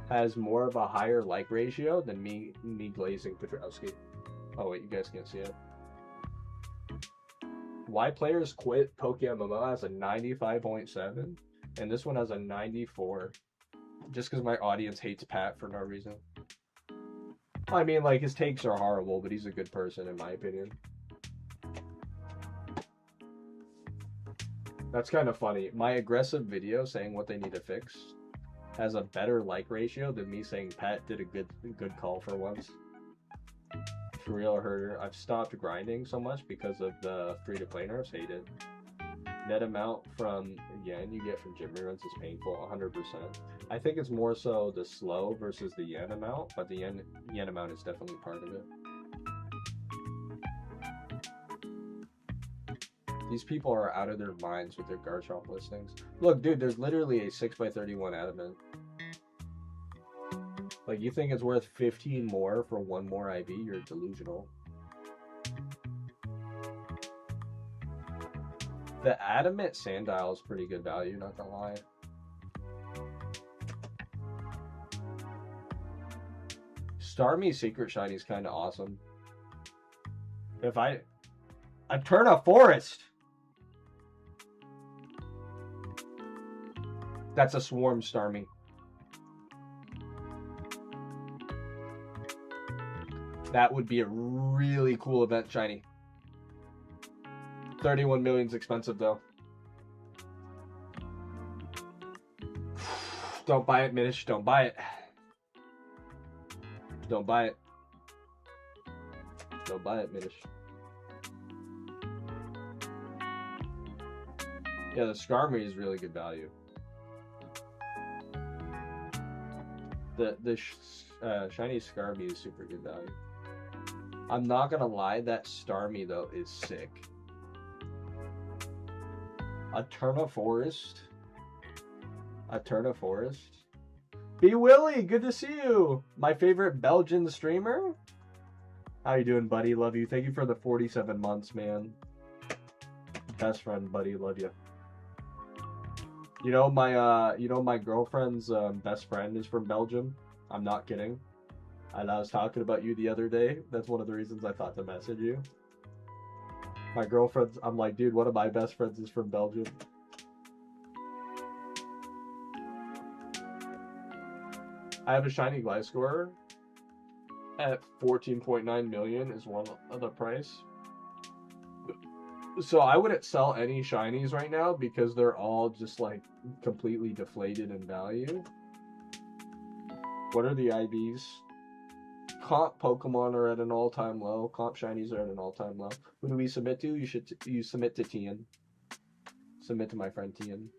has more of a higher like ratio than me glazing Petrowski. Oh wait, you guys can't see it. Why players quit PokeMMO has a 95.7 and this one has a 94. Just because my audience hates Pat for no reason. I mean, like, his takes are horrible, but he's a good person in my opinion. That's kind of funny. My aggressive video saying what they need to fix has a better like ratio than me saying Pat did a good call for once. For real, Herder. I've stopped grinding so much because of the free-to-play nerfs. Hate it. Net amount from yen you get from gym reruns is painful, 100%. I think it's more so the slow versus the yen amount, but the yen amount is definitely part of it. These people are out of their minds with their Garchomp listings. Look, dude, there's literally a 6x31 adamant. Like, you think it's worth 15 more for one more IV? You're delusional. The adamant Sandile is pretty good value, not gonna lie. Starmie Secret Shiny is kind of awesome. If I turn a forest. That's a swarm Starmie. That would be a really cool event shiny. 31 million's expensive though. Don't buy it, Minish. Don't buy it. Don't buy it. Don't buy it, Minish. Yeah, the Skarmory is really good value. The shiny Skarmory is super good value. I'm not gonna lie, that Starmie though is sick. A Forest. A Forest. B Willie, good to see you. My favorite Belgian streamer. How you doing, buddy? Love you. Thank you for the 47 months, man. Best friend, buddy. Love you. You know my girlfriend's best friend is from Belgium. I'm not kidding. And I was talking about you the other day. That's one of the reasons I thought to message you. My girlfriend's, I'm like, dude, one of my best friends is from Belgium. I have a shiny Gliscor at 14.9 million is one of the price. So I wouldn't sell any shinies right now because they're all just like completely deflated in value. What are the IVs? Comp Pokemon are at an all-time low. Comp shinies are at an all-time low. Who do we submit to? You submit to Tian. Submit to my friend Tian.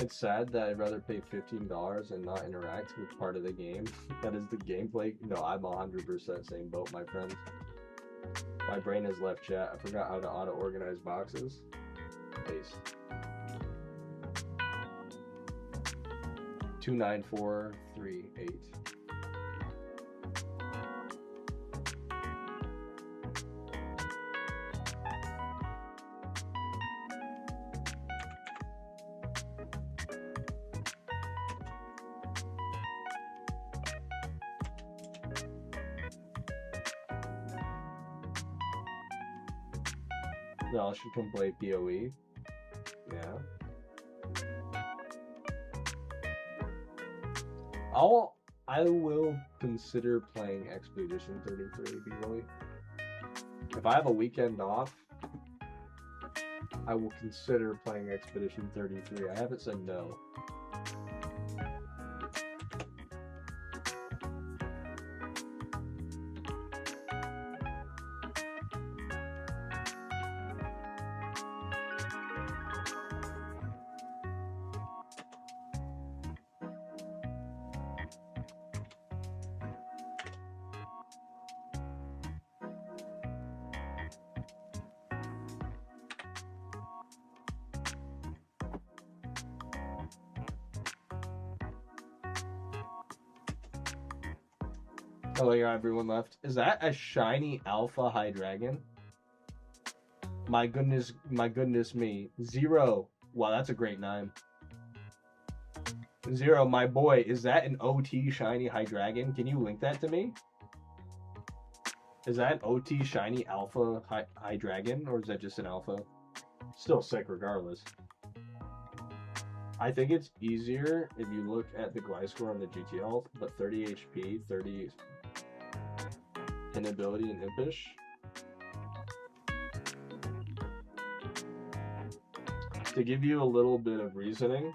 It's sad that I'd rather pay $15 and not interact with part of the game. That is the gameplay. No, I'm 100% same boat, my friends. My brain has left chat. I forgot how to auto-organize boxes. Paste. 29438. Y'all should come play PoE. Yeah. I will consider playing Expedition 33, really. If I have a weekend off, I will consider playing Expedition 33. I haven't said no. Oh yeah, everyone left. Is that a shiny Alpha Hydreigon? My goodness me. Zero. Wow, that's a great name. Zero, my boy, is that an OT shiny Hydreigon? Can you link that to me? Is that an OT shiny Alpha Hydreigon, or is that just an Alpha? Still sick regardless. I think it's easier if you look at the Gliscor on the GTL, but 30 HP, 30 inability and impish. To give you a little bit of reasoning,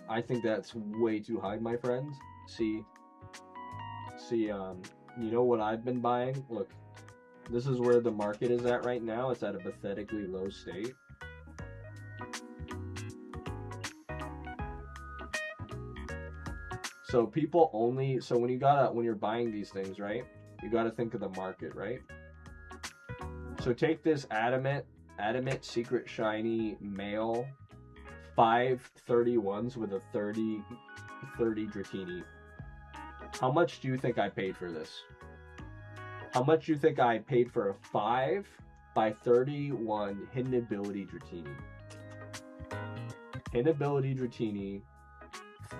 I think that's way too high, my friends. See, you know what I've been buying? Look, this is where the market is at right now. It's at a pathetically low state. So people only, so when you're buying these things, right, you gotta think of the market, right? So take this Adamant Secret Shiny Male 531s with a 30 Dratini. How much do you think I paid for this? How much do you think I paid for a 5x31 Hidden Ability Dratini? Hidden Ability Dratini,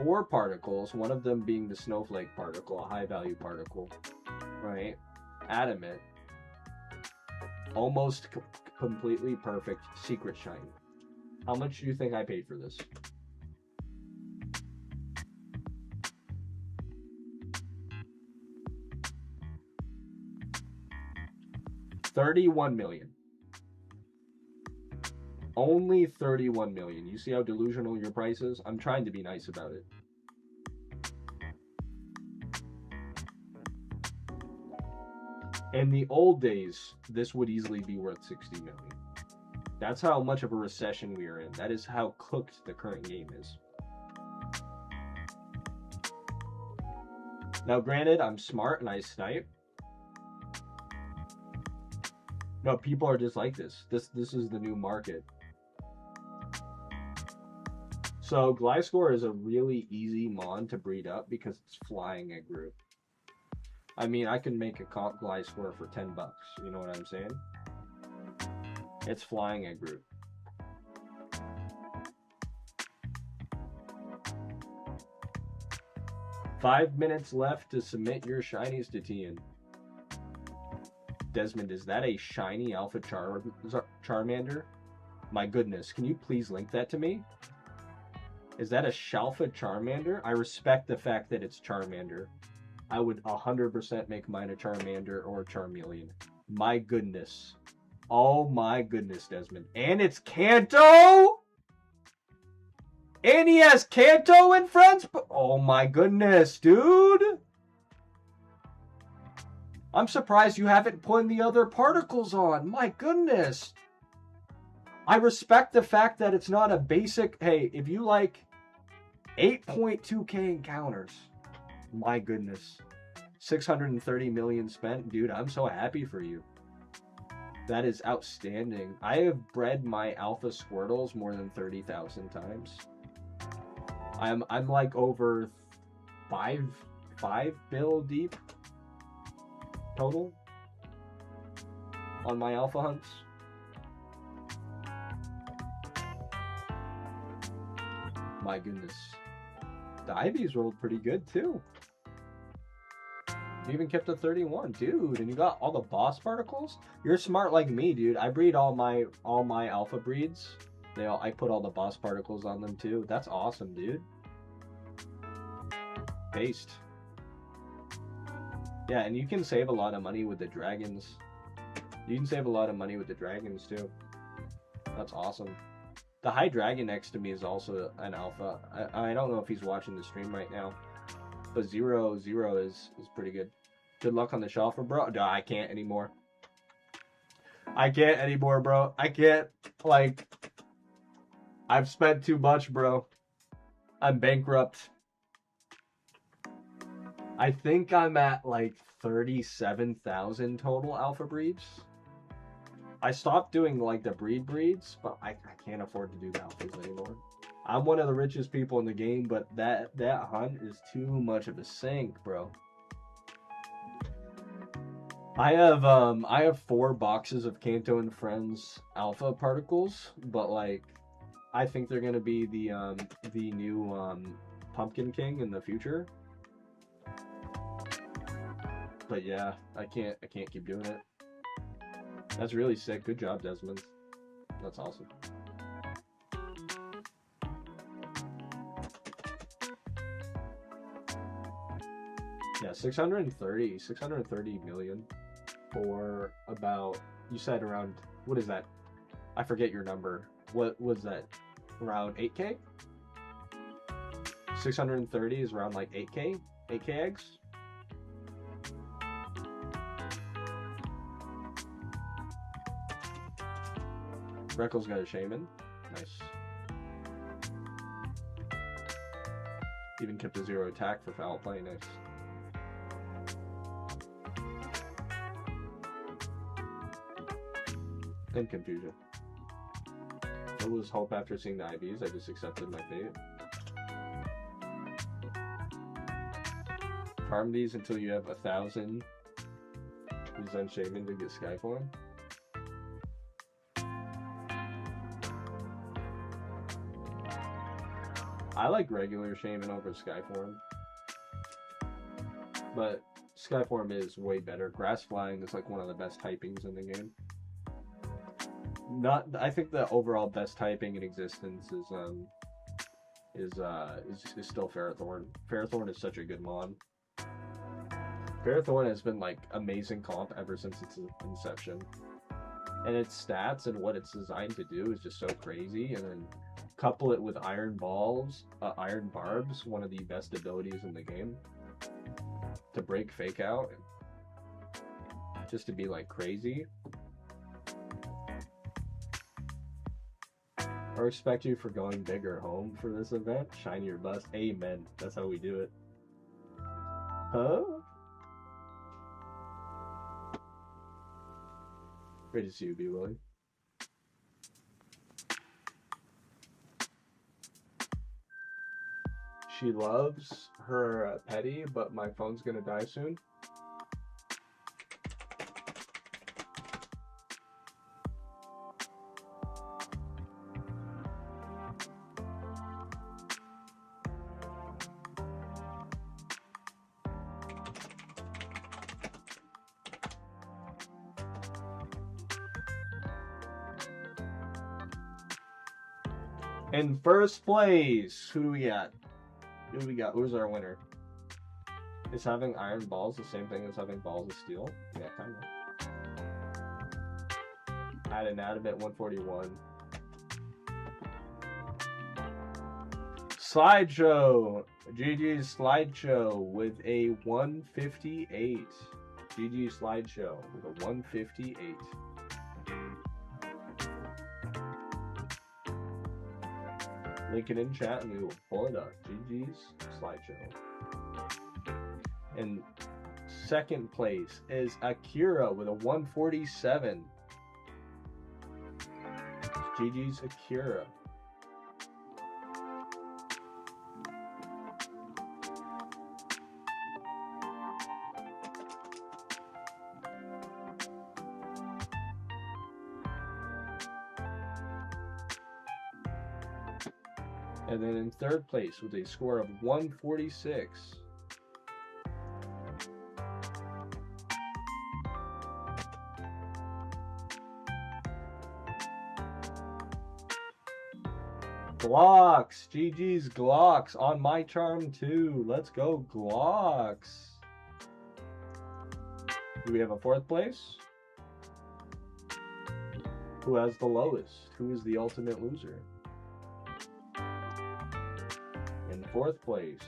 4 particles, one of them being the Snowflake particle, a high value particle, right? Adamant, almost completely perfect Secret Shiny. How much do you think I paid for this? $31 million. Only 31 million. You see how delusional your price is? I'm trying to be nice about it. In the old days, this would easily be worth 60 million. That's how much of a recession we are in. That is how cooked the current game is. Now, granted, I'm smart and I snipe. No, people are just like this. This is the new market. So Gliscor is a really easy mon to breed up because it's flying at group. I mean, I can make a comp Gliscor for $10. You know what I'm saying? It's flying at group. Five minutes left to submit your shinies to Tian. Desmond, is that a shiny Alpha Charmander? My goodness, can you please link that to me? Is that a Shalfa Charmander? I respect the fact that it's Charmander. I would 100% make mine a Charmander or a Charmeleon. My goodness. Oh my goodness, Desmond. And it's Kanto? And he has Kanto in friends? Oh my goodness, dude. I'm surprised you haven't put the other particles on. My goodness. I respect the fact that it's not a basic... Hey, if you like 8.2k encounters, my goodness. 630 million spent. Dude, I'm so happy for you. That is outstanding. I have bred my Alpha Squirtles more than 30,000 times. I'm like over 5 bill deep total on my Alpha hunts. My goodness. The Ivies rolled pretty good too. You even kept a 31, dude, and you got all the boss particles? You're smart like me, dude. I breed all my alpha breeds. I put all the boss particles on them too. That's awesome, dude. Paste. Yeah, and you can save a lot of money with the dragons. You can save a lot of money with the dragons too. That's awesome. The high dragon next to me is also an alpha. I don't know if he's watching the stream right now. But zero is pretty good. Good luck on the shelf, bro. No, I can't anymore. I can't anymore, bro. I can't, like... I've spent too much, bro. I'm bankrupt. I think I'm at, like, 37,000 total alpha breeds. I stopped doing, like, the breeds, but I can't afford to do the alphas anymore. I'm one of the richest people in the game, but that hunt is too much of a sink, bro. I have 4 boxes of Kanto and Friends alpha particles, but like I think they're gonna be the new Pumpkin King in the future. But yeah, I can't keep doing it. That's really sick. Good job, Desmond. That's awesome. Yeah, 630 million for about, you said around, what is that? I forget your number. What was that? Around 8k? 630 is around like 8k? 8k eggs? Reckles got a shaman. Nice. Even kept a 0 attack for foul play. Nice. And confusion. I lose hope after seeing the IVs. I just accepted my fate. Farm these until you have 1,000. Use Unshaven to get Skyform. I like regular Shaman over Skyform. But Skyform is way better. Grass Flying is like one of the best typings in the game. I think the overall best typing in existence is still Ferrothorn. Ferrothorn is such a good mon. Ferrothorn has been like amazing comp ever since its inception. And its stats and what it's designed to do is just so crazy, and then couple it with Iron Barbs, one of the best abilities in the game. To break Fake Out. Just to be like crazy. I respect you for going big or home for this event. Shine your bust. Amen. That's how we do it. Huh? Great to see you, B. Willie. She loves her petty, but my phone's gonna die soon. In first place, who do we got? Who do we got? Who's our winner? Is having iron balls the same thing as having balls of steel? Yeah, kind of. Add an adamant 141. Slideshow. GG's Slideshow with a 158. GG Slideshow with a 158. Link it in chat and we will pull it up. GG's Slideshow. And second place is Akira with a 147. GG's Akira. And then in third place with a score of 146. Glocks. GG's Glocks on my charm too. Let's go Glocks. Do we have a fourth place? Who has the lowest? Who is the ultimate loser? In fourth place.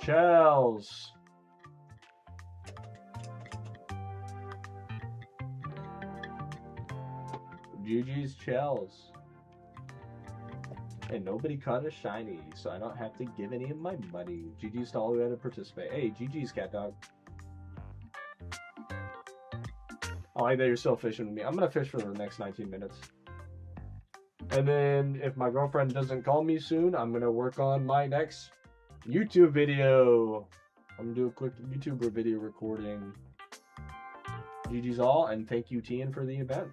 Shells. GG's Shells. And nobody caught a shiny, so I don't have to give any of my money. GG's to all who had to participate. Hey, GG's cat dog. I like that you're still fishing with me. I'm gonna fish for the next 19 minutes. And then if my girlfriend doesn't call me soon, I'm gonna work on my next YouTube video. I'm gonna do a quick YouTuber video recording. GG's all, and thank you Tian for the event.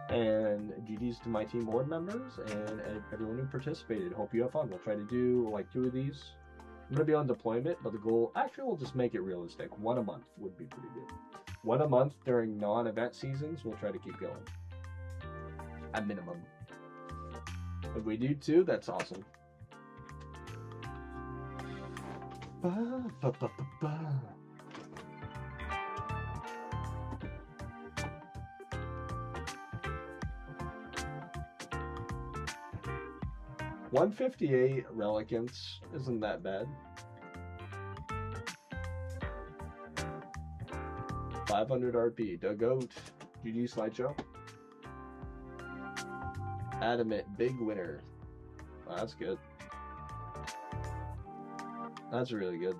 And GG's to my team board members and everyone who participated. Hope you have fun. We'll try to do like 2 of these. I'm gonna be on deployment, but the goal, actually we'll just make it realistic. 1 a month would be pretty good. 1 a month during non-event seasons, we'll try to keep going. At minimum. If we do 2, that's awesome. 158 relicants isn't that bad. 500 RP. The GOAT. GG Slideshow. Adamant. Big winner. Oh, that's good. That's really good.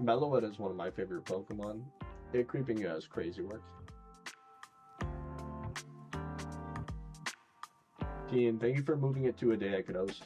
Meloetta is one of my favorite Pokemon. It creeping you has crazy work. Ian, thank you for moving it to a day I could host.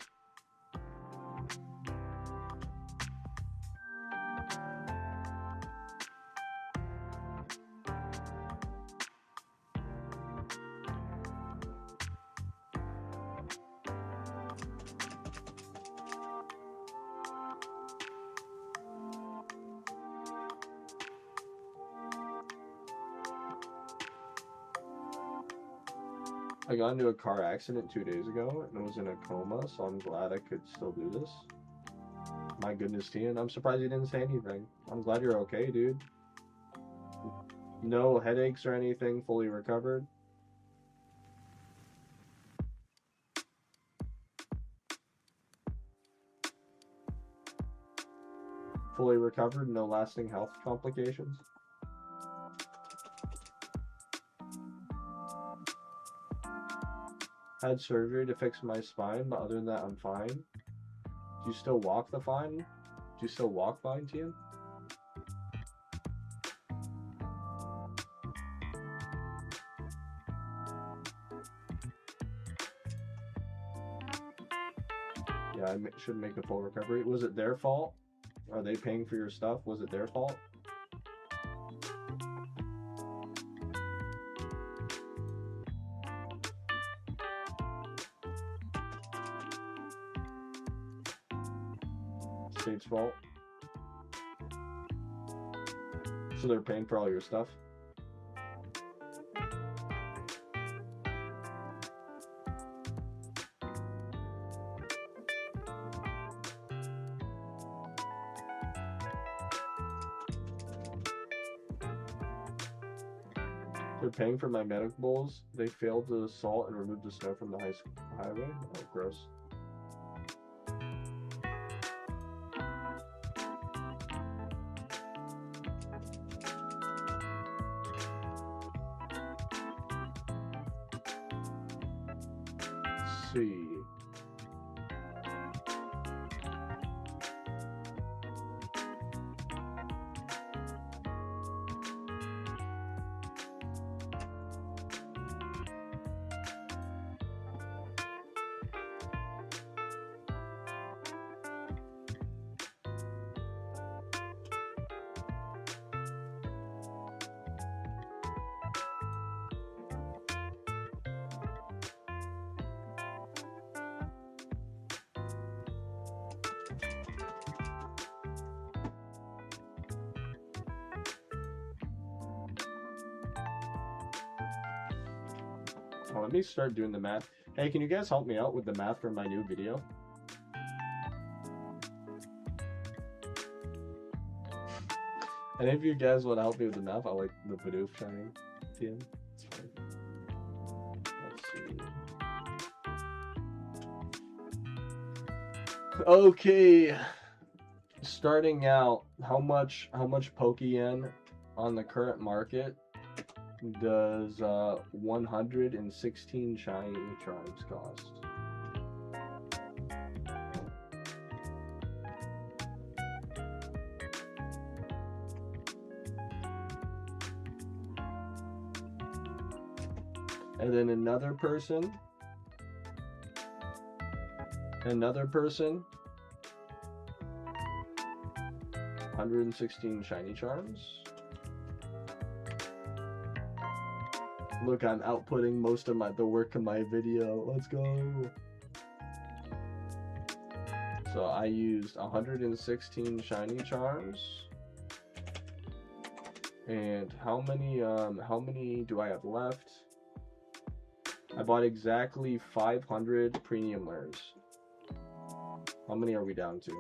I got into a car accident 2 days ago and was in a coma, so I'm glad I could still do this. My goodness, Tian. I'm surprised you didn't say anything. I'm glad you're okay, dude. No headaches or anything, fully recovered. Fully recovered, no lasting health complications. Had surgery to fix my spine, but other than that, I'm fine. Do you still walk the fine? Do you still walk fine, Tian? Yeah, I should make a full recovery. Was it their fault? Are they paying for your stuff? Was it their fault? State's fault? So they're paying for all your stuff? They're paying for my medical bills. They failed to assault and remove the snow from the highway. Oh, gross. Let's see. Oh, let me start doing the math. Hey, can you guys help me out with the math for my new video? And if you guys want to help me with the math, I'll like the Bidoof shining at the end. It's fine. Let's see. Okay. Starting out, how much Pokeyen on the current market does 116 shiny charms cost? And then another person, 116 shiny charms. Look, I'm outputting most of the work of my video. Let's go. So I used 116 shiny charms. And how many do I have left? I bought exactly 500 premium rares. How many are we down to?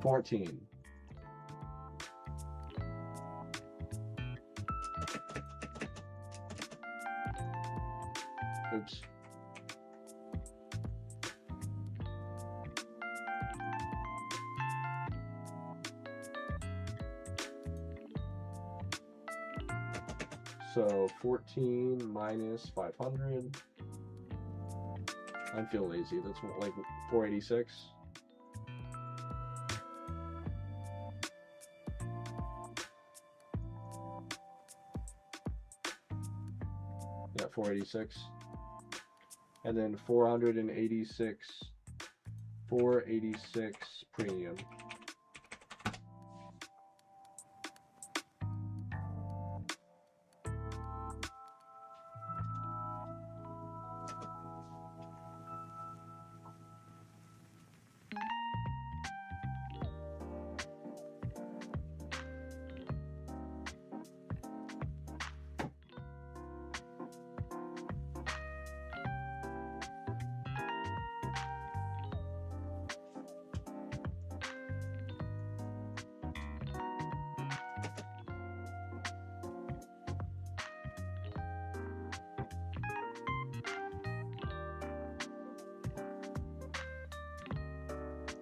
$14. Oops. So 14 minus 500. I feel lazy. That's like 486. Yeah, 486. And then 486 premium.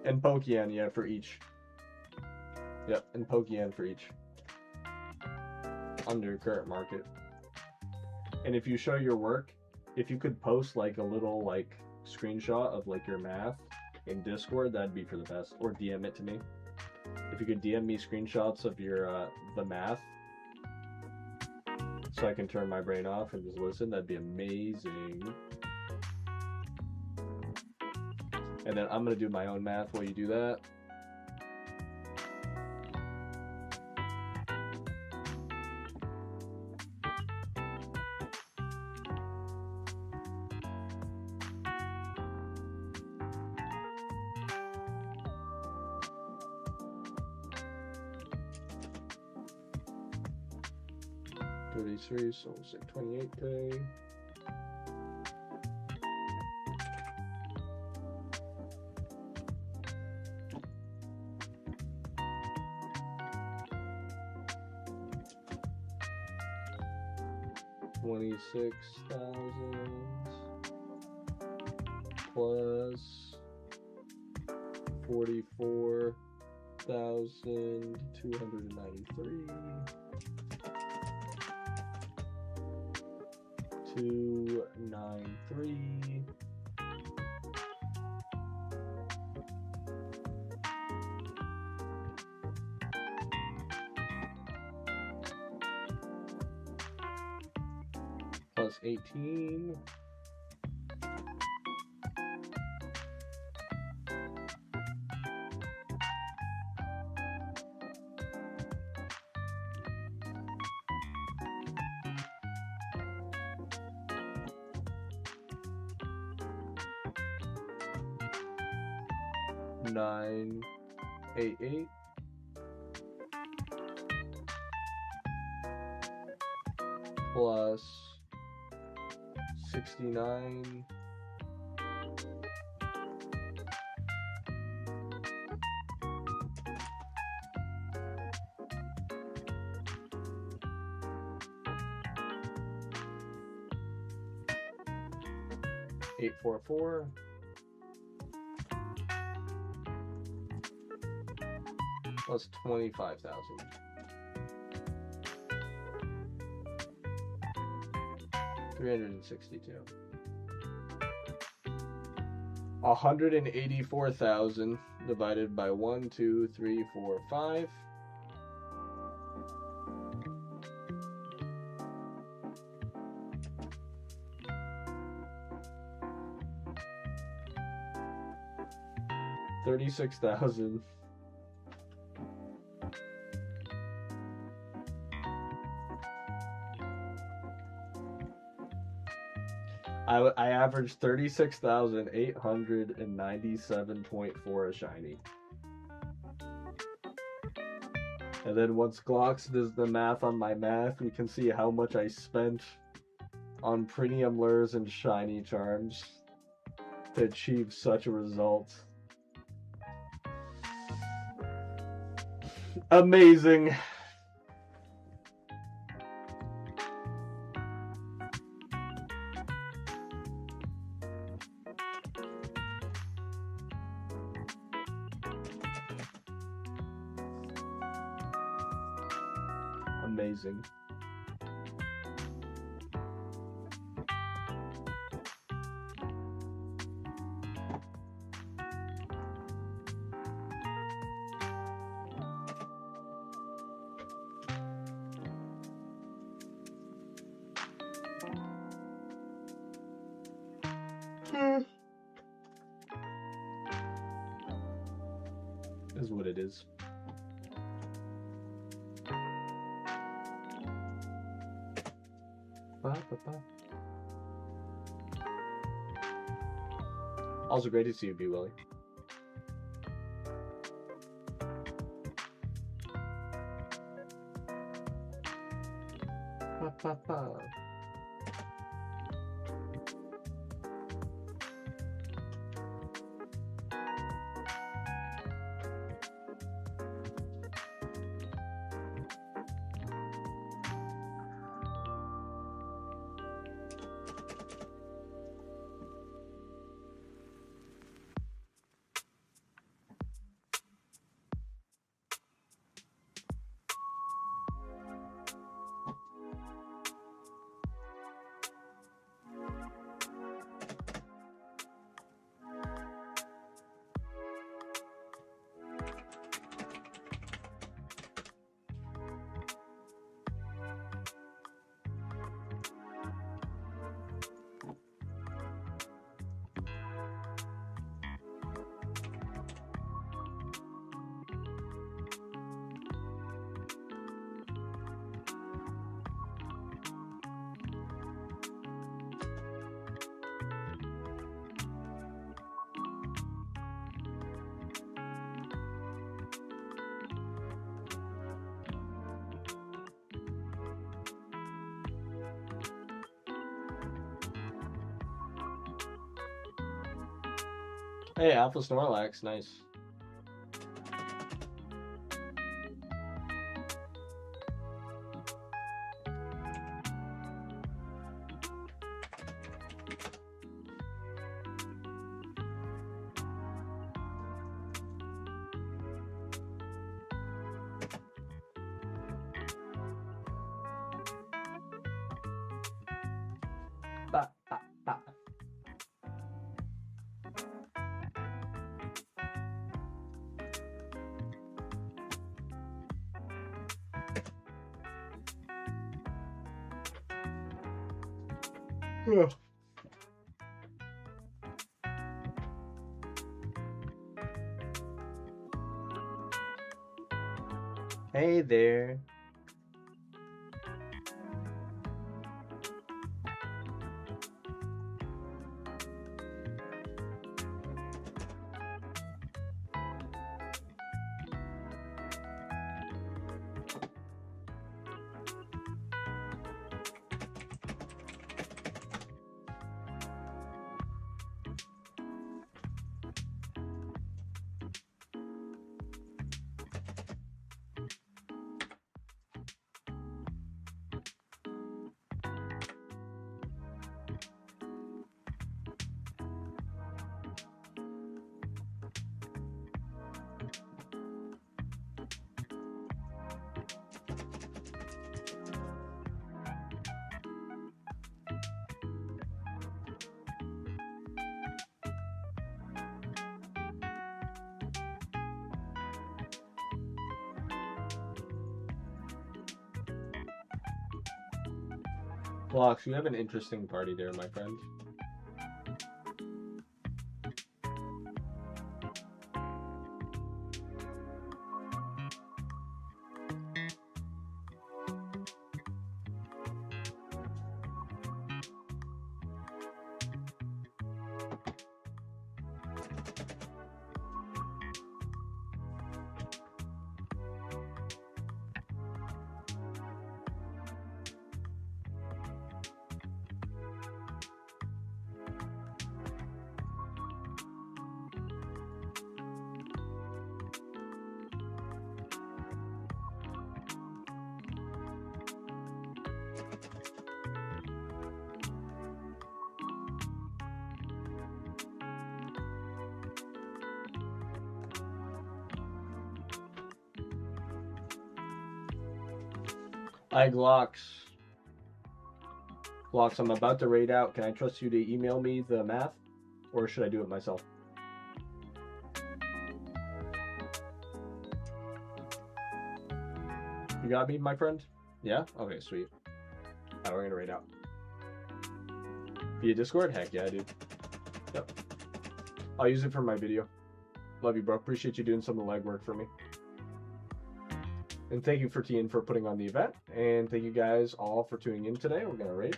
And Pokeyen, yeah, for each. Yep, and Pokeyen for each. Under current market. And if you show your work, if you could post like a little like screenshot of like your math in Discord, that'd be for the best. Or DM it to me. If you could DM me screenshots of your the math, so I can turn my brain off and just listen, that'd be amazing. And then I'm gonna do my own math while you do that. So we'll say 28 day. $26,000 plus 44,293. 293 plus 18 988 plus 69 844 plus 25,000. 362. 184,000 divided by 1, 2, 3, 4, 5. $36,000. I averaged 36,897.4 a shiny. And then once Glocks does the math on my math, we can see how much I spent on premium lures and shiny charms to achieve such a result. Amazing. Amazing. Is what it is. Also great to see you, B. Willie. Hey, Alpha Snorlax, nice. Ba, ba, ba. Hey there. Blocks, you have an interesting party there, my friend. Hi, Glocks. Glocks, I'm about to raid out. Can I trust you to email me the math? Or should I do it myself? You got me, my friend? Yeah? Okay, sweet. Alright, we're gonna raid out. Via Discord? Heck yeah, dude. Yep. I'll use it for my video. Love you, bro. Appreciate you doing some of the legwork for me. And thank you for Tian for putting on the event. And thank you guys all for tuning in today. We're gonna raid.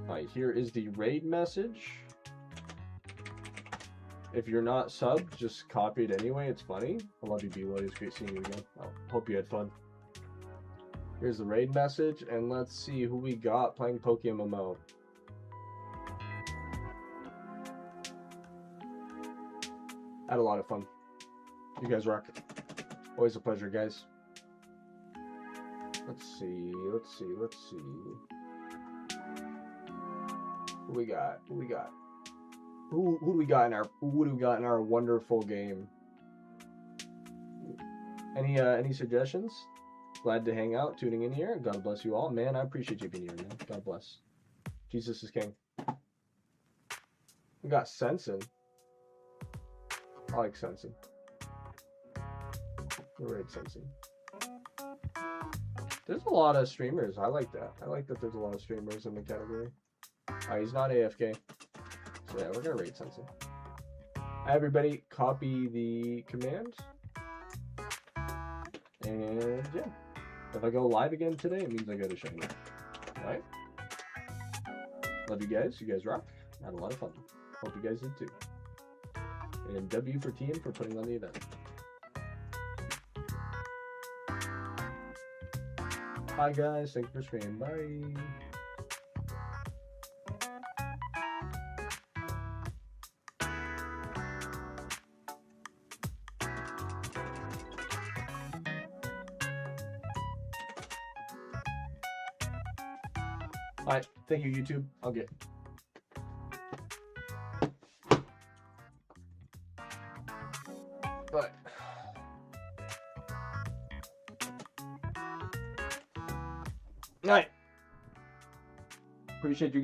Alright, here is the raid message. If you're not subbed, just copy it anyway. It's funny. I love you, B-Lloyd. It's great seeing you again. I hope you had fun. Here's the raid message, and let's see who we got playing PokeMMO. I had a lot of fun. You guys rock. Always a pleasure, guys. Let's see. Who we got? Who do we got in our wonderful game? Any suggestions? Glad to hang out, tuning in here. God bless you all. Man, I appreciate you being here, man. God bless. Jesus is king. We got Sensen. I like Sensen. We're right, Sensen. There's a lot of streamers. I like that. I like that there's a lot of streamers in the category. Alright, he's not AFK. So yeah, we're gonna rate Sensen. Everybody copy the command. And yeah. If I go live again today, it means I got a shiny. Alright? Love you guys. You guys rock. I had a lot of fun. Hope you guys did too. And W for Tian for putting on the event. Bye guys. Thanks for streaming. Bye. Alright, thank you, YouTube. I'll get. But. Alright. Appreciate you guys.